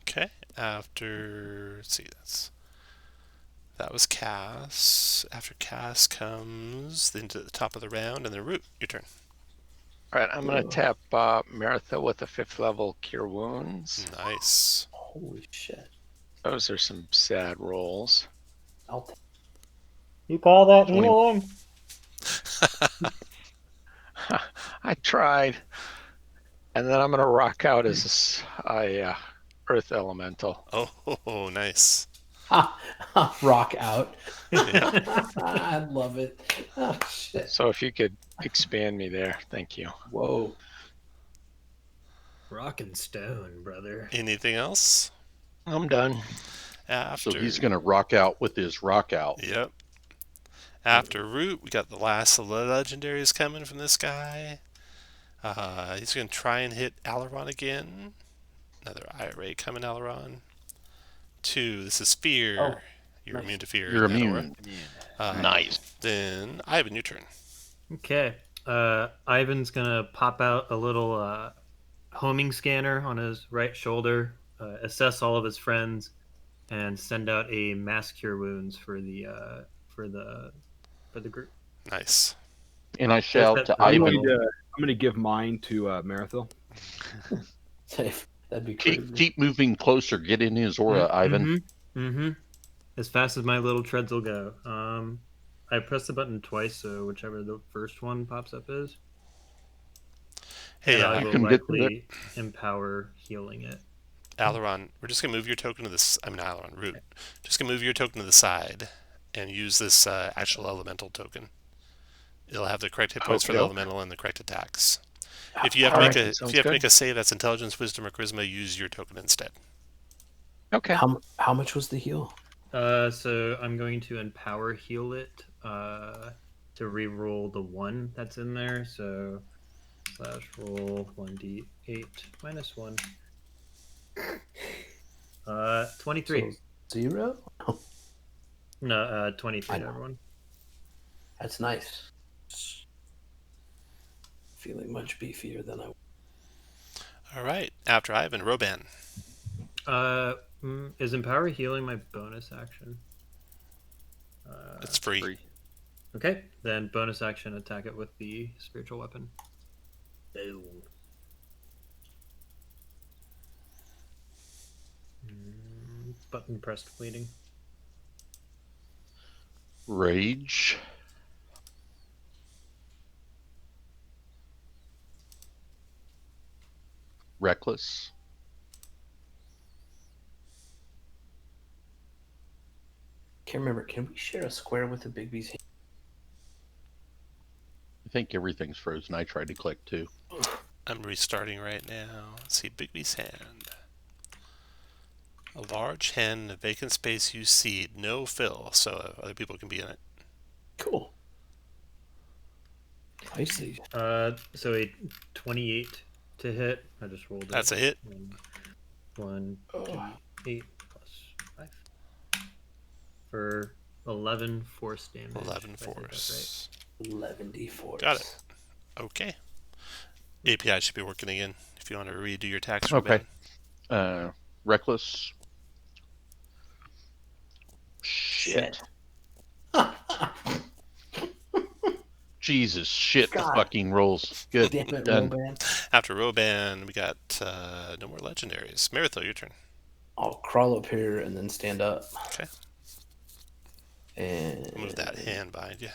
Okay. After, let's see, that was Cass. After Cass comes into the top of the round, and then Root. Your turn. All right, I'm going to tap Maritha with a 5th level Cure Wounds. Nice. Holy shit. Those are some sad rolls. I'll take You call that 20. healing? I tried. And then I'm going to rock out as a Earth Elemental. Oh, nice. rock out. Yeah. I love it. Oh, shit. So if you could expand me there, thank you. Whoa. Rock and stone, brother. Anything else? I'm done. After. So he's going to rock out with his rock out. Yep. After Root, we got the last of the legendaries coming from this guy. He's going to try and hit Aileron again. Another IRA coming, Aileron. 2. This is Fear. Oh, You're nice. immune to Fear. You're in that aura. immune. Nice. Then, Ivan, your turn. Okay. Ivan's gonna pop out a little homing scanner on his right shoulder, assess all of his friends, and send out a mass cure wounds for the group. Nice. And I shout that to for you? Ivan, I'm going to give mine to Marithil. Safe. That'd be crazy. keep moving closer. Get in his aura, Ivan. Mm-hmm. As fast as my little treads will go. I press the button twice, so whichever the first one pops up is. Hey, and I you will can get to likely empower healing it. Aileron, we're just going to move your token to this. Aileron, Root. Just going to move your token to the side and use this actual elemental token. It'll have the correct hit points for the Okay. elemental and the correct attacks. If you have to All make right, a sounds if you have to good. make a save that's intelligence, wisdom, or charisma, use your token instead. Okay. How much was the heal? So I'm going to empower heal it to re-roll the 1 that's in there. So / roll 1d8 minus 1. 23. So 0? No, 23 I to know. everyone. That's nice. Feeling much beefier than I was. All right. After Ivan, Roban. Is empower healing my bonus action? It's free. Free. Okay, then bonus action attack it with the spiritual weapon. Boom. Button pressed bleeding. Rage. Reckless. Can't remember. Can we share a square with the Big B's hand? I think everything's frozen. I tried to click too. I'm restarting right now. Let's see, Bigby's hand. A large hen, a vacant space, use seed, no fill, so other people can be in it. Cool. I see. So a 28 to hit. I just rolled it. That's a hit. 1, Oh. 2, 8 plus 5. For 11 force damage. 11 if I did that force. 11 d4s. Got it. Okay. API should be working again if you want to redo your tax Okay. rebate. Reckless. Shit. Jesus, shit, the God. fucking rolls. Good. Damn it, Done. Roban. After Roban, we got no more legendaries. Marithil, your turn. I'll crawl up here and then stand up. Okay. And Move that hand behind you.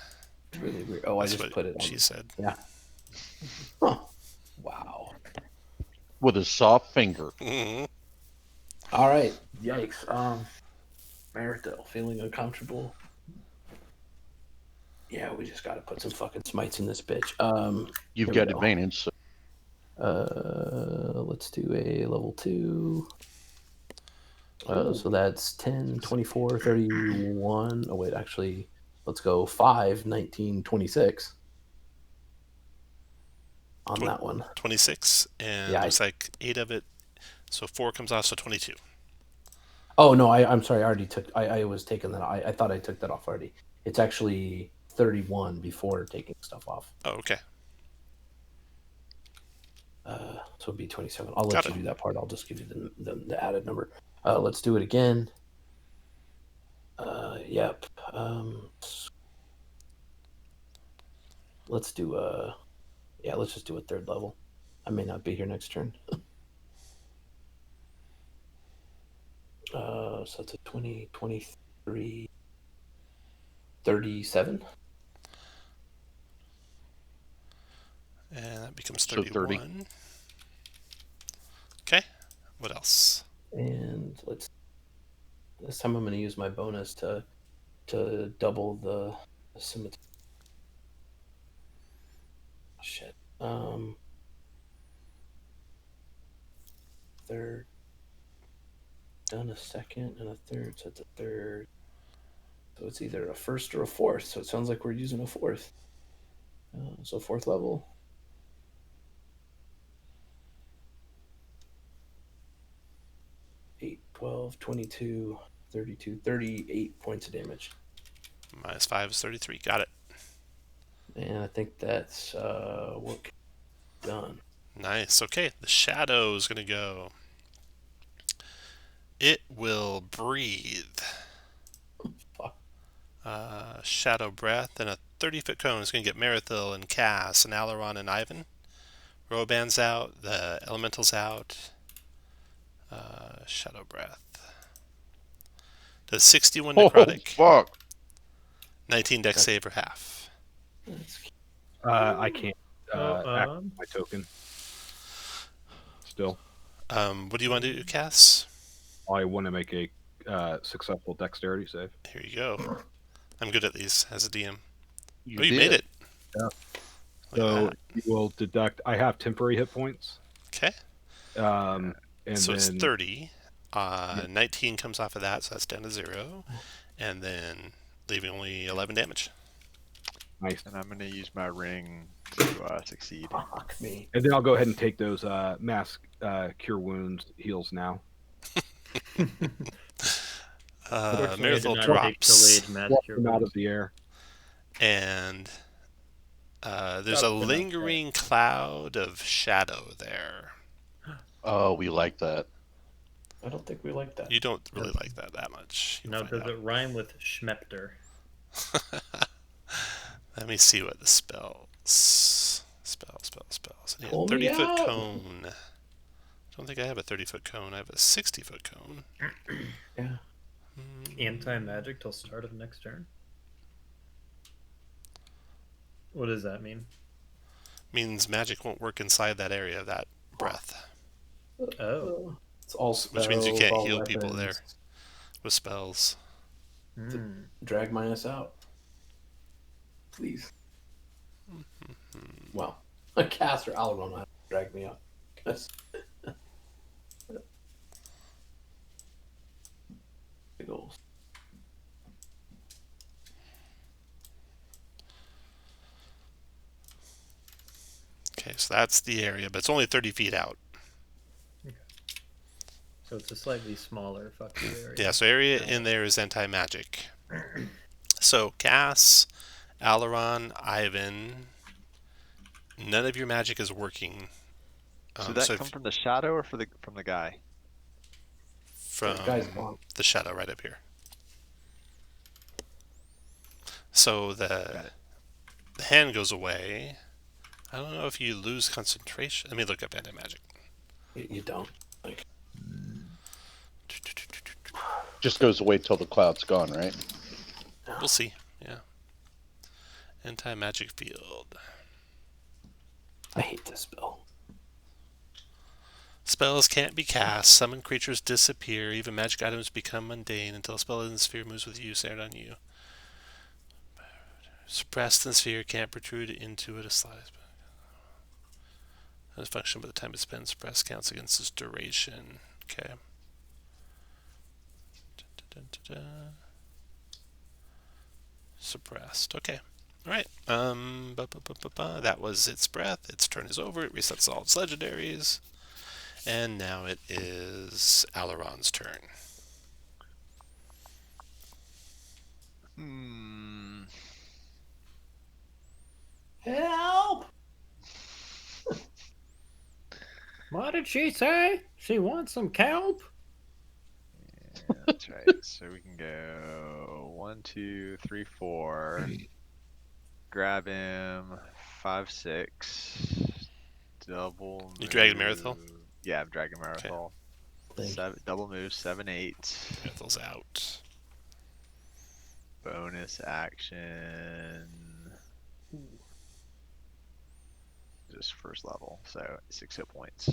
It's really weird. Oh, That's I just what put it on. she said. Yeah. Huh. Wow. With a soft finger. Mhm. All right. Yikes. Maridel, feeling uncomfortable. Yeah, we just gotta put some fucking smites in this bitch. You've Here we got go. advantage. So Let's do a level 2. So that's 10, 24, 31. Oh, wait, actually, let's go 5, 19, 26 on that one. 26, and Yeah, looks like 8 of it. So 4 comes off, so 22. Oh, no, I'm sorry. I already took, I was taking that. I thought I took that off already. It's actually 31 before taking stuff off. Oh, okay. So it'd be 27. I'll let Got you it. do that part. I'll just give you the added number. Let's do it again. Yep. Let's do let's just do a third level. I may not be here next turn. So that's a 20, 23, 37. And that becomes So 30. 31. Okay. What else? And this time I'm going to use my bonus to double the scimitar. Shit. Third. Done a second and a third, so it's a third. So it's either a first or a fourth. So it sounds like we're using a fourth. So fourth level. 8, 12, 22, 32, 38 points of damage. Minus 5 is 33. Got it. And I think that's work done. Nice. Okay, the shadow is going to go. It will breathe. Fuck. Shadow breath, and a 30-foot cone is going to get Merithil and Cass and Aileron and Ivan. Roban's out. The elemental's out. Shadow breath. Does 61 necrotic. Fuck. 19 dex save for half. I can't Oh, activate my token. Still, What do you want to do, Cass? I want to make a successful dexterity save. Here you go. I'm good at these as a DM. You Oh, you did. made it. Yeah. Look So at you will deduct. I have temporary hit points. that. Okay. And So it's then 30. 19 comes off of that, so that's down to 0. And then leaving only 11 damage. nice. And I'm going to use my ring to succeed. Fuck me. And then I'll go ahead and take those mass cure wounds heals now. Fortunately, I did Merithil not take drops. delayed magic Walk cure them out wounds. of the air. And there's That's a enough, lingering cloud of shadow there. Oh, we like that. I don't think we like that. You don't really like that much. You'll Now, find does out. it rhyme with Schmepter? Let me see what the spells. Spells. I need a Pull me 30-foot out. cone. I don't think I have a 30-foot cone. I have a 60-foot cone. Yeah. Anti-magic till start of next turn? What does that mean? Means magic won't work inside that area of that breath, Oh. It's all spells. which means you can't all heal people weapons. there with spells. Hmm. Drag minus out. Please. Well, a cast or Aileron will have to drag me out. Big ol'. Okay, so that's the area, but it's only 30 feet out. So it's a slightly smaller fucking area. Yeah, so area in there is anti-magic. So Cass, Aileron, Ivan, none of your magic is working. So that come from the shadow or from the guy? From Guy's gone. the shadow right up here. So the hand goes away. I don't know if you lose concentration. Let me look up anti-magic. You don't. Like, Just goes away till the cloud's gone, right? We'll see. Yeah. Anti-magic field. I hate this spell. Spells can't be cast. Summoned creatures disappear. Even magic items become mundane until a spell in the sphere moves with you, centered on you. Suppressed in the sphere can't protrude into it a slice. Has a function by the time it's been suppressed counts against its duration. Okay. Dun, dun, dun. Suppressed. Okay. All right. That was its breath. Its turn is over. It resets all its legendaries. And now it is Aileron's turn. Help! What did she say? She wants some kelp? Yeah, that's right. So we can go 1, 2, 3, 4. Grab him. 5, 6. Double. You dragging Marathol? Yeah, I'm dragging Marathol. Thank you. Double move. 7, 8. Marathil's out. Bonus action. Just first level, so 6 hit points.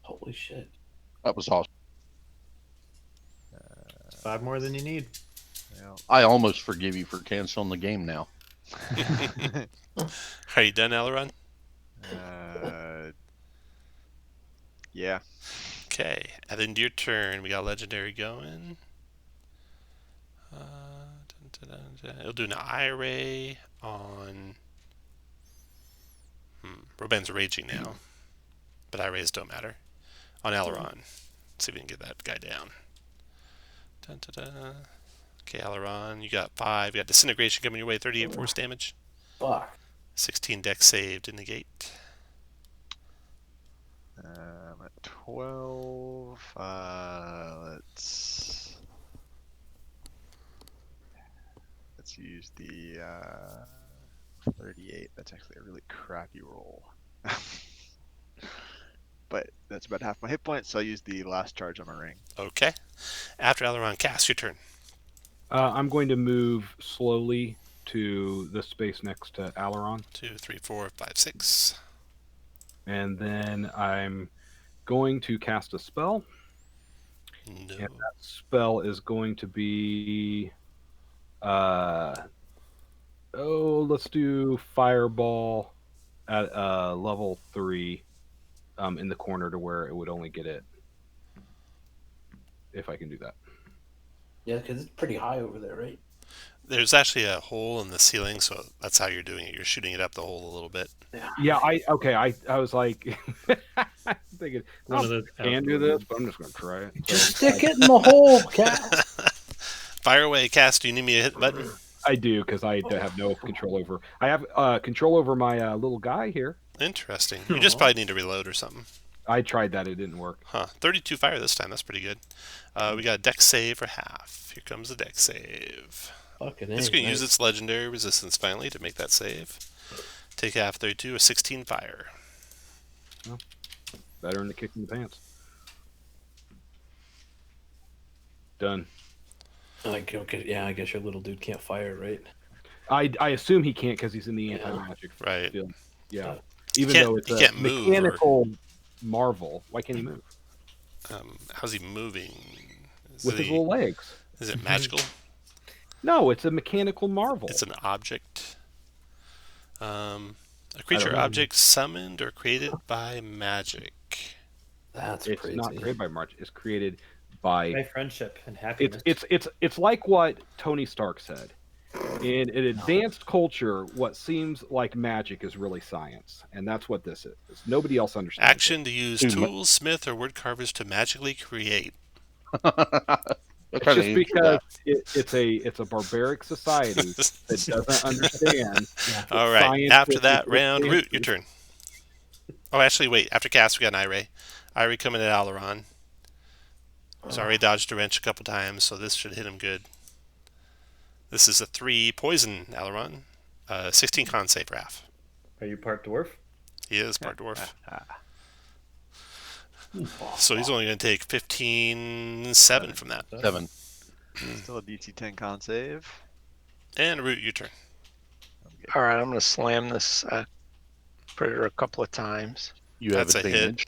Holy shit. That was awesome. 5 more than you need. Yeah. I almost forgive you for canceling the game now. Are you done, Aileron? Yeah. Okay. And then your turn. We got legendary going. It'll do an IRA on. Roben's raging now, but IRAs don't matter. On Aileron. Let's see if we can get that guy down. Dun, dun, dun. Okay, Aileron, you got 5. You got disintegration coming your way. 38 force damage. Fuck. 16 dex save to negate. I'm at 12. Let's use the 38. That's actually a really crappy roll. But that's about half my hit points, so I'll use the last charge on my ring. Okay. After Aileron, cast your turn. I'm going to move slowly to the space next to Aileron. 2, 3, 4, 5, 6. And then I'm going to cast a spell. No. And that spell is going to be let's do Fireball at level 3 in the corner to where it would only get it. If I can do that. Yeah, because it's pretty high over there, right? There's actually a hole in the ceiling, so that's how you're doing it. You're shooting it up the hole a little bit. Yeah, I was like thinking, One of those can do this, but I'm just gonna try it. Just stick it in the hole, cat. Fire away, cast. Do you need me to hit the button? I do, because I have no control over. I have control over my little guy here. Interesting. You just probably need to reload or something. I tried that; it didn't work. Huh. 32 fire this time. That's pretty good. We got a dex save for half. Here comes the dex save. Fucking It's going to use its legendary resistance finally to make that save. Take half 32, a 16 fire. Well, better than the kick in the pants. Done. Like, okay, yeah, I guess your little dude can't fire, right? I assume he can't because he's in the anti-magic Right. field. Yeah. He Even can't- though it's he a can't move or- mechanical marvel, why can't he move? How's he moving? With his little legs. Is it magical? No, it's a mechanical marvel. It's an object. A creature know. object summoned or created by magic. That's It's crazy. not created by March. It's created by. My friendship and happiness. It's like what Tony Stark said. In an advanced culture, what seems like magic is really science, and that's what this is. Nobody else understands. Action to use tools, smith, or wood carvers to magically create. It's just because it's a barbaric society that doesn't understand. All right. science After that is round, fancy. Root, your turn. Oh, actually, wait. After cast, we got an Ire. Ire coming at Aileron. Sorry, dodged a wrench a couple times, so this should hit him good. This is a 3 poison, Aileron. 16 con save, Raph. Are you part dwarf? He is part dwarf. So he's only going to take 15-7 from that. 7. Still a DC 10 con save. And Root, your turn. All right, I'm going to slam this critter a couple of times. You have That's a hit. advantage.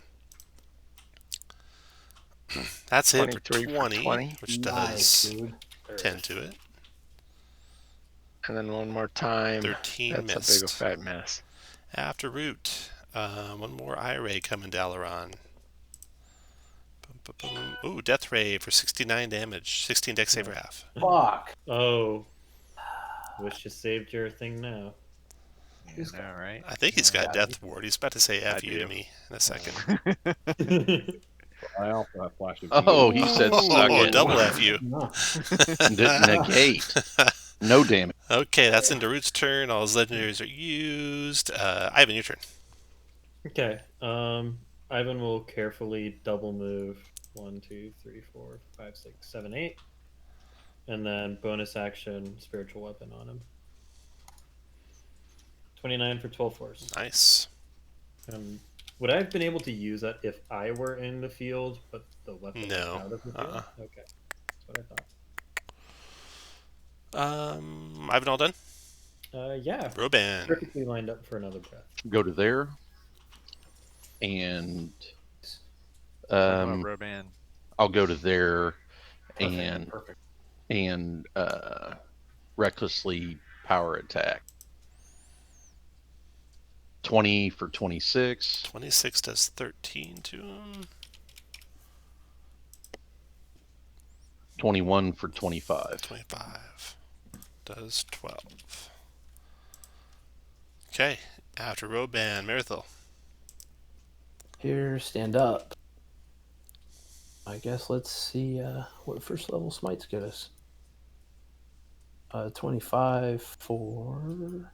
That's it for 23 for 20, 20. which Nice, does dude. 10 to it. And then one more time. 13 That's missed. a big fat miss. After Root, one more Ire coming to Aileron. Ooh, Death Ray for 69 damage. 16 dex save or half. Fuck. Oh. Wish you saved your thing now. You know, right? I think he's got Yeah. Death Ward. He's about to say F I you to do. me in a second. I also have Flash of Oh, Genius. he said suck Oh, it. double F you. No. Negate. No damage. Okay, that's into Root's turn. All his legendaries are used. Ivan, your turn. Okay. Ivan will carefully double move 1, 2, 3, 4, 5, 6, 7, 8. And then bonus action spiritual weapon on him. 29 for 12 force. Nice. Would I have been able to use that if I were in the field, but the weapon No. was out of the field? Okay. That's what I thought. Ivan, all done? Yeah. Roban. Perfectly lined up for another breath. Go to there. And Roban. I'll go to there Perfect. and recklessly power attack. 20 for 26. 26 does 13 to him. 21 for 25. 25 does 12. Okay, after Roban, Marathil. Here, stand up. I guess let's see what first level smites get us. 25 for.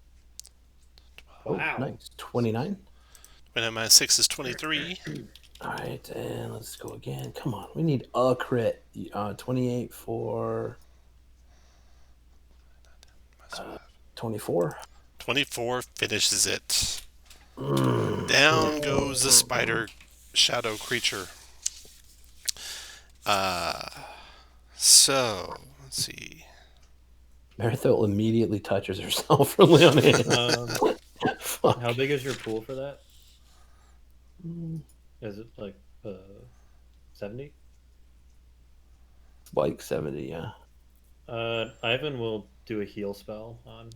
Oh, Wow. nice. 29. 29 minus 6 is 23. All right, and let's go again. Come on, we need a crit. 28 for 24. 24 finishes it. Down goes the spider shadow creature. So, let's see. Marathil immediately touches herself for Leonin. Fuck. How big is your pool for that? Is it like 70? Like 70, yeah. Ivan will do a heal spell on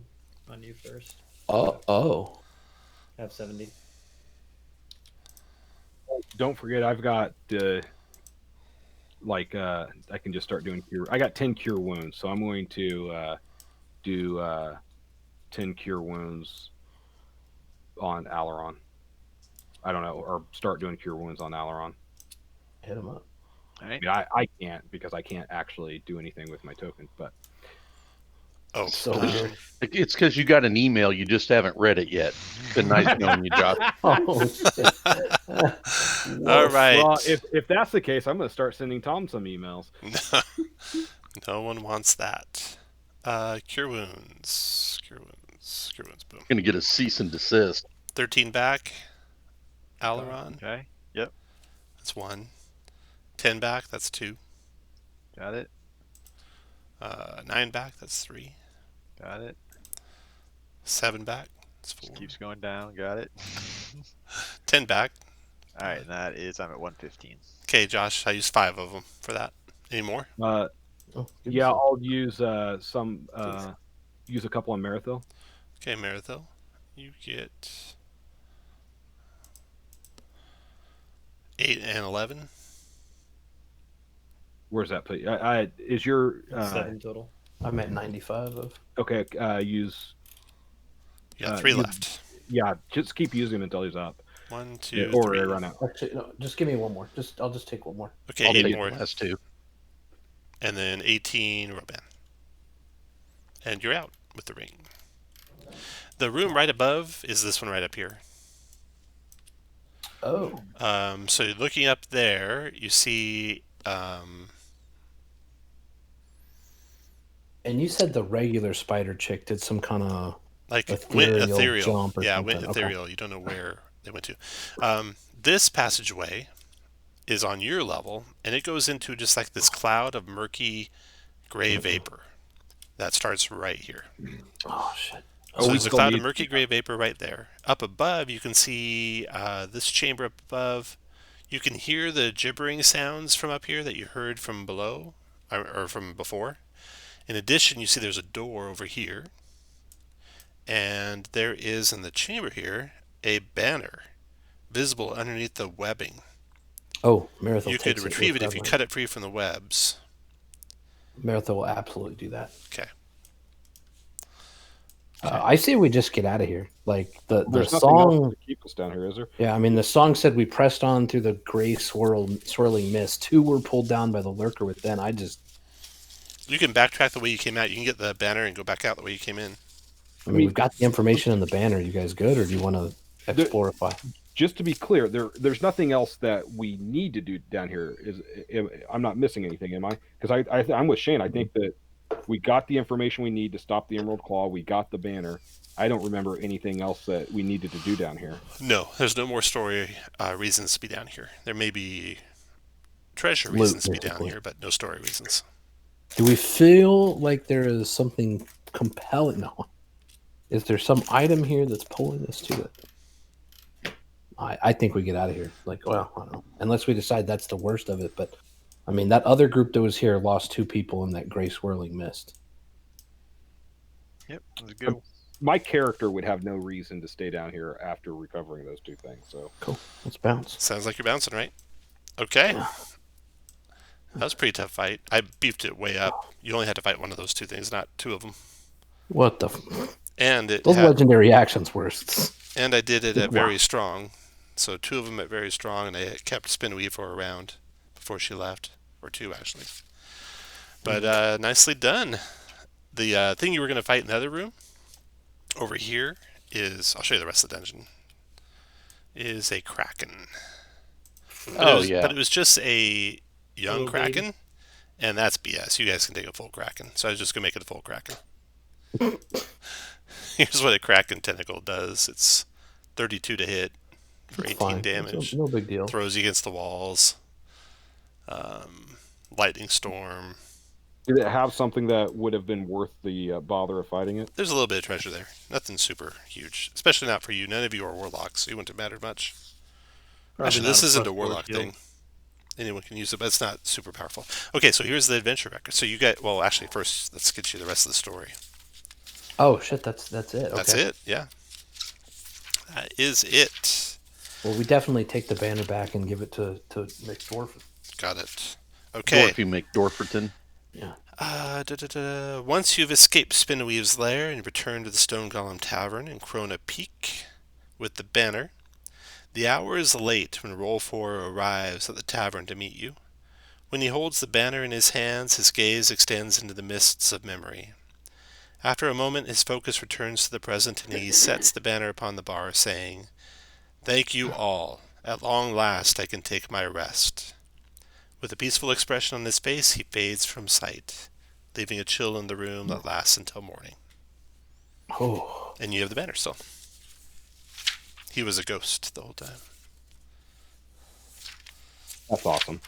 you first. Oh. Have 70. Don't forget, I've got I can just start doing cure. I got 10 cure wounds, so I'm going to do 10 cure wounds on Aileron. I don't know, or start doing cure wounds on Aileron. Hit him up. All right. I mean, I can't because I can't actually do anything with my token, but Oh, So weird. It's because you got an email, you just haven't read it yet. It's been nice knowing you, Josh. Oh, shit. all right. well, if that's the case, I'm going to start sending Tom some emails. No one wants that. Cure wounds. Boom. Going to get a cease and desist. 13 back. Aileron. Okay. Yep. That's 1. 10 back. That's 2. Got it. 9 back. That's 3. Got it. 7 back. That's 4. Just keeps going down. Got it. 10 back. All right. That is, I'm at 115. Okay, Josh. I used 5 of them for that. Any more? Oh, Yeah, I'll use use a couple on Marathil. Okay, Marathil. You get 8 and 11. Where's that put? Is your 7 total. I'm at 95 of. okay? Use You got 3 use- left. yeah. Just keep using them until he's up. 1, 2, Or 3. I run out. Actually, no, just give me one more. I'll just take one more. Okay, I'll 8 take more. the last 2. And then 18 Roban. And you're out with the ring. The room right above is this one right up here. Oh. So looking up there, you see And you said the regular spider chick did some kind of like Ethereal ethereal. jump or Yeah, something. went Okay. ethereal. You don't know where they went to. This passageway is on your level, and it goes into just like this cloud of murky gray vapor that starts right here. Oh shit. Oh, So we there's a still cloud of need- murky gray vapor right there. Up above, you can see this chamber up above. You can hear the gibbering sounds from up here that you heard from below, or from before. In addition, you see there's a door over here. And there is in the chamber here a banner visible underneath the webbing. Oh, Marathon You could takes retrieve with it if you Redline. cut it free from the webs. Marathon will absolutely do that. Okay. I say we just get out of here. Like the There's nothing else song. to keep us down here, is there? Yeah, I mean the song said we pressed on through the gray swirling mist. 2 were pulled down by the lurker within. You can backtrack the way you came out. You can get the banner and go back out the way you came in. I mean, we've got the information in the banner. You guys good, or do you want to explorify? Just to be clear, there's nothing else that we need to do down here. I'm not missing anything, am I? Because I'm with Shane. I think that we got the information we need to stop the Emerald Claw. We got the banner. I don't remember anything else that we needed to do down here. No, there's no more story reasons to be down here. There may be treasure Loot, reasons to be down basically. here, but no story reasons. Do we feel like there is something compelling? No. Is there some item here that's pulling us to it? I think we get out of here. Like, well, I don't know. Unless we decide that's the worst of it. But, I mean, that other group that was here lost 2 people in that gray swirling mist. Yep, let's go. My character would have no reason to stay down here after recovering those 2 things. So Cool. Let's bounce. Sounds like you're bouncing, right? Okay. Yeah. That was a pretty tough fight. I beefed it way up. You only had to fight one of those 2 things, not 2 of them. What the? And it Those had, legendary actions were. and I did it at Wow. very strong. So 2 of them at very strong, and I kept Spinweave for a round before she left. Or 2, actually. But nicely done. The thing you were going to fight in the other room over here is, I'll show you the rest of the dungeon, is a Kraken. But it was just a young Little Kraken, baby. and that's BS. You guys can take a full Kraken. So I was just going to make it a full Kraken. Here's what a Kraken tentacle does. It's 32 to hit for 18 Fine. damage. No big deal. Throws you against the walls. Lightning storm. did it have something that would have been worth the bother of fighting it? There's a little bit of treasure there. Nothing super huge. Especially not for you. None of you are warlocks, so you wouldn't have mattered much. Probably Actually, not this a isn't a +4 warlock shield. thing. Anyone can use it, but it's not super powerful. Okay, so here's the adventure record. So you get, well, actually, first, let's get you the rest of the story. Oh shit! That's it. Okay. That's it, yeah. That is it. Well, we definitely take the banner back and give it to McDorf. Got it. Okay. Dorothy McDorferton. Yeah. Once you've escaped Spinweave's lair and returned to the Stone Golem Tavern in Krona Peak with the banner, the hour is late when Roll 4 arrives at the tavern to meet you. When he holds the banner in his hands, his gaze extends into the mists of memory. After a moment, his focus returns to the present, and he sets the banner upon the bar, saying, "Thank you all. At long last I can take my rest." With a peaceful expression on his face, he fades from sight, leaving a chill in the room that lasts until morning. Oh. And you have the banner still. He was a ghost the whole time. That's awesome.